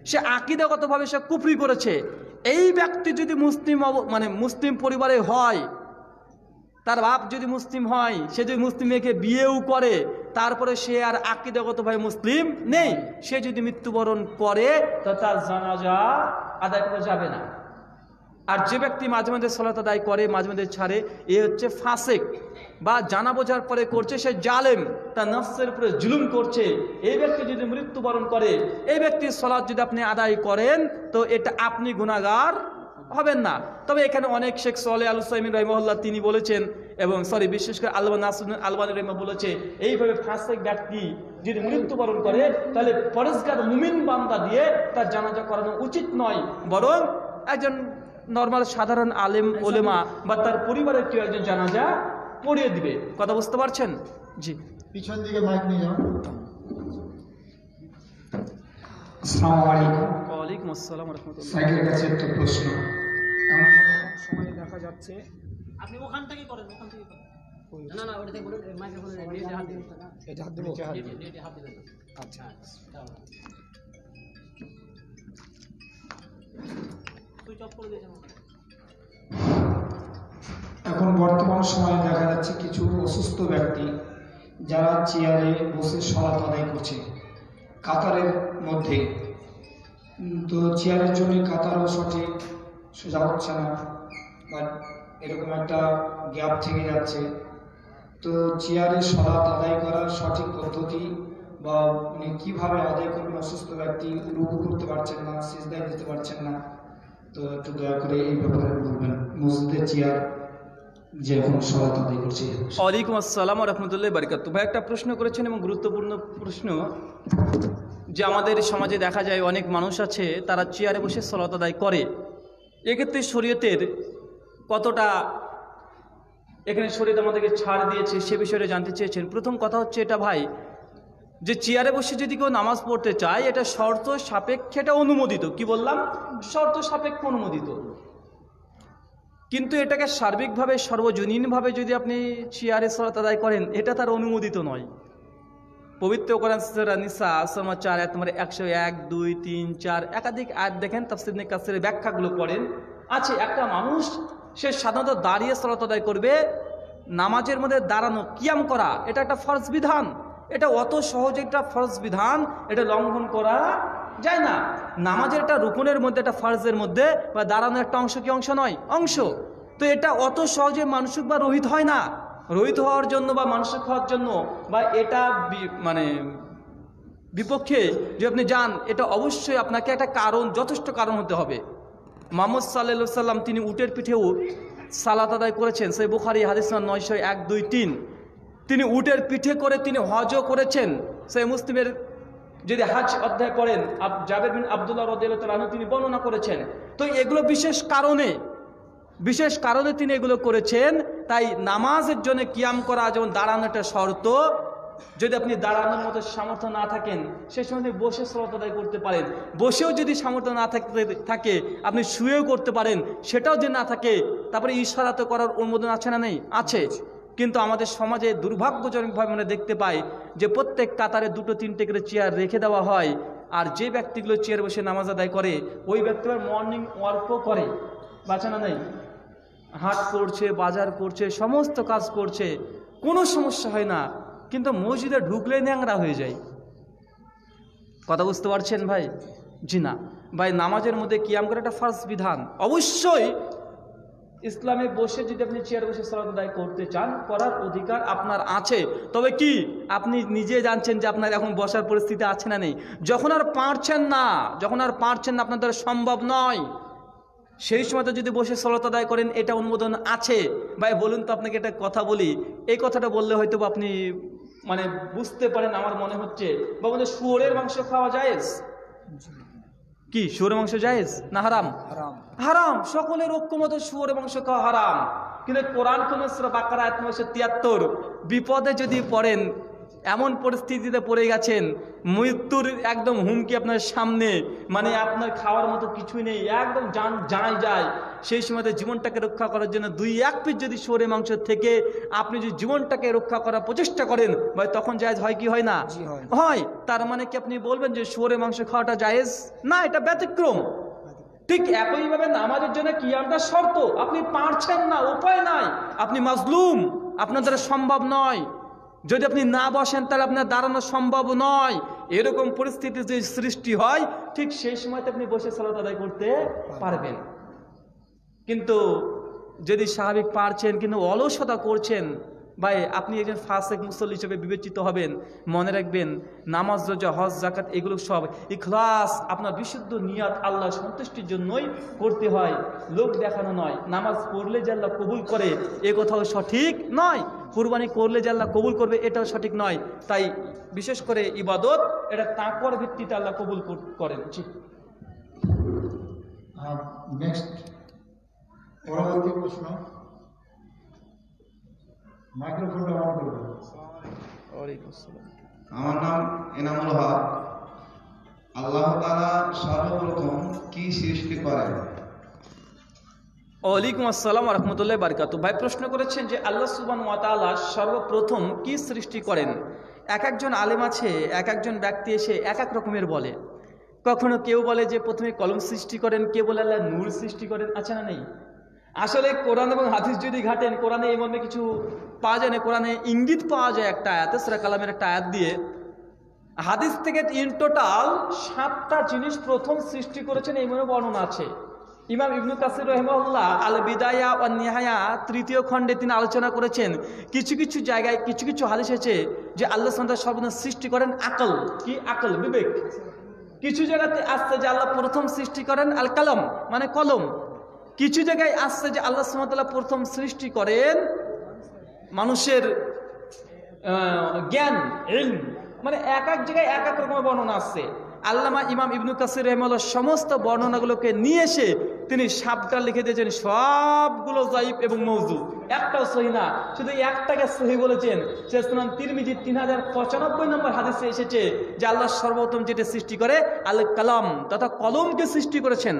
সে আকীদাগতভাবে সে কুফরি করেছে। এই ব্যক্তি যদি মুসলিম পরিবারে হয়, তার বাপ যদি মুসলিম হয়, সে যদি মুসলিম মেয়েকে বিয়েও করে, তারপরে সে আর আকীদাগতভাবে মুসলিম নেই, সে যদি মৃত্যুবরণ করে তো তার জানাজা আদায় করা যাবে না। আর যে ব্যক্তি মাঝে মাঝে সালাত আদায় করে, মাঝে মাঝে ছাড়ে, এ হচ্ছে ফাসিক বা জানা বোঝার পরে করছে, সে জালেম, তার নফসের উপরে জুলুম করছে। এই ব্যক্তি যদি মৃত্যুবরণ করে, এই ব্যক্তির সালাত যদি আপনি আদায় করেন তো এটা আপনি গুনাহগার হবেন না। তবে এখানে অনেক শেখ সালেহ আল উসাইমিন রাহিমাহুল্লাহ তিনি বলেছেন, এবং বিশেষ করে আল্লামা নাসিরুদ্দিন আলবানী রাহিমাহুল্লাহ বলেছে, এইভাবে ফাসিক ব্যক্তি যদি মৃত্যুবরণ করে তাহলে পরেজগার মুমিন বান্দা দিয়ে তার জানাজা করানো উচিত নয়, বরং একজন নর্মাল সাধারণ আলেম ওলেমা বা তার পরিবারের কেউ একজন জানাজা পড়িয়ে দিবে। কথা বুঝতে পারছেন? জি, পিছন দিকে মাইক নিয়ে যাও। আসসালামু আলাইকুম। ওয়ালাইকুম আসসালাম ওয়া রাহমাতুল্লাহ। সাইকেলের কাছে একটা প্রশ্ন। এমন সময় দেখা যাচ্ছে আপনি ওখান থেকে করেন, ওখান থেকে করেন। ওই না না, ওটা থেকে বলুন, মাইক্রোফোনে নেটে হাত দিন। এটা হাত দেবো? নেটে হাত দিবেন। আচ্ছা, সুইচ অফ করে দিয়েছেন ওখানে। এখন বর্তমান সময়ে দেখা যাচ্ছে কিছু অসুস্থ ব্যক্তি যারা চেয়ারে বসে সালাত আদায় করছে কাতারের মধ্যে, তো চেয়ারের জন্য কাতারও সঠিক সোজা হচ্ছে না, বা এরকম একটা গ্যাপ থেকে যাচ্ছে। তো চেয়ারে সালাত আদায় করার সঠিক পদ্ধতি বা উনি কীভাবে আদায় করবেন? অসুস্থ ব্যক্তি রুকু করতে পারছেন না, সিজদায় দিতে পারছেন না, তো একটু দয়া করে এই ব্যাপারে বলবেন। মসজিদের চেয়ার যে এখন সালাত আদায় করছে। ওয়ালাইকুম আসসালাম ওয়া রাহমাতুল্লাহি ওয়া বারাকাতুহু। ভাই একটা প্রশ্ন করেছেন এবং গুরুত্বপূর্ণ প্রশ্ন, যে আমাদের সমাজে দেখা যায় অনেক মানুষ আছে তারা চেয়ারে বসে সালাত আদায় করে। এক্ষেত্রে শরীয়তের কতটা এখানে শরীয়ত আমাদেরকে ছাড় দিয়েছে সে বিষয়ে জানতে চেয়েছেন। প্রথম কথা হচ্ছে এটা ভাই, যে চেয়ারে বসে যদি কেউ নামাজ পড়তে চায় এটা শর্ত সাপেক্ষে এটা অনুমোদিত। কি বললাম? শর্ত সাপেক্ষে অনুমোদিত। কিন্তু এটাকে সার্বিকভাবে সর্বজনীনভাবে যদি আপনি চেয়ারে সালাত আদায় করেন এটা তার অনুমোদিত নয়। পবিত্র কোরআন সূরা নিসা সুরা 4 আয়াত নম্বর 101, 2, 3, 4 একাধিক আয়াত দেখেন, তাফসীর ইবনে কাসিরের ব্যাখ্যাগুলো পড়েন। আছে একটা মানুষ সে সাধারণত দাঁড়িয়ে সালাত আদায় করবে, নামাজের মধ্যে দাঁড়ানো কিয়াম করা এটা একটা ফরজ বিধান। এটা অত সহজে একটা ফরজ বিধান এটা লঙ্ঘন করা যায় না। নামাজের একটা রুকুনের মধ্যে, একটা ফরজের মধ্যে বা দাঁড়ানোর একটা অংশ কি অংশ নয়? অংশ। তো এটা অত সহজে মানসিক বা রহিত হয় না। রহিত হওয়ার জন্য বা মানসিক হওয়ার জন্য বা এটা মানে বিপক্ষে যে আপনি যান, এটা অবশ্যই আপনাকে একটা কারণ, যথেষ্ট কারণ হতে হবে। মুহাম্মদ সাল্লাল্লাহু আলাইহি সাল্লাম তিনি উটের পিঠেও সালাত আদায় করেছেন। সহিহ বুখারী হাদিস 901, 2, 3। তিনি উটের পিঠে করে তিনি হজও করেছেন। সহিহ মুসলিমের যদি হাজ অধ্যায় পড়েন, জাবের বিন আব্দুল্লাহ রাদিয়াল্লাহু তাআলা আনহু তিনি বর্ণনা করেছেন। তো এগুলো বিশেষ কারণে তিনি এগুলো করেছেন। তাই নামাজের জন্য কিয়াম করা যেমন দাঁড়ানো একটা শর্ত, যদি আপনি দাঁড়ানোর মতো সামর্থ্য না থাকেন সেই সময় বসে সালাত আদায় করতে পারেন। বসেও যদি সামর্থ্য না থাকে আপনি শুয়েও করতে পারেন। সেটাও যদি না থাকে তারপরে ইশারাতে করার অনুমোদন আছে না? নেই, আছে। কিন্তু আমাদের সমাজে দুর্ভাগ্যজনকভাবে আমরা দেখতে পাই যে প্রত্যেক কাতারে 2-3টে করে চেয়ার রেখে দেওয়া হয়, আর যে ব্যক্তিগুলো চেয়ার বসে নামাজ আদায় করে ওই ব্যক্তি মর্নিং ওয়ার্কও করে, বাঁচানো নেই, হাট করছে, বাজার করছে, সমস্ত কাজ করছে, কোনো সমস্যা হয় না। কিন্তু মসজিদে ঢুকলে ন্যাংরা হয়ে যায়। কথা বুঝতে পারছেন ভাই? জি না ভাই, নামাজের মধ্যে কিয়াম করা একটা ফার্স্ট বিধান। অবশ্যই ইসলামে বসে যদি আপনি চেয়ার বসে সালাত আদায় করতে চান, করার অধিকার আপনার আছে। তবে কি আপনি নিজে জানছেন যে আপনার এখন বসার পরিস্থিতি আছে না নেই। যখন আর পারছেন না আপনার দ্বারা সম্ভব নয়, সেই সময়তে যদি বসে সালাত আদায় করেন এটা অনুমোদন আছে। ভাই বলুন তো, আপনাকে একটা কথা বলি, এই কথাটা বললে হয়তো আপনি মানে বুঝতে পারেন আমার মনে হচ্ছে, বা বলতে শুয়োরের মাংস খাওয়া জায়েজ? কি শুয়োরের মাংস জায়েজ না হারাম? হারাম। সকলের ঐক্যমত শুয়োরের মাংস খাওয়া হারাম। কিন্তু কোরআন সূরা বাকারা আয়াত নম্বর 73, বিপদে যদি পড়েন, এমন পরিস্থিতিতে পড়ে গেছেন, মৃত্যুর একদম হুমকি আপনার সামনে, মানে আপনার খাওয়ার মতো কিছুই নেই, একদম জান যায়, সেই সময়তে জীবনটাকে রক্ষা করার জন্য 2-1 পিস যদি শুয়োরের মাংস থেকে আপনি যদি জীবনটাকে রক্ষা করার প্রচেষ্টা করেন, ভাই তখন জায়েজ হয় কি হয় না? হয়। তার মানে কি আপনি বলবেন যে শুয়োরের মাংস খাওয়াটা জায়েজ না? এটা ব্যতিক্রম। ঠিক একইভাবে নামাজের জন্য কিয়ামটা শর্ত। আপনি পারছেন না, উপায় নাই, আপনি মাজলুম, আপনার দ্বারা সম্ভব নয়। যদি আপনি না বসেন তাহলে আপনার দাঁড়ানো সম্ভব নয়। এরকম পরিস্থিতি যদি সৃষ্টি হয়, ঠিক সেই সময়তে আপনি বসে সালাত আদায় করতে পারবেন। কিন্তু যদি স্বাভাবিক পারছেন কিন্তু অলসতা করছেন, ভাই আপনি একজন ফাসেক মুসল্লি হিসেবে বিবেচিত হবেন। মনে রাখবেন নামাজ, রোজা, হজ, যাকাত এগুলো সব ইখলাস, আপনার বিশুদ্ধ নিয়াত আল্লাহ সন্তুষ্টির জন্যই করতে হয়, লোক দেখানো নয়। নামাজ পড়লে যে আল্লাহ কবুল করে এ কথাও সঠিক নয়, কুরবানি করলে যে আল্লাহ কবুল করবে এটাও সঠিক নয়। তাই বিশেষ করে ইবাদত এটা তাকওয়ার ভিত্তিতে আল্লাহ কবুল করেন। জি, নেক্সট পরবর্তী প্রশ্ন, মাইক্রোফোনটা অন করবেন। ওয়ালাইকুম আসসালাম। আমার নাম এনামুল হক। আল্লাহ তাআলা সর্বপ্রথম কি সৃষ্টি করেন? ওয়ালাইকুম আসসালাম রহমতুল্লাহ বারকাতু। ভাই প্রশ্ন করেছেন যে আল্লাহ সুবহানাহু ওয়া তাআলা সর্বপ্রথম কি সৃষ্টি করেন। এক একজন আলেম আছে, এক একজন ব্যক্তি এসে এক এক রকমের বলে। কখনো কেউ বলে যে প্রথমে কলম সৃষ্টি করেন, কেউ বলে আল্লাহ নূর সৃষ্টি করেন। আচ্ছা না নেই? আসলে কোরআন এবং হাদিস যদি ঘাটেন, কোরআনে এই মর্মে কিছু পাওয়া যায় না। কোরআনে ইঙ্গিত পাওয়া যায় একটা আয়াতে, সূরা কালামের একটা আয়াত দিয়ে। হাদিস থেকে ইন টোটাল 7টা জিনিস প্রথম সৃষ্টি করেছেন এই মর্মে বর্ণনা আছে। ইমাম ইবনু কাসির রাহিমাহুল্লাহ আল বিদায়া ওয়ান নিহায়া 3য় খণ্ডে তিনি আলোচনা করেছেন কিছু কিছু জায়গায় কিছু কিছু হাদিস আছে যে আল্লাহ সুবহানাহু ওয়া তাআলা সর্বপ্রথম সৃষ্টি করেন আকল। কি আকল? বিবেক। কিছু জায়গাতে আসছে যে আল্লাহ প্রথম সৃষ্টি করেন আল কালাম মানে কলম। কিছু জায়গায় আসছে যে আল্লাহ সুবহানাহু ওয়া তাআলা প্রথম সৃষ্টি করেন মানুষের জ্ঞান, ইলম। মানে এক এক জায়গায় এক এক রকমের বর্ণনা আসছে। আল্লামা ইমাম ইবনু কাসির রাহিমাহুল্লাহ সমস্ত বর্ণনাগুলোকে নিয়ে এসে তিনি সাবটা লিখে দিয়েছেন, সবগুলো যায়িফ এবং মওযু, একটাও সহি না। শুধু একটাকে সহি বলেছেন। সে সুনান তিরমিজি 3095 নম্বর হাদিসে এসেছে যে আল্লাহ সর্বপ্রথম যেটা সৃষ্টি করে আল কালাম তথা কলমকে সৃষ্টি করেছেন।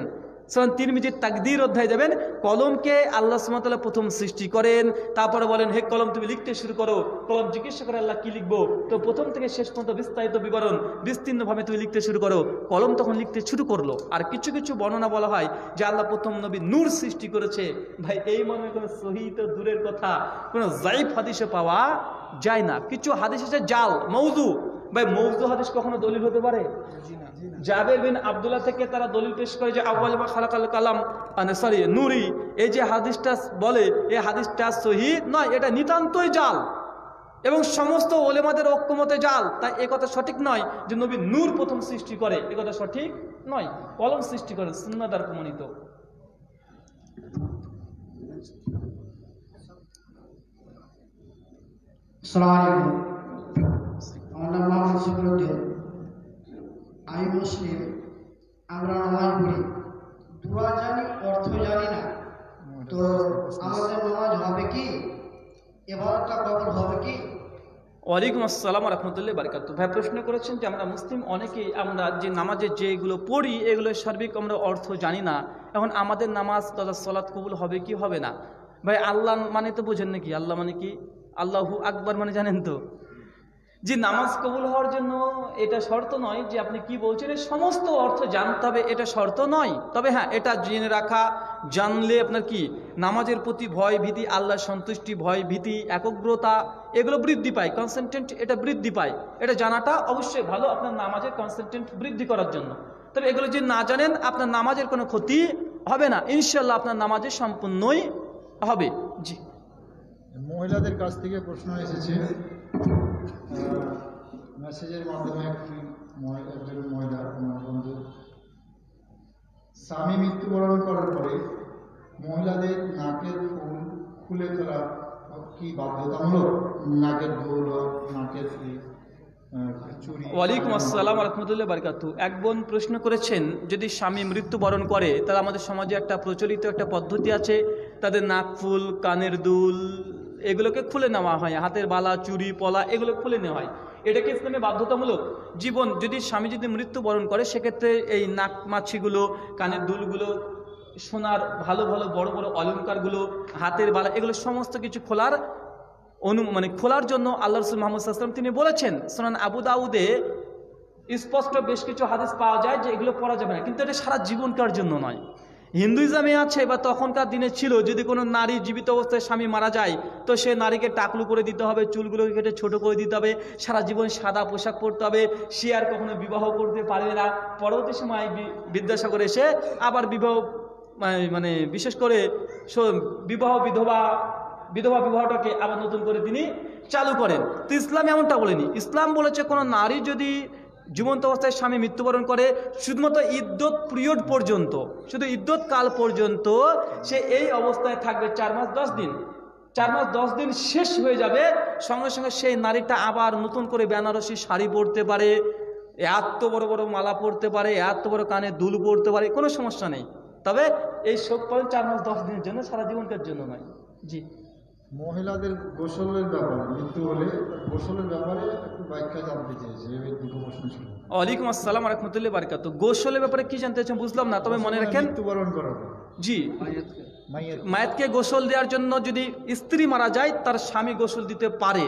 সুনান তিরমিজির তাকদীর অধ্যায় যাবেন, কলমকে আল্লাহ সুবহানাহু ওয়া তাআলা প্রথম সৃষ্টি করেন। তারপরে বলেন, হে কলম তুমি লিখতে শুরু করো। কলম জিজ্ঞাসা করে আল্লাহ কি লিখবো? তো প্রথম থেকে শেষ পর্যন্ত বিস্তারিত বিবরণ বিস্তীর্ণভাবে তুমি লিখতে শুরু করো। কলম তখন লিখতে শুরু করলো। আর কিছু কিছু বর্ণনা বলা হয় যে আল্লাহ প্রথম নবী নূর সৃষ্টি করেছে। ভাই এই মর্মে কোনো সহি তো দূরের কথা, কোনো যায়িফ হাদিসে পাওয়া যায় না। কিছু হাদিস আছে জাল, মওযু। ভাই মওযু হাদিস কখনো দলিল হতে পারে? জাবের বিন আব্দুল্লাহ থেকে তারা দলিল পেশ করে যে আউয়াল মা খালাকাল কালাম নূরি, এই যে হাদিসটা বলে এই হাদিসটা সহি নয়, এটা নিতান্তই জাল এবং সমস্ত ওলেমাদের ঐক্যমতে জাল। তাই এ কথা সঠিক নয় যে নবী নূর প্রথম সৃষ্টি করে, এ কথা সঠিক নয়। কলম সৃষ্টি করে, সুন্নাহ দ্বারা প্রমাণিত। আসসালামু আলাইকুম। আমার নাম মোহাম্মদ শফিউদ্দিন। আমি মুসলিম। আমরা নামাজ পড়ি, দোয়া জানি, অর্থ জানি না। তো আমাদের নামাজ হবে কি? ইবাদতটা কবুল হবে কি? ওয়ালাইকুম আসসালাম রহমতুল্লাহ বারকাতুহু। ভাই প্রশ্ন করেছেন যে আমরা মুসলিম অনেকেই আমরা যে নামাজে যেগুলো পড়ি এগুলো সার্বিক আমরা অর্থ জানি না। এখন আমাদের নামাজ তথা সালাত কবুল হবে কি হবে না? ভাই আল্লাহ মানে তো বোঝেন নাকি? আল্লাহ মানে কি? আল্লাহু আকবার মানে জানেন তো? যে নামাজ কবুল হওয়ার জন্য এটা শর্ত নয় যে আপনি কি বলছেন এই সমস্ত অর্থ জানতে হবে, এটা শর্ত নয়। তবে হ্যাঁ, এটা জেনে রাখা, জানলে আপনার কি নামাজের প্রতি ভয় ভীতি, আল্লাহ সন্তুষ্টি, ভয় ভীতি, একাগ্রতা এগুলো বৃদ্ধি পায়, কনসেন্ট্রেট এটা বৃদ্ধি পায়। এটা জানাটা অবশ্যই ভালো আপনার নামাজের কনসেন্ট্রেট বৃদ্ধি করার জন্য। তবে এগুলো যদি না জানেন আপনার নামাজের কোনো ক্ষতি হবে না, ইনশাল্লাহ আপনার নামাজের সম্পূর্ণই হবে। জি, মহিলাদের কাছ থেকে প্রশ্ন এসেছে মেসেজের মাধ্যমে। একজন মহিলা আমার বন্ধু, স্বামী মৃত্যুবরণ করার পরে মহিলাদের নাকের ফুল খুলে ফেলা কি বাধ্যতামূলক? নাকের দুল, নাকের চুড়ি। ওয়ালাইকুম আসসালাম রহমতুল্লাহ বারকাতুহু। এক বোন প্রশ্ন করেছেন যদি স্বামী মৃত্যুবরণ করে তাহলে আমাদের সমাজে একটা প্রচলিত একটা পদ্ধতি আছে, তাদের নাক ফুল, কানের দুল এগুলোকে খুলে নেওয়া হয়, হাতের বালা, চুড়ি, পলা এগুলো খুলে নেওয়া হয়। এটাকে ইসলামে বাধ্যতামূলক। জীবন যদি স্বামী যদি মৃত্যুবরণ করে সেক্ষেত্রে এই নাক মাছিগুলো, কানের দুলগুলো, সোনার ভালো ভালো বড় বড় অলংকারগুলো, হাতের বালা এগুলো সমস্ত কিছু খোলার খোলার জন্য আল্লাহ রাসূল মুহাম্মদ সাল্লাল্লাহু আলাইহি ওয়াসাল্লাম তিনি বলেছেন। সুনান আবু দাউদে স্পষ্ট বেশ কিছু হাদিস পাওয়া যায় যে এগুলো পরা যাবে না, কিন্তু এটা সারা জীবনকার জন্য নয়। হিন্দুইজমে আছে বা তখনকার দিনে ছিল, যদি কোনো নারী জীবিত অবস্থায় স্বামী মারা যায় তো সে নারীকে টাকলু করে দিতে হবে, চুলগুলোকে কেটে ছোট করে দিতে হবে, সারা জীবন সাদা পোশাক পরতে হবে, সে আর কখনো বিবাহ করতে পারবে না। পরবর্তী সময় বিদ্যাসাগর এসে আবার বিবাহ বিশেষ করে বিবাহ বিধবা বিধবা বিবাহটাকে আবার নতুন করে তিনি চালু করেন। তো ইসলাম এমনটা বলেনি। ইসলাম বলেছে কোনো নারী যদি জীবন্ত অবস্থায় স্বামী মৃত্যুবরণ করে শুধুমাত্র ইদ্যত পিরিয়ড পর্যন্ত, শুধু ইদ্যত কাল পর্যন্ত সে এই অবস্থায় থাকবে 4 মাস 10 দিন। 4 মাস 10 দিন শেষ হয়ে যাবে, সঙ্গে সঙ্গে সেই নারীটা আবার নতুন করে বেনারসি শাড়ি পরতে পারে, এত বড় বড় মালা পরতে পারে, এত বড় কানে দুল পরতে পারে, কোনো সমস্যা নেই। তবে এই শোক পালন 4 মাস 10 দিনের জন্য, সারা জীবনকার জন্য নয়। জি, মহিলাদের গোসলের ব্যাপারে, মৃত্যু হলে গোসলের ব্যাপারে একটু ব্যাখ্যা জানতে চেয়েছি, এই দুটো প্রশ্ন ছিল। ওয়ালাইকুম আসসালাম ওয়া রাহমাতুল্লাহি ওয়া বারাকাতুহু। গোসলের ব্যাপারে কি জানতে চাচ্ছেন বুঝলাম না, তবে মনে রাখেন মৃত্যুবরণ করার জি, মায়েতকে গোসল দেওয়ার জন্য যদি স্ত্রী মারা যায় তার স্বামী গোসল দিতে পারে।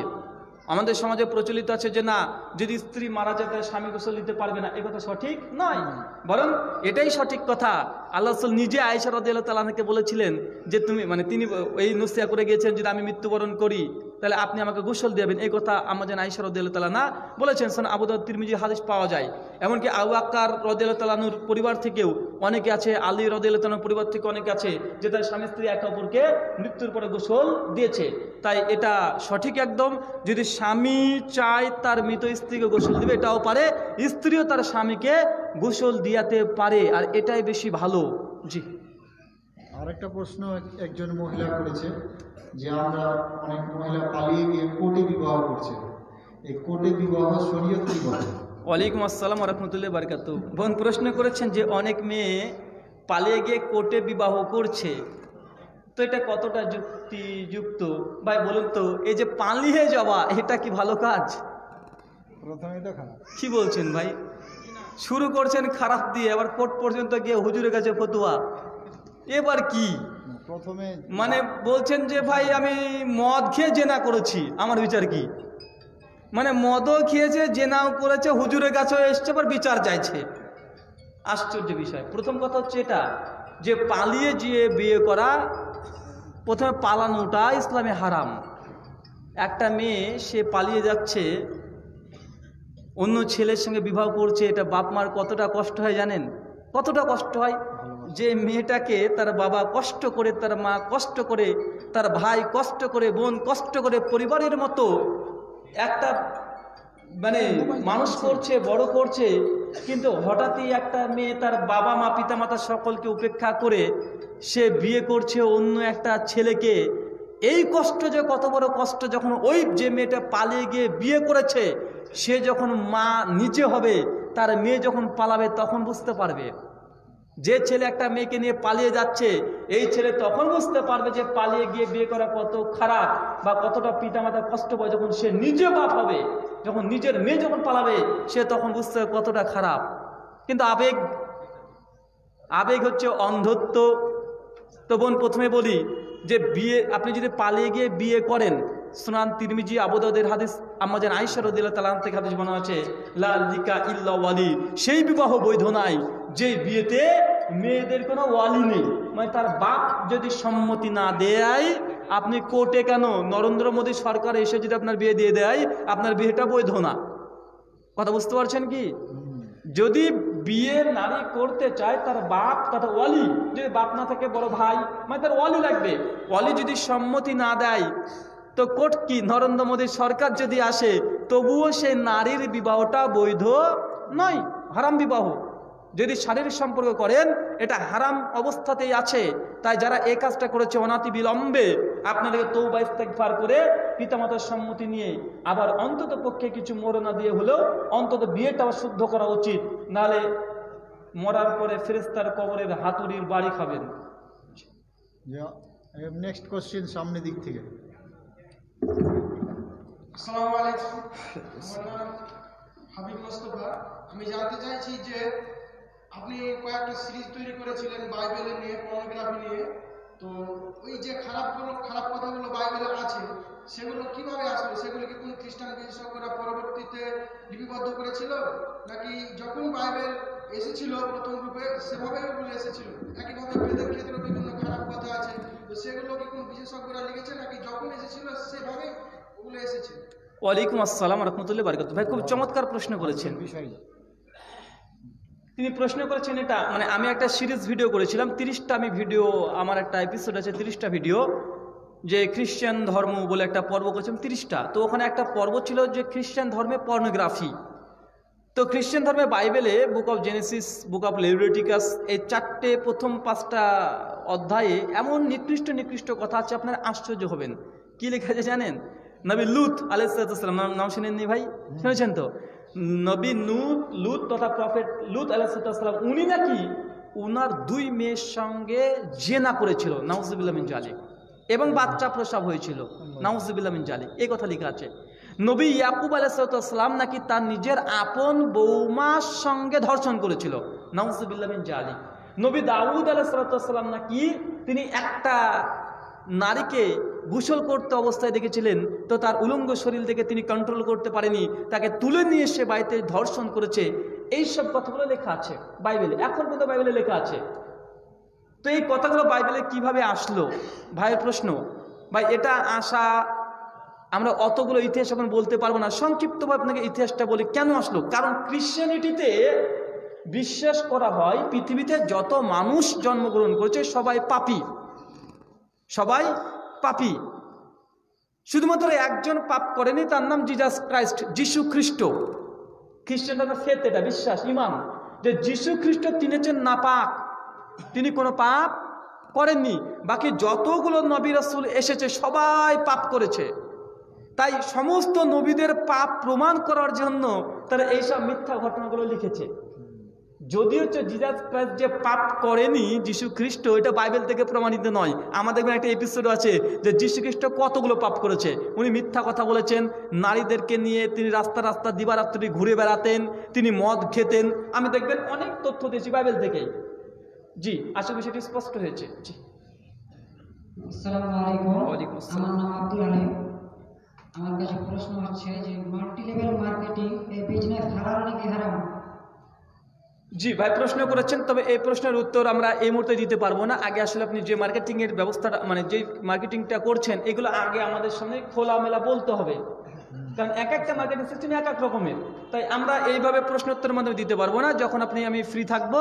আমাদের সমাজে প্রচলিত আছে যে না, যদি স্ত্রী মারা যায় তার স্বামী গোসল দিতে পারবে না, এ কথা সঠিক নয়, বরং এটাই সঠিক কথা। আল্লাহ রাসূল নিজে আয়েশা রাদিয়াল্লাহু তাআলা আনহাকে বলেছিলেন যে তুমি, মানে তিনি এই নসিহত করে গিয়েছেন যদি আমি মৃত্যুবরণ করি তাহলে আপনি আমাকে গোসল দেবেন, এই কথা আমাদের আয়েশা রাদিয়াল্লাহু তাআলা না বলেছেন। সুনান আবু দাউদ তিরমিজি হাদিস পাওয়া যায়। এমনকি আবু বকর রাদিয়াল্লাহু তাআলা আনহুর পরিবার থেকেও অনেকে আছে, আলী রাদিয়াল্লাহু তাআলার পরিবার থেকে অনেকে আছে যে তার স্বামী স্ত্রী একে অপরকে মৃত্যুর পরে গোসল দিয়েছে। তাই এটা সঠিক একদম। যদি স্বামী চায় তার মৃত স্ত্রীকে গোসল দিবে, এটাও পারে, স্ত্রীও তার স্বামীকে গোসল দিয়াতে পারে, আর এটাই বেশি ভালো। জি, আরেকটা প্রশ্ন একজন মহিলা করেছে যে আমরা অনেক মহিলা পালিয়ে গিয়ে কোর্টে বিবাহ করছে, এই কোর্টে বিবাহ শরীয়ত কি বলে? ওয়ালাইকুম আসসালাম ওয়া রাহমাতুল্লাহি ওয়া বারাকাতুহু। বোন প্রশ্ন করেছেন যে অনেক মেয়ে পালিয়ে গিয়ে কোর্টে বিবাহ করছে, তো এটা কতটা যুক্তিযুক্ত? ভাই বলুন তো, এই যে পালিয়ে যাওয়া এটা কি ভালো কাজ? প্রথমেই তো খারাপ। কি বলছেন ভাই? শুরু করছেন খারাপ দিয়ে, আবার কোর্ট পর্যন্ত গিয়ে হুজুরের কাছে ফতোয়া, এবার কি? প্রথমে মানে বলছেন যে ভাই আমি মদ খেয়ে জেনা করেছি, আমার বিচার কি? মানে মদও খেয়েছে, জেনাও করেছে, হুজুরের কাছেও এসছে, আবার বিচার চাইছে। আশ্চর্য বিষয়। প্রথম কথা হচ্ছে এটা যে পালিয়ে গিয়ে বিয়ে করা, প্রথমে পালানোটা ইসলামে হারাম। একটা মেয়ে সে পালিয়ে যাচ্ছে, অন্য ছেলের সঙ্গে বিবাহ করছে, এটা বাপ মার কতটা কষ্ট হয় জানেন? কতটা কষ্ট হয় যে মেয়েটাকে তার বাবা কষ্ট করে, তার মা কষ্ট করে, তার ভাই কষ্ট করে, বোন কষ্ট করে পরিবারের মতো একটা মানে মানুষ করছে, বড় করছে, কিন্তু হঠাৎই একটা মেয়ে তার বাবা মা পিতা মাতা সকলকে উপেক্ষা করে সে বিয়ে করছে অন্য একটা ছেলেকে। এই কষ্ট যে কত বড় কষ্ট, যখন ওই যে মেয়েটা পালিয়ে গিয়ে বিয়ে করেছে সে যখন মা নিচে হবে, তার মেয়ে যখন পালাবে তখন বুঝতে পারবে। যে ছেলে একটা মেয়েকে নিয়ে পালিয়ে যাচ্ছে, এই ছেলে তখন বুঝতে পারবে যে পালিয়ে গিয়ে বিয়ে করা কত খারাপ বা কতটা পিতামাতার কষ্ট পায়। যখন সে নিজে বাপ হবে, যখন নিজের মেয়ে যখন পালাবে, সে তখন বুঝতে হবে কতটা খারাপ। কিন্তু আবেগ হচ্ছে অন্ধত্ব। তো বোন প্রথমে বলি যে বিয়ে, আপনি যদি পালিয়ে গিয়ে বিয়ে করেন, সুনান তিরমিজি আবু দাউদের হাদিস আম্মাজান আয়েশা রাদিয়াল্লাহু তাআলা থেকে হাদিস বর্ণনা আছে, লা নিকা ইল্লা ওয়ালি, সেই বিবাহ বৈধ নাই যে বিয়েতে মেয়েদের কোনো ওয়ালি নেই। মানে তার বাপ যদি সম্মতি না দেয়, আপনি কোর্টে কেন, নরেন্দ্র মোদী সরকার এসে যদি আপনার বিয়ে দিয়ে দেয়, আপনার বিয়েটা বৈধ না। কথা বুঝতে পারছেন কি? যদি বিয়ে নারী করতে চায় তার বাপ, তার ওয়ালি, যদি বাপ না থাকে বড় ভাই, মানে তার ওয়ালি লাগবে। ওয়ালি যদি সম্মতি না দেয় তো কোর্ট কি, নরেন্দ্র মোদী সরকার যদি আসে, তবুও সেই নারীর বিবাহটা বৈধ নয়, হারাম বিবাহ। যদি শারীরিক সম্পর্ক করেন, এটা হারাম অবস্থাতেই আছে। তাই যারা এই কাজটা করেছে অনাতি বিলম্বে আপনাদেরকে তওবা ইস্তেগফার করে পিতামাতার সম্মতি নিয়ে আবার অন্তত পক্ষে কিছু মরনা দিয়ে হলেও অন্তত বিয়েটাও শুদ্ধ করা উচিত, নাহলে মরার পরে ফেরেশতার কবরের হাতুড়ির বাড়ি খাবেন। নেক্সট কোশ্চেন সামনের দিক থেকে। আসসালামু আলাইকুম, আমার নাম হাবিব মোস্তফা। আমি জানতে চাইছি যে আপনি কয়েকটা সিরিজ তৈরি করেছিলেন বাইবেলের নিয়ে, পর্নোগ্রাফি নিয়ে, তো ওই যে খারাপ কথাগুলো বাইবেলে আছে সেগুলো কিভাবে আসলো? সেগুলো কি কোনো খ্রিস্টান বিশেষজ্ঞরা পরবর্তীতে লিপিবদ্ধ করেছিল, নাকি যখন বাইবেল এসেছিল প্রথম রূপে সেভাবেই ওগুলো এসেছিল? একইভাবে বেদের ক্ষেত্রে বিভিন্ন খারাপ কথা আছে, তো সেগুলো কি কোনো বিশেষজ্ঞরা লিখেছে, নাকি যখন এসেছিল সেভাবেই ওগুলো এসেছে? ওয়ালাইকুম আসসালাম ওয়া রাহমাতুল্লাহি ওয়া বারাকাতুহু। ভাই খুব চমৎকার প্রশ্ন করেছেন। তিনি প্রশ্ন করেছেন এটা, মানে আমি একটা সিরিজ ভিডিও করেছিলাম, 30টা আমি ভিডিও, আমার একটা এপিসোড আছে 30টা ভিডিও। যে খ্রিস্টান ধর্ম বলে একটা পর্ব করেছেন 30টা, তো ওখানে একটা পর্ব ছিল যে খ্রিস্টান ধর্মে পর্নোগ্রাফি। তো খ্রিস্টান ধর্মে বাইবেলে book of Genesis, book of Leviticus, এই 4টে প্রথম 5টা অধ্যায়ে এমন নিকৃষ্ট কথা আছে, আপনার আশ্চর্য হবেন। কি লেখা আছে জানেন? নবী লুত আলাইহিস সালাম, নাম শুনেননি ভাই? শুনেছেন তো? নবী লুত তথা প্রফেট লুত আলাইহিস সালাম, উনি নাকি উনার 2 মেয়ের সঙ্গে জেনা করেছিল, নাউজুবিল্লাহ মিন জালিক, এবং বাচ্চা প্রসব হয়েছিল, নাউজুবিল্লাহ মিন জালিক, এই কথা লেখা আছে। নবী ইয়াকুব আলাইহিস সালাম নাকি তার নিজের আপন বৌমার সঙ্গে ধর্ষণ করেছিল, নাউজুবিল্লাহ মিন জালিক। নবী দাউদ আলাইহিস সালাম নাকি তিনি একটা নারীকে গোসল করতে অবস্থায় দেখেছিলেন, তো তার উলঙ্গ শরীর থেকে তিনি কন্ট্রোল করতে পারেনি, তাকে তুলে নিয়ে এসে বাড়িতে ধর্ষণ করেছে। এইসব কথাগুলো লেখা আছে বাইবেলে, এখন পর্যন্ত বাইবেলে লেখা আছে। তো এই কথাগুলো বাইবেলে কিভাবে আসলো? ভাইয়ের প্রশ্ন, ভাই এটা আসা, আমরা অতগুলো ইতিহাস এখন বলতে পারবো না, সংক্ষিপ্তভাবে আপনাকে ইতিহাসটা বলি কেন আসলো। কারণ ক্রিশ্চিয়ানিটিতে বিশ্বাস করা হয় পৃথিবীতে যত মানুষ জন্মগ্রহণ করেছে সবাই পাপী, সবাই পাপী। শুধুমাত্র একজন পাপ করেনি, তার নাম জিজাস ক্রাইস্ট, যিশু খ্রিস্ট। খ্রিস্টানরা ফেথ, এটা বিশ্বাস, ইমান, যে যিশু খ্রিস্ট তিনি হচ্ছেন নাপাক, তিনি কোনো পাপ করেননি। বাকি যতগুলো নবী রাসূল এসেছে সবাই পাপ করেছে। তাই সমস্ত নবীদের পাপ প্রমাণ করার জন্য তারা এইসব মিথ্যা ঘটনাগুলো লিখেছে। যদি হচ্ছে জিজাস ক্রাইস্ট যে পাপ করেনি, যিশু খ্রিস্ট, এটা বাইবেল থেকে প্রমাণিত নয়। আমাদের একটা এপিসোড আছে যে যিশু খ্রিস্ট কতগুলো পাপ করেছে। উনি মিথ্যা কথা বলেছেন, নারীদেরকে নিয়ে তিনি রাস্তা দিবারাত্রি ঘুরে বেড়াতেন, তিনি মদ খেতেন। আমি দেখবেন অনেক তথ্য দিয়েছি বাইবেল থেকেই। জি, আশা করি সেটি স্পষ্ট হয়েছে। জি, আসসালামু আলাইকুম। ওয়ালাইকুম আসসালাম। আমার নাম আব্দুল আলিম। আমার কাছে প্রশ্ন হচ্ছে যে মাল্টি লেভেল মার্কেটিং এই বিজনেস হালাল নাকি হারাম? জি ভাই, প্রশ্ন করেছেন, তবে এই প্রশ্নের উত্তর আমরা এই মুহূর্তে দিতে পারবো না। আগে আসলে আপনি যে মার্কেটিংয়ের ব্যবস্থাটা, মানে যে মার্কেটিংটা করছেন, এগুলো আগে আমাদের সামনে খোলামেলা বলতে হবে, কারণ এক একটা মার্কেটিং সিস্টেম এক এক রকমের। তাই আমরা এইভাবে প্রশ্নোত্তরের মাধ্যমে দিতে পারবো না। যখন আমি ফ্রি থাকবো,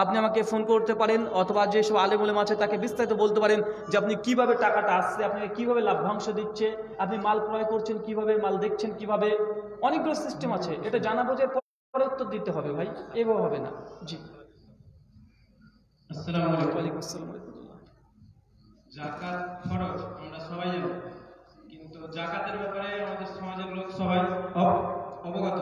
আপনি আমাকে ফোন করতে পারেন, অথবা যেসব আলেম ওলেমা আছে তাকে বিস্তারিত বলতে পারেন যে আপনি কিভাবে টাকাটা আসছে, আপনাকে কিভাবে লাভ্যাংশ দিচ্ছে, আপনি মাল ক্রয় করছেন কিভাবে, মাল দেখছেন কিভাবে, অনেকগুলো সিস্টেম আছে। এটা জানাবো যে পরে উত্তর দিতে হবে ভাই, এভাবে হবে না। জি, আসসালামু আলাইকুম। ওয়ালাইকুম আসসালাম ওয়া রাহমাতুল্লাহ। যাকাত ফরজ আমরা সবাই জানি, কিন্তু যাকাতের ব্যাপারে আমাদের সমাজের লোক সবাই অবগত।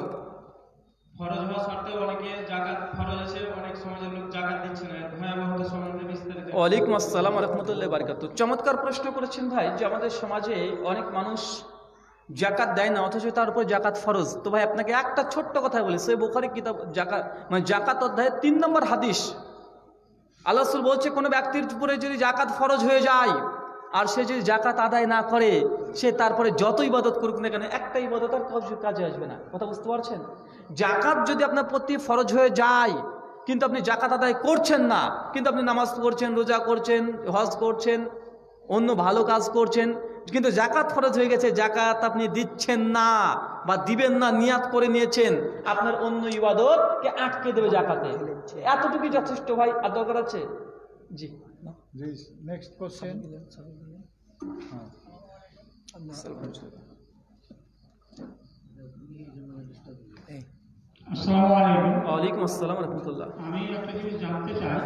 ফরজ হওয়া সত্ত্বেও অনেকে যাকাত ফরজ আছে, অনেক সমাজের লোক যাকাত দিচ্ছে না। ভয়াবহতা সম্বন্ধে বিস্তারিত। ওয়ালাইকুম আসসালাম ওয়া রাহমাতুল্লাহি ওয়া বারাকাতুহু। চমৎকার প্রশ্ন করেছেন ভাই, যে আমাদের সমাজে অনেক মানুষ জাকাত দেয় না, অথচ তার উপর জাকাত ফরজ। তো ভাই আপনাকে একটা ছোট্ট কথা বলি, সহিহ বুখারী কিতাব জাকাত অধ্যায়ে 3 নম্বর হাদিস, আল্লাহ রাসূল বলছে কোনো ব্যক্তির উপরে যদি জাকাত ফরজ হয়ে যায় আর সে যদি জাকাত আদায় না করে, সে তারপরে যত ইবাদত করুক না কেন, একটা ইবাদত আর কাজে আসবে না। কথা বুঝতে পারছেন? জাকাত যদি আপনার প্রতি ফরজ হয়ে যায়, কিন্তু আপনি জাকাত আদায় করছেন না, কিন্তু আপনি নামাজ পড়ছেন, রোজা করছেন, হজ করছেন, অন্য ভালো কাজ করছেন, কিন্তু জাকাত ফরজ হয়ে গেছে, জাকাত আপনি দিচ্ছেন না বা দিবেন না, নিয়াত করে নিয়েছেন, আপনার অন্য ইবাদতকে আটকে দেবে জাকাতে। এতটুকু যথেষ্ট ভাই, আর দরকার আছে? জি, নেক্সট কোশ্চেন। আসসালামু আলাইকুম। ওয়ালাইকুম আসসালাম ওয়া রাহমাতুল্লাহ। আমি একটা জিনিস জানতে চাই,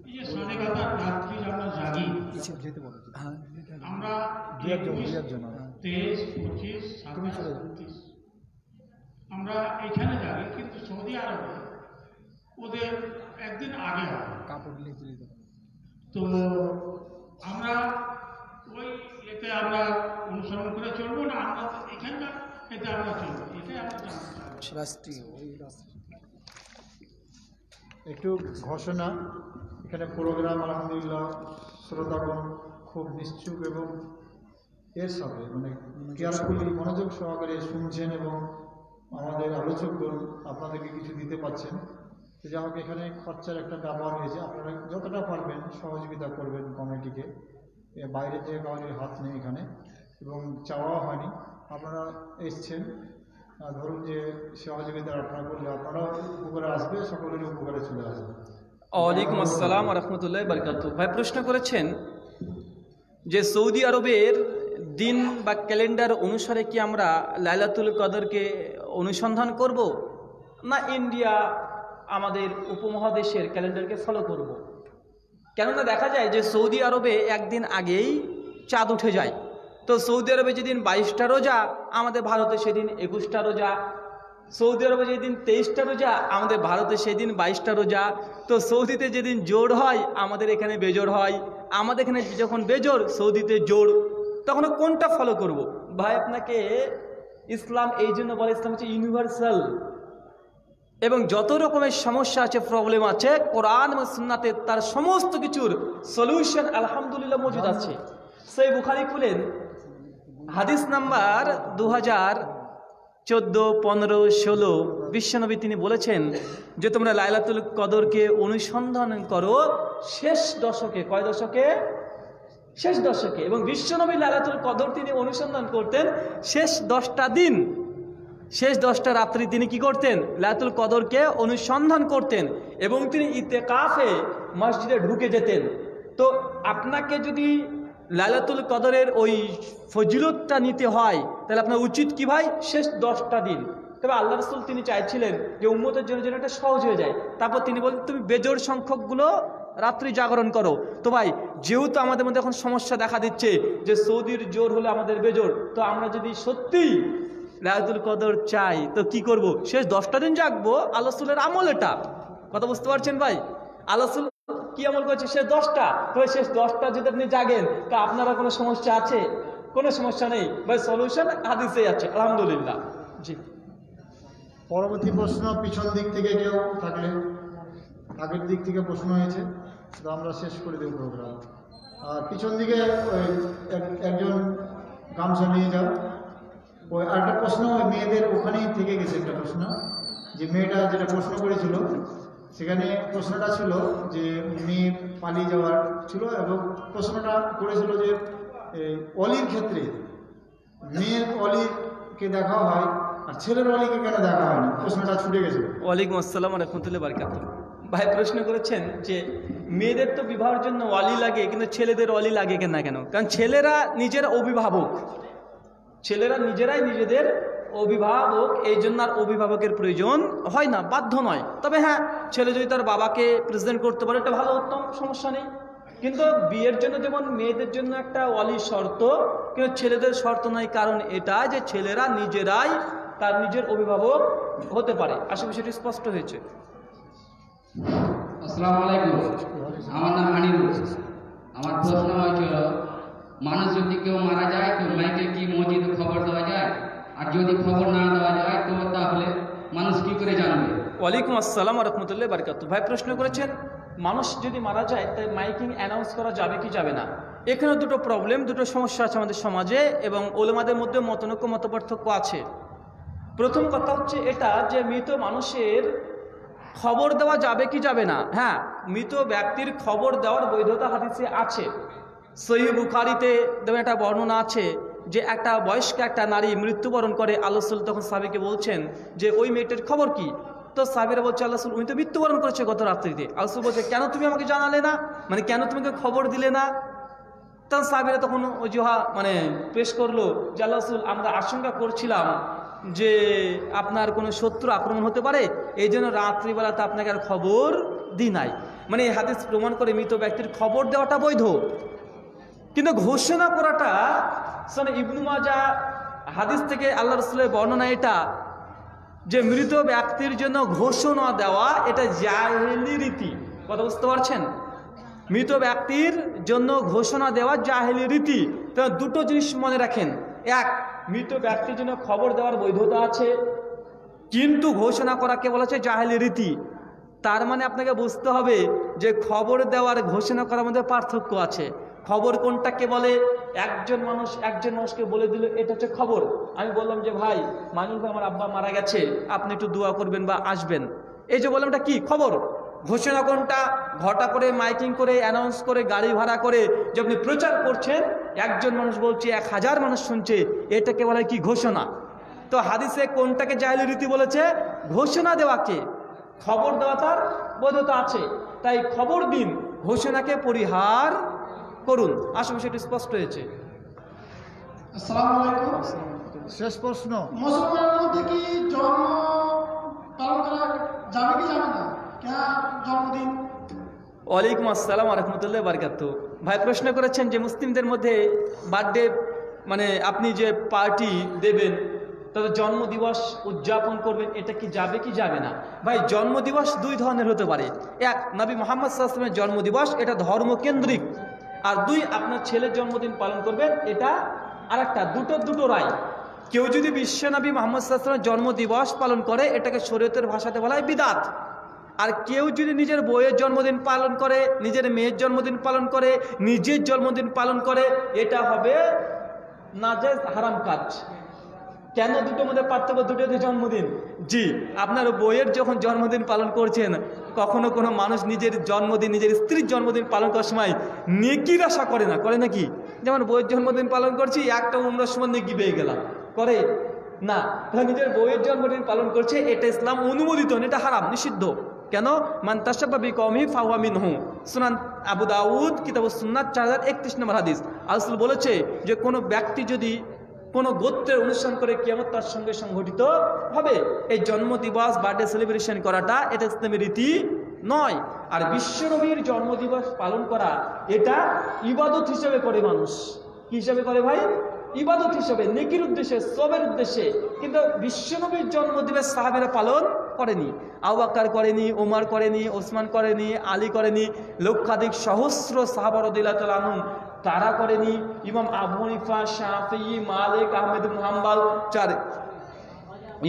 এই যে সাড়ে কথা রাত্রি আমরা জাগি, আমরা 23, 25, 27, 29 আমরা এখানে জাগি, কিন্তু সৌদি আরবে ওদের একদিন আগে হয়। তো আমরা ওই এতে আমরা অনুসরণ করে চলবো না, আমরা এখানকার এতে আমরা চলবো, এটাই আমরা জানতে চাই। একটু ঘোষণা, এখানে প্রোগ্রাম আলহামদুলিল্লাহ শ্রোতাগণ খুব নিশ্চুপ এবং এর সাথে মানে কেয়ারফুলি মনোযোগ সহকারে শুনছেন এবং আমাদের আলোচকগণ আপনাদেরকে কিছু দিতে পারছেন। তো যাই হোক, এখানে খরচার একটা ব্যাপার হয়েছে, আপনারা যতটা পারবেন সহযোগিতা করবেন কমিটিকে। বাইরে থেকে কাউকে হাত নেই এখানে, এবং চাওয়াও হয়নি। আপনারা এসছেন, ধরুন যে সহযোগিতা আপনারা করলে আপনারাও উপকারে আসবে, সকলেরই উপকারে চলে আসবে। ওয়ালাইকুম আসসালাম ওয়া রাহমাতুল্লাহি ওয়া বারাকাতুহু। ভাই প্রশ্ন করেছেন যে সৌদি আরবের দিন বা ক্যালেন্ডার অনুসারে কি আমরা লাইলাতুল কদরকে অনুসন্ধান করব, না ইন্ডিয়া আমাদের উপমহাদেশের ক্যালেন্ডারকে ফলো করব? কেননা দেখা যায় যে সৌদি আরবে একদিন আগেই চাঁদ উঠে যায়। তো সৌদি আরবে যেদিন 22টা রোজা, আমাদের ভারতে সেদিন 21টা রোজা। সৌদি আরবে যেদিন 23টা রোজা, আমাদের ভারতে সেদিন 22টা রোজা। তো সৌদিতে যেদিন জোড় হয়, আমাদের এখানে বেজোড় হয়। আমাদের এখানে যখন বেজোড়, সৌদিতে জোড়। তখন কোনটা ফলো করব? ভাই আপনাকে ইসলাম এই জন্য বলে, ইসলাম হচ্ছে ইউনিভার্সাল, এবং যত রকমের সমস্যা আছে, প্রবলেম আছে, কোরআন এবং সুন্নাতে তার সমস্ত কিছুর সলিউশন আলহামদুলিল্লাহ মজুদ আছে। সেই বুখারী খুলেন, হাদিস নাম্বার 2014, 15, 16 বিশ্বনবী তিনি বলেছেন যে তোমরা লাইলাতুল কদরকে অনুসন্ধান করো শেষ দশকে। কয় দশকে? শেষ দশকে। এবং বিশ্বনবী লাইলাতুল কদর তিনি অনুসন্ধান করতেন শেষ 10টা দিন, শেষ 10টা রাত্রি তিনি কি করতেন? লাইলাতুল কদরকে অনুসন্ধান করতেন, এবং তিনি ইতিকাফে মসজিদে ঢুকে যেতেন। তো আপনাকে যদি লাইলাতুল কদরের ওই ফজিলতটা নিতে হয়, তাহলে আপনার উচিত কি ভাই? শেষ 10টা দিন। তবে আল্লাহ রাসূল তিনি চাইছিলেন যে উম্মতের জন্য যেন এটা সহজ হয়ে যায়। তারপর তিনি বলতেন তুমি বেজোড় সংখ্যকগুলো রাত্রি জাগরণ করো। তো ভাই যেহেতু আমাদের মধ্যে এখন সমস্যা দেখা দিচ্ছে যে সৌদির জোর হলে আমাদের বেজোড়, তো আমরা যদি সত্যিই লাইলাতুল কদর চাই তো কি করব? শেষ 10টা দিন জাগবো। আল্লাহ রাসূলের আমল এটা, কথা বুঝতে পারছেন ভাই? আল্লাহ রাসূল কি আমল করেছে? শেষ 10টা। তো শেষ 10টা যদি আপনি জাগেন, তা আপনারা কোনো সমস্যা আছে? কোনো সমস্যা নেই ভাই, সলিউশন হাদিসে আছে আলহামদুলিল্লাহ। জি, পরবর্তী প্রশ্ন পিছন দিক থেকে কেউ থাকলে, আগের দিক থেকে প্রশ্ন হয়েছে তো আমরা শেষ করে দেব প্রোগ্রাম। আর পিছন দিকে ওই একজন গামছা নিয়ে যাও। ওই আরেকটা প্রশ্ন ওই মেয়েদের ওখানেই থেকে গেছে একটা প্রশ্ন, যে মেয়েটা যেটা প্রশ্ন করেছিল সেখানে প্রশ্নটা ছিল যে মেয়ে পালিয়ে যাওয়ার ছিল, এবং প্রশ্নটা করেছিল যে অলির ক্ষেত্রে মেয়ের অলিকে দেখা হয় আর ছেলের অলিকে কেন দেখা হয় না, প্রশ্নটা ছুটে গেছে। ওয়ালাইকুম আসসালাম ওয়া রাহমাতুল্লাহি ওয়া বারাকাতুহু। ভাই প্রশ্ন করেছেন যে মেয়েদের তো বিবাহের জন্য অলি লাগে, কিন্তু ছেলেদের অলি লাগে কেন? কারণ ছেলেরা নিজের অভিভাবক, ছেলেরা নিজেরাই নিজেদের অভিভাবক, এই জন্য আর অভিভাবকের প্রয়োজন হয় না, বাধ্য নয়। তবে হ্যাঁ, ছেলে যদি তার বাবাকে প্রেজেন্ট করতে পারে এটা ভালো, উত্তম, সমস্যা নেই। কিন্তু বিয়ের জন্য যেমন মেয়েদের জন্য একটা অলি শর্ত, কিন্তু ছেলেদের শর্ত নয়। কারণ এটা যে ছেলেরা নিজেরাই তার নিজের অভিভাবক হতে পারে। আশা করি সেটি স্পষ্ট হয়েছে। আসসালামু আলাইকুম, আমার নাম আনিরুল। আমার প্রশ্ন হয়েছিল, মানুষ যদি কেউ মারা যায় তো মাইকে কি মসজিদে খবর দেওয়া যায়? আর যদি খবর না দেওয়া যায় তো তাহলে মানুষ কি করে জানবে? ওয়ালাইকুম আসসালাম ওয়া রাহমাতুল্লাহি ওয়া বারাকাতুহু। ভাই প্রশ্ন করেছেন মানুষ যদি মারা যায় তাই মাইকিং অ্যানাউন্স করা যাবে কি যাবে না। এখানে দুটো প্রবলেম, দুটো সমস্যা আছে আমাদের সমাজে, এবং ওলামাদের মধ্যে মতপার্থক্য আছে। প্রথম কথা হচ্ছে এটা যে মৃত মানুষের খবর দেওয়া যাবে কি যাবে না। হ্যাঁ, মৃত ব্যক্তির খবর দেওয়ার বৈধতা হাদিসে আছে। সহিহ বুখারীতে যেমন একটা বর্ণনা আছে যে একটা বয়স্ক একটা নারী মৃত্যুবরণ করে, আল্লাহ রাসূল তখন সাহাবীকে বলছেন যে ওই মেয়েটার খবর কি? তো সাহাবীরা বলছে আল্লাহ রাসূল উনি তো মৃত্যুবরণ করেছে গত রাত্রিতে। আল্লাহ রাসূল বলছে কেন তুমি আমাকে জানালে না, মানে কেন তোমাকে খবর দিলে না? তখন সাহাবীরা তখন ওজুহা পেশ করলো যে আল্লাহ রাসূল আমরা আশঙ্কা করছিলাম যে আপনার কোনো শত্রু আক্রমণ হতে পারে, এই জন্য রাত্রিবেলাতে আপনাকে আর খবর দিই নাই। মানে এই হাদিস প্রমাণ করে মৃত ব্যক্তির খবর দেওয়াটা বৈধ, কিন্তু ঘোষণা করাটা ইবনু মাজাহ হাদিস থেকে আল্লাহ রাসূলের বর্ণনা এটা যে মৃত ব্যক্তির জন্য ঘোষণা দেওয়া এটা জাহেলি রীতি। কথা বুঝতে পারছেন? মৃত ব্যক্তির জন্য ঘোষণা দেওয়া জাহেলি রীতি। তো দুটো জিনিস মনে রাখেন, এক, মৃত ব্যক্তির জন্য খবর দেওয়ার বৈধতা আছে, কিন্তু ঘোষণা করাকে বলা হচ্ছে জাহেলি রীতি। তার মানে আপনাকে বুঝতে হবে যে খবর দেওয়ার ঘোষণা করার মধ্যে পার্থক্য আছে। খবর কোনটাকে বলে? একজন মানুষকে বলে দিল এটা হচ্ছে খবর। আমি বললাম যে ভাই মাইনুল ভাই আমার আব্বা মারা গেছে, আপনি একটু দোয়া করবেন বা আসবেন, এই যে বললাম এটা কি খবর। ঘোষণা কোনটা? ঘটা করে মাইকিং করে অ্যানাউন্স করে গাড়ি ভাড়া করে যে আপনি প্রচার করছেন, একজন মানুষ বলছে 1000 মানুষ শুনছে, এটাকে বলে কি? ঘোষণা। তো হাদিসে কোনটাকে জাহেলি রীতি বলেছে? ঘোষণা দেওয়াকে। খবর দেওয়া তার বৈধতা আছে, তাই খবর দিন, ঘোষণাকে পরিহার করুন। আশা করি সেটা স্পষ্ট হয়েছে। আসসালামু আলাইকুম। শেষ প্রশ্ন, মুসলমানের মধ্যে কি জন্ম পালন করা যাবে কি যাবে না? জন্মদিন। ওয়ালাইকুম আসসালাম রহমতুল্লাহ বারকাত। ভাই প্রশ্ন করেছেন যে মুসলিমদের মধ্যে বার্থডে মানে আপনি যে পার্টি দেবেন, তাদের জন্মদিবস উদযাপন করবেন, এটা কি যাবে কি যাবে না? ভাই জন্মদিবস দুই ধরনের হতে পারে। এক, নবী মুহাম্মদ সাল্লাল্লাহু আলাইহি ওয়াসাল্লামের জন্মদিবস, এটা ধর্মকেন্দ্রিক। আর দুই, আপনার ছেলের জন্মদিন পালন করবেন, এটা আরেকটা। দুটো রায়। কেউ যদি বিশ্বনবী মুহাম্মদ সাল্লাল্লাহু আলাইহি ওয়াসাল্লামের জন্মদিবস পালন করে, এটাকে শরীয়তের ভাষাতে বলা হয় বিদআত। আর কেউ যদি নিজের বউয়ের জন্মদিন পালন করে, নিজের মেয়ের জন্মদিন পালন করে, নিজের জন্মদিন পালন করে, এটা হবে নাজায়েজ হারাম কাজ। কেন দুটোর মধ্যে পার্থক্য? দুটোতে জন্মদিন। জি, আপনার বউয়ের যখন জন্মদিন পালন করছেন, কখনো কোনো মানুষ নিজের জন্মদিন, নিজের স্ত্রীর জন্মদিন পালন করার সময় নেকির আশা করে না, করে নাকি? যেমন বউয়ের জন্মদিন পালন করছি, একটা উমরার সময় নেকি পেয়ে গেলাম, করে না। নিজের বউয়ের জন্মদিন পালন করছে, এটা ইসলাম অনুমোদিত, এটা হারাম, নিষিদ্ধ। কেন? মান তাশাব্বাহা বিকওমিহি ফাহুয়া মিনহুম। সুনান আবু দাউদ কিতাবুস সুন্নাহ 4031 নম্বর হাদিস। রাসূল বলেছে যে কোনো ব্যক্তি যদি কোনো গোত্রের অনুষ্ঠান করে, কিয়ামত তার সঙ্গে সংঘটিত হবে। এই জন্মদিবস, বার্থডে সেলিব্রেশন করাটা এটা ইসলামী রীতি নয়। আর বিশ্বনবীর জন্মদিবস পালন করা, এটা ইবাদত হিসেবে করে মানুষ। কি হিসেবে করে ভাই? ইবাদত হিসেবে, নেকির উদ্দেশ্যে, সবের উদ্দেশ্যে। কিন্তু বিশ্বনবীর জন্মদিবস সাহাবীরা পালন করেনি। আবু বকর করেনি, ওমর করেনি, ওসমান করেনি, আলী করেনি, লক্ষাধিক সহস্র সাহাবা রাদিয়াল্লাহু তাআলা আনহুম তারা করেনি। ইমাম আবু হানিফা, শাফিঈ, মালিক, আহমেদ ইবনে হাম্বল 4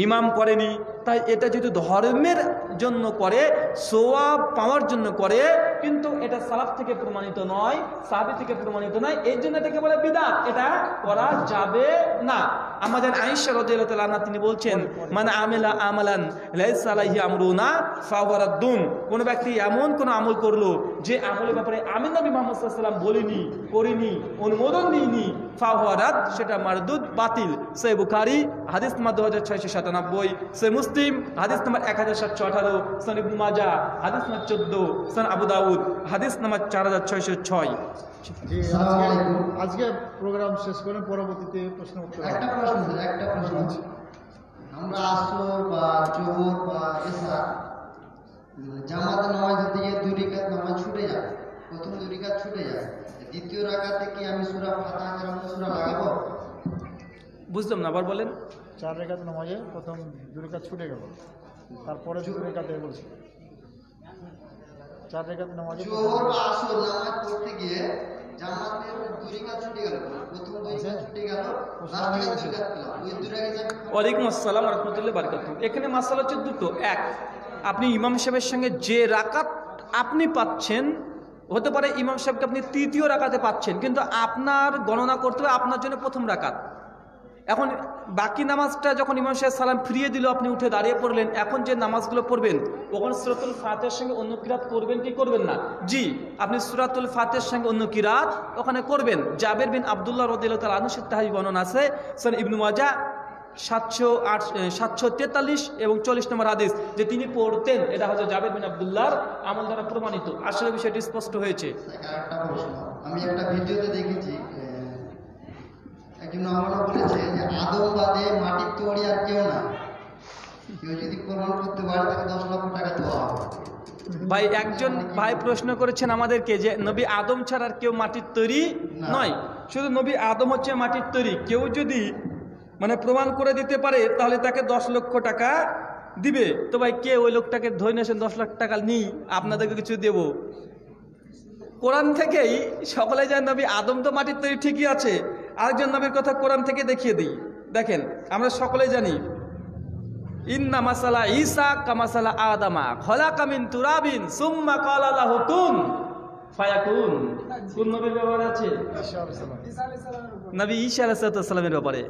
ইমাম করেনি। তাই এটা যদি ধর্মের জন্য করে, সওয়াব পাওয়ার জন্য করে, কিন্তু এটা সালাফ থেকে প্রমাণিত নয়, সাহাবী থেকে প্রমাণিত নয়, এই জন্য এটাকে বলে বিদআত, এটা করা যাবে না। আমাদের আয়েশা রাদিয়াল্লাহু তাআলা আনহা তিনি বলছেন, মান আমিলা আমালান লাইসা আলাইহি আমরুনা ফাহুয়া রাদ্দুন। কোন ব্যক্তি এমন কোন আমল করলো যে আমলের ব্যাপারে আমি নবী মুহাম্মদ সাল্লাল্লাহু আলাইহি ওয়াসাল্লাম বলিনি, করিনি, অনুমোদন দিইনি, ফাহুয়া রাদ, সেটা মারদুদ, বাতিল। সহিহ বুখারী হাদিস নম্বর 2697, সহিহ মুসলিম হাদিস নম্বর 1718, সুনান ইবনে মাজাহ হাদিস নম্বর 14, সুনান আবু দাউদ হাদিস নম্বর 4606। জি, আজকে প্রোগ্রাম শেষ করেন, পরবর্তীতে প্রশ্ন উত্তর। একটা প্রশ্ন আছে। আমরা আসর বা জোহর বা এশা জামাতে নামাজ দিয়ে 2 রাকাত নামাজ ছুটে যায়, প্রথম 2 রাকাত ছুটে যায়, দ্বিতীয় রাকাতে কি আমি সূরা ফাতিহা আর অন্য সূরা লাগাবো? বুঝলাম না, আবার বলেন। 4 রাকাত নামাজে প্রথম 2 রাকাত ছুটে গেল, তারপরে 2 রাকাতে বলছি 4 রাকাত নামাজে জোহর বা আসর নামাজ পড়তে গিয়ে জামাতের 2 রাকাত ছুটে গেল, প্রথম 2 রাকাত ছুটে গেল, লাস্ট 2 রাকাত পেলাম, ওই 2 রাকাত। ওয়ালাইকুম আসসালাম রাহমাতুল্লাহি বারাকাতুহু। এখানে মাসালা হচ্ছে দুটো। এক, আপনি ইমাম সাহেবের সঙ্গে যে রাকাত আপনি পাচ্ছেন, হতে পারে ইমাম সাহেবকে আপনি তৃতীয় রাকাতে পাচ্ছেন, কিন্তু আপনার গণনা করতে হবে আপনার জন্য প্রথম রাকাত। এখন বাকি নামাজটা যখন ইমাম সাহেব সালাম ফিরিয়ে দিল, আপনি উঠে দাঁড়িয়ে পড়লেন, এখন যে নামাজগুলো পড়বেন, ওখানে সূরাতুল ফাতিহার সঙ্গে অন্য কিরাত করবেন কি করবেন না? জি, আপনি সূরাতুল ফাতিহার সঙ্গে অন্য কিরাত ওখানে করবেন। জাবের বিন আব্দুল্লাহ রাদিয়াল্লাহু তাআলা আনহু সাহাবী বর্ণনা আছে, সুনান ইবনে মাজাহ 743 এবং 40 নম্বর হাদিস, যে তিনি পড়তেন। এটা হচ্ছে জাবের বিন আব্দুল্লাহর আমল দ্বারা প্রমাণিত। আসলে বিষয়টি স্পষ্ট হয়েছে। একটা প্রশ্ন, আমি একটা ভিডিওতে দেখেছি, একজন আমরা বলেছে যে আদম বাদে মাটির তৈরি আর কেউ না, কেউ যদি প্রমাণ করতে পারে তাকে 10 লক্ষ টাকা দেওয়া হবে। ভাই একজন ভাই প্রশ্ন করেছেন আমাদেরকে যে নবী আদম ছাড়া আর কেউ মাটির তৈরি নয়, শুধু নবী আদম হচ্ছে মাটির তৈরি। কেউ যদি মানে প্রমাণ করে দিতে পারে তাহলে তাকে 10 লক্ষ টাকা দিবে। তো ভাই কে ওই লোকটাকে ধরে নিয়েছেন 10 লাখ টাকা নিই, আপনাদেরকে কিছু দেব? কোরআন থেকেই সকলে যায় নবী আদম তো মাটির তৈরি ঠিকই আছে। আরেকজন নবীর কথা কোরআন থেকে দেখিয়ে দিই। দেখেন, আমরা সকলে জানি ইন্না মাসালা ঈসা কামাসালা আদামা খলাকা মিন তুরাবিন সুম্মা ক্বালা লাহু কুন ফায়াকুন। কোন নবীর ব্যাপারে আছে? নবী ঈসা আলাইহিস সালামের ব্যাপারে।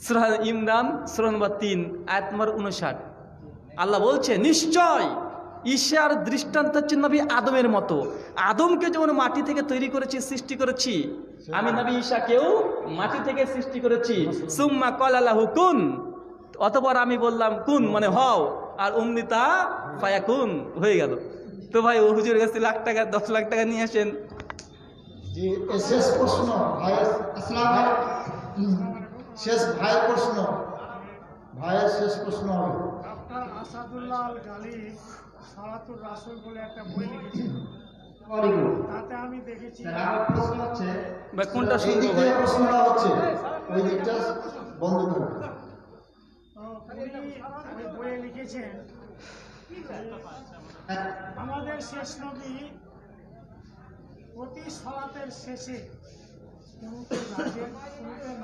সূরা ইমরান সূরা নম্বর 3 আয়াত নম্বর 59 আল্লাহ বলছে, নিশ্চয় ঈশার দৃষ্টান্ত হচ্ছে নবী আদমের মতো। আদমকে যেমন মাটি থেকে তৈরি করেছি, সৃষ্টি করেছি, আমি নবী ঈশাকেও মাটি থেকে সৃষ্টি করেছি। সুম্মা ক্বালা লাহু কুন, অতঃপর আমি বললাম কুন মানে হও, আর অমৃতা ফায়াকুন, হয়ে গেল। তো ভাই ও হুজুরের কাছে লাখ টাকা 10 লাখ টাকা নিয়ে আসেন, যে শেষ প্রশ্ন ভাইয়ের, শেষ ভাইয়ের প্রশ্ন, ভাইয়ের শেষ প্রশ্ন হবে। ডক্টর আসাদুল্লাহ আল গালি সালাতুর রাসূল বলে একটা বই লিখেছেন, তাতে আমি দেখেছি প্রশ্ন হচ্ছে কোনটা এই দিক থেকে প্রশ্নটা হচ্ছে, ওই দিকটা বন্ধ করুন। ওই বইয়ে লিখেছেন আমাদের শেষ নবী প্রতি সালাতের শেষে কুনুতে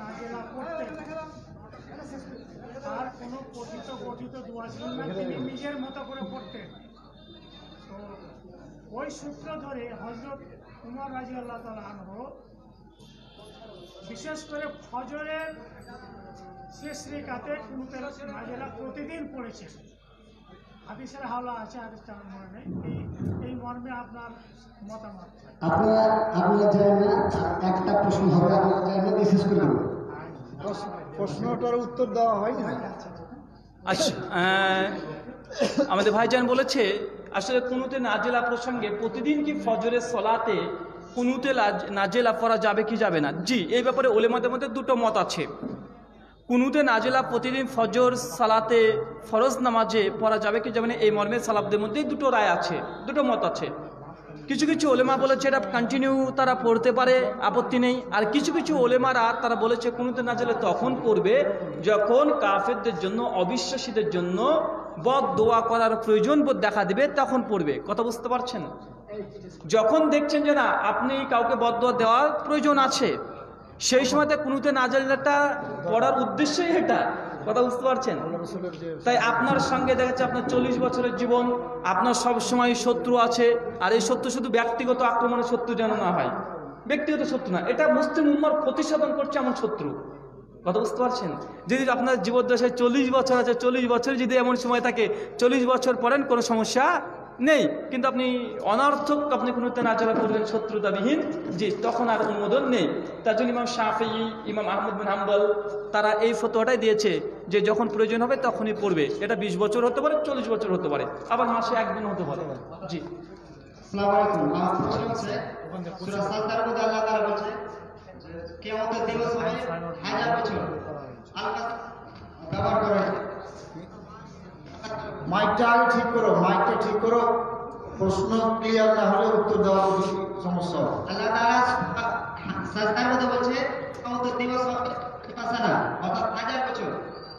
নাজেলা করতেন, আর কোনো পঠিত দোয়া ছিল না, তিনি নিজের মতো করে পড়তেন। তো ওই সূত্র ধরে হযরত উমর রাদিয়াল্লাহু তাআলা আনহু বিশেষ করে ফজরের শেষ রেখাতে কুনুতে নাজেলা প্রতিদিন পড়েছেন। হাদিসের হাওলা আছে, হাদিসটা আমার মনে নেই। এই মর্মে আপনার মতামত। আপনারা জানেন না, একটা প্রশ্ন হবে, আপনারা জানেন না, বিশেষ করে প্রশ্নটার উত্তর দেওয়া হয়নি। আচ্ছা, আমাদের ভাইজান বলেছে আসলে কুনুতে নাজেলা প্রসঙ্গে প্রতিদিন কি ফজরের সলাতে কুনুতে নাজেলা পড়া যাবে কি যাবে না? জি, এই ব্যাপারে উলেমাদের মধ্যে দুটো মত আছে। কুনুতে নাজেলা প্রতিদিন ফজর সালাতে ফরজ নামাজে পড়া যাবে কি যাবে না, এই মর্মে সালাফদের মধ্যে দুটো রায় আছে, দুটো মত আছে। কিছু কিছু ওলেমা বলেছে এটা কন্টিনিউ তারা পড়তে পারে, আপত্তি নেই। আর কিছু কিছু ওলেমারা তারা বলেছে কুনুতে নাজেলা তখন পড়বে যখন কাফেরদের জন্য, অবিশ্বাসীদের জন্য বদ দোয়া করার প্রয়োজন বোধ দেখা দিবে, তখন পড়বে। কথা বুঝতে পারছেন? যখন দেখছেন যে না আপনি কাউকে বদ দোয়া দেওয়ার প্রয়োজন আছে, সেই সময়তে কুনুতে নাজেলাটা পড়ার উদ্দেশ্যই এটা। কথা বুঝতে পারছেন? তাই আপনার সঙ্গে দেখা যাচ্ছে আপনার 40 বছরের জীবন, আপনার সব সময় শত্রু আছে, আর এই শত্রু শুধু ব্যক্তিগত আক্রমণের শত্রু যেন না হয়, ব্যক্তিগত শত্রু না, এটা মুসলিম উম্মার ক্ষতি সাধন করছে এমন শত্রু। কথা বুঝতে পারছেন? যদি আপনার জীবদ্দশায় 40 বছর আছে, 40 বছর যদি এমন সময় থাকে 40 বছর পড়েন, কোনো সমস্যা নেই। কিন্তু আপনি অনর্থক আপনি কুনুতে নাজেলা করলেন শত্রুতাবিহীন, জি, তখন আর অনুমোদন নেই। তার জন্য ইমাম শাফিঈ, ইমাম আহমদ বিন হাম্বল তারা এই ফতোয়াটাই দিয়েছে যে যখন প্রয়োজন হবে তখনই পড়বে। এটা 20 বছর হতে পারে, 40 বছর হতে পারে, আবার মাসে একদিন হতে পারে। জি। আসসালামু আলাইকুম। আমার প্রশ্ন হচ্ছে সূরা সাজদার মধ্যে আল্লাহ তাআলা বলছে যে কিয়ামতের দিবস হবে 1000 বছর। আল্লাহ ব্যবহার করে মাইকটা আগে ঠিক করো, মাইকটা ঠিক করো। প্রশ্ন ক্লিয়ার না হলে উত্তর দেওয়া সমস্যা হবে। আল্লাহ তাআলা সাজদার মধ্যে বলছে কিয়ামতের দিবস হবে ফাসানা, অর্থাৎ 1000 বছর,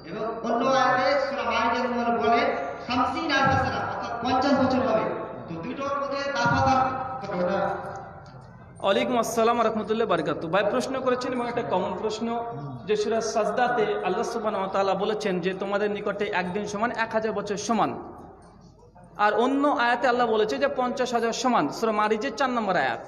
এবং অন্য আয়াতে সূরা মাইদার মধ্যে বলে 50 ফাসানা, অর্থাৎ 50 বছর হবে। তো দুটোর মধ্যে তাফাত ওটা। ওয়ালাইকুম আসসালাম ওয়া রাহমাতুল্লাহি ওয়া বারাকাতুহু। ভাই প্রশ্ন করেছেন এবং একটা কমন প্রশ্ন যে সূরা সাজদাতে আল্লাহ সুবহানাহু ওয়া তাআলা বলেছেন যে তোমাদের নিকটে একদিন সমান 1000 বছর সমান, আর অন্য আয়াতে আল্লাহ বলেছে যে 50,000 সমান, সূরা মারিজের 4 নম্বর আয়াত।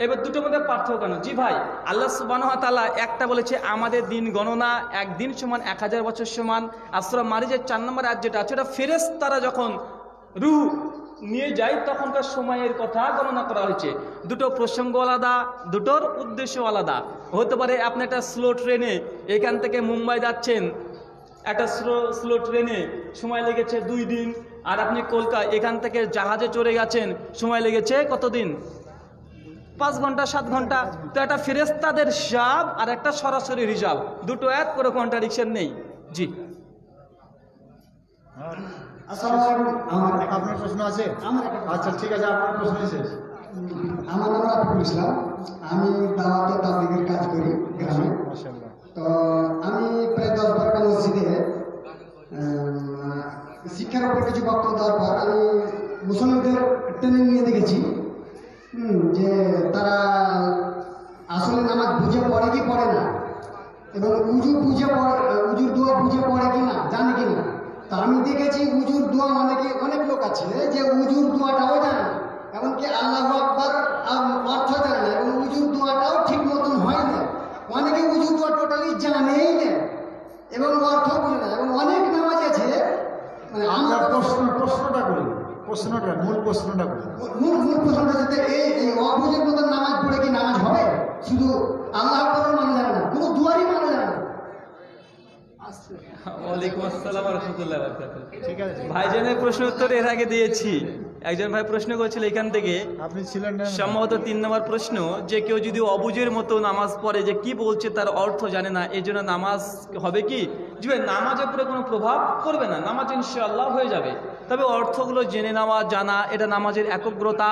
এবার দুটোর মধ্যে পার্থক্য কেন? জি ভাই, আল্লাহ সুবহানাহু ওয়া তাআলা একটা বলেছে আমাদের দিন গণনা একদিন সমান 1000 বছর সমান, আর সূরা মারিজের 4 নম্বর আয়াত যেটা আছে ওটা ফেরেশতারা যখন রূহ নিয়ে যায় তখনকার সময়ের কথা গণনা করা হয়েছে। দুটো প্রসঙ্গ আলাদা, দুটোর উদ্দেশ্য আলাদা। হতে পারে আপনি একটা স্লো ট্রেনে এখান থেকে মুম্বাই যাচ্ছেন, একটা স্লো ট্রেনে সময় লেগেছে 2 দিন, আর আপনি কলকাতা এখান থেকে জাহাজে চড়ে গেছেন, সময় লেগেছে কতদিন? 5 ঘন্টা 7 ঘন্টা। তো একটা ফেরেশতাদের হিসাব আর একটা সরাসরি হিসাব, দুটো এক করে কন্ট্রাডিকশন নেই। জি। আপনার প্রশ্ন আছে? আচ্ছা ঠিক আছে, আপনার প্রশ্ন শেষ। আমার নাম রাফিকুল ইসলাম, আমি দাওয়াত ও তাবলীগের কাজ করি গ্রামে। তো আমি প্রায় 10-12টা মসজিদে শিক্ষার উপর কিছু বক্তব্য দেওয়ার পর আমি মুসলমানদের ট্রেনিং নিয়ে দেখেছি যে তারা আসলে নামাজ বুঝে পড়ে কি পড়ে না, এবং উজুর দোয়া বুঝে পড়ে কি না, জানে কি না। তো আমি দেখেছি উজুর দোয়া মানে কি অনেক লোক আছে যে উজুর দোয়াটাও জানে না, এমনকি আল্লাহু আকবার অর্থ জানে না, এবং উজুর দোয়াটাও ঠিক মতন হয় না। অনেকে উজুর দোয়া টোটালি জানেই না এবং অর্থ বুঝে না, এবং অনেক নামাজ আছে মানে আমরা প্রশ্নটা করি, মূল প্রশ্নটা যাতে এই অবুঝের মতন নামাজ পড়ে কি নামাজ হবে? শুধু আল্লাহ আকবার মানে জানে না, কোনো দুয়ারই মানে জানে না। ওয়ালাইকুম আসসালাম ওয়া রাহমাতুল্লাহি ওয়া বারাকাতুহু। ঠিক আছে, ভাইজানের প্রশ্ন উত্তর এর আগে দিয়েছি। একজন ভাই প্রশ্ন করেছিল এখান থেকে, আপনি ছিলেন না? সম্ভবত 3 নম্বর প্রশ্ন, যে কেউ যদি অবুঝের মতো নামাজ পড়ে, যে কি বলছে তার অর্থ জানে না, এই জন্য নামাজ হবে কি? যে নামাজের উপরে কোনো প্রভাব পড়বে না, নামাজ ইনশাআল্লাহ হয়ে যাবে। তবে অর্থগুলো জেনে নেওয়া, জানা, এটা নামাজের একগ্রতা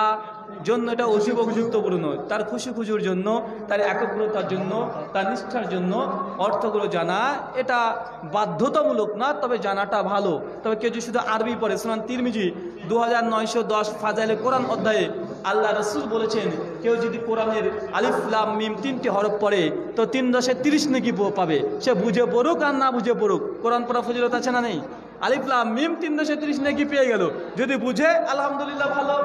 জন্য এটা অতীব গুরুত্বপূর্ণ। তার খুশি খুজুর জন্য, তার একগ্রতার জন্য, তার নিষ্ঠার জন্য অর্থগুলো জানা এটা বাধ্যতামূলক না, তবে জানাটা ভালো। তবে কেউ যদি শুধু আরবি পড়ে, সুনান তিরমিজি 2910 ফাজাইলে কোরআন অধ্যায়ে আল্লাহ রসুল বলেছেন, কেউ যদি কোরআনের আলিফ লাম মিম 3টি হরফ পড়ে তো 3×30 নেকি পাবে। সে বুঝে পড়ুক আর না বুঝে পড়ুক, কোরআন পড়া ফজিলত আছে না নেই? আলিফ লাম মিম 3×30 নেকি পেয়ে গেল। যদি বুঝে আলহামদুলিল্লাহ ভালো।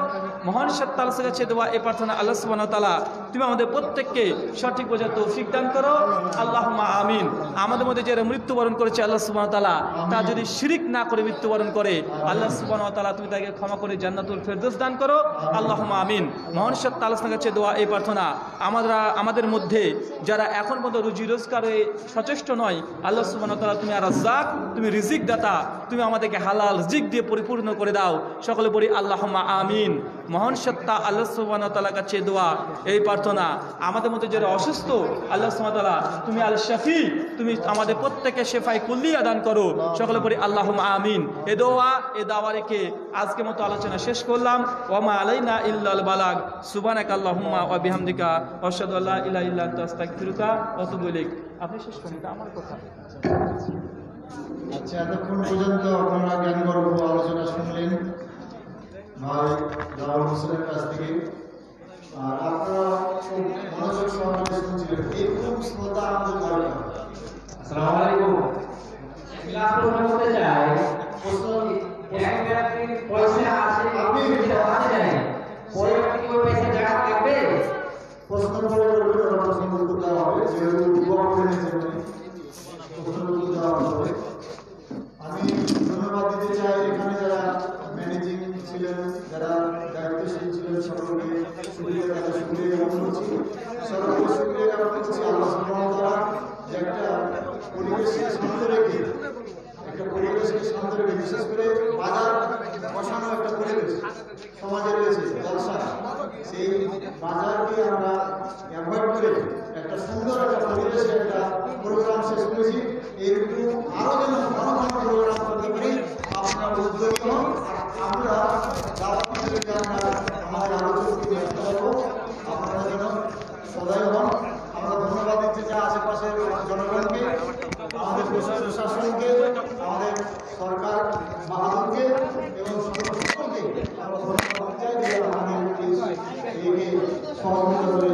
মহান সত্তার কাছে দোয়া এই প্রার্থনা, আল্লাহ সুবহানাহু ওয়া তাআলা তুমি আমাদের প্রত্যেককে সঠিক বোঝার তৌফিক দান করো, আল্লাহুম্মা আমিন। আমাদের মধ্যে যারা মৃত্যুবরণ করেছে আল্লাহ সুবহানাহু ওয়া তাআলা, তা যদি শিরিক না করে মৃত্যুবরণ করে, আল্লাহ সুবহানাহু ওয়া তাআলা তুমি তাকে ক্ষমা করে জান্নাতুল ফেরদৌস দান করো, আল্লাহুম্মা আমিন। মহান সত্তা আল্লাহর কাছে দোয়া এই প্রার্থনা, আমাদের মধ্যে যারা এখন পর্যন্ত রুজি রোজগারে সচেষ্ট নয়, আল্লাহ সুবহানাহু ওয়া তাআলা তুমি আর রাজ্জাক, তুমি রিজিক দাতা, তুমি আমাদেরকে হালাল রিজিক দিয়ে পরিপূর্ণ করে দাও। সকলে বলি আল্লাহুম্মা আমিন। মহান সত্তা আল্লাহ সুবহানাহু ওয়া তাআলার কাছে দোয়া এই প্রার্থনা, আমাদের মধ্যে যারা অসুস্থ আল্লাহ সুবহানাহু ওয়া তাআলা তুমি আল শাফি, তুমি আমাদের প্রত্যেককে শেফাই কুল্লিয়া দান করো। সকলে বলি আল্লাহুম্মা আমিন। এ দোয়া এ দাওয়া রেখে আজকের মতো আলোচনা শেষ করলাম। ওয়া মা আলাইনা ইল্লাল বালাগ। সুবহানাকা আল্লাহুম্মা ওয়া বিহামদিকা আশহাদু আল্লা ইলাহা ইল্লা আনতা আস্তাগফিরুকা ওয়া আতুবু ইলাইক। আপনি শেষ করুন, এটা আমার কথা। আচ্ছা, এতক্ষণ পর্যন্ত আপনারা জ্ঞানগর্ভ আলোচনা শুনলেন ভাই জাওয়াল হোসেনের কাছ থেকে, আর আপনারা খুব মনোযোগ সহকারে শুনছিলেন। এরকম শ্রোতা আমাদের দরকার। আসসালামু আলাইকুম। ক্লাস করতে চাই, প্রশ্ন এক ব্যক্তির পয়সা আছে, আপনি আছে নাই, পরবর্তী কি ওই পয়সা জায়গা থাকবে? প্রশ্ন করে প্রশ্ন উত্তর দেওয়া হবে, যেহেতু যুবক হয়েছে প্রশ্ন উত্তর দেওয়া হবে। আমি ধন্যবাদ দিতে চাই এখানে যারা ম্যানেজিং ছিলেন, যারা দায়িত্বশীল ছিলেন, সকলকে শুক্রিয়া জ্ঞাপন করছি। সকলকে শুক্রিয়া জ্ঞাপন করছি আল্লাহ সুবহানাহু ওয়া তাআলা যে একটা পরিবেশকে শান্ত রেখে, বিশেষ করে বাজার বসানো একটা পরিবেশ সমাজে রয়েছে, জলসা, সেই বাজারকে আমরা অ্যাভয়েড করে একটা সুন্দর একটা পরিবেশে একটা প্রোগ্রাম শেষ করেছি। এইরকম আরো যেন ঘন ঘন প্রোগ্রাম করতে পারি, আপনারা উদ্যোগী হন। আমরা আমাদের আলোচনাকে ব্যস্ত করবো, আপনারা যেন সদয় হন। আমরা ধন্যবাদ দিচ্ছি যে আশেপাশের জনগণকে, আমাদের প্রশাসনকে, আমাদের সরকার বাহাদুরকে এবং সকলকে আমরা ধন্যবাদ চাই যে আমাদের সহযোগিতা করে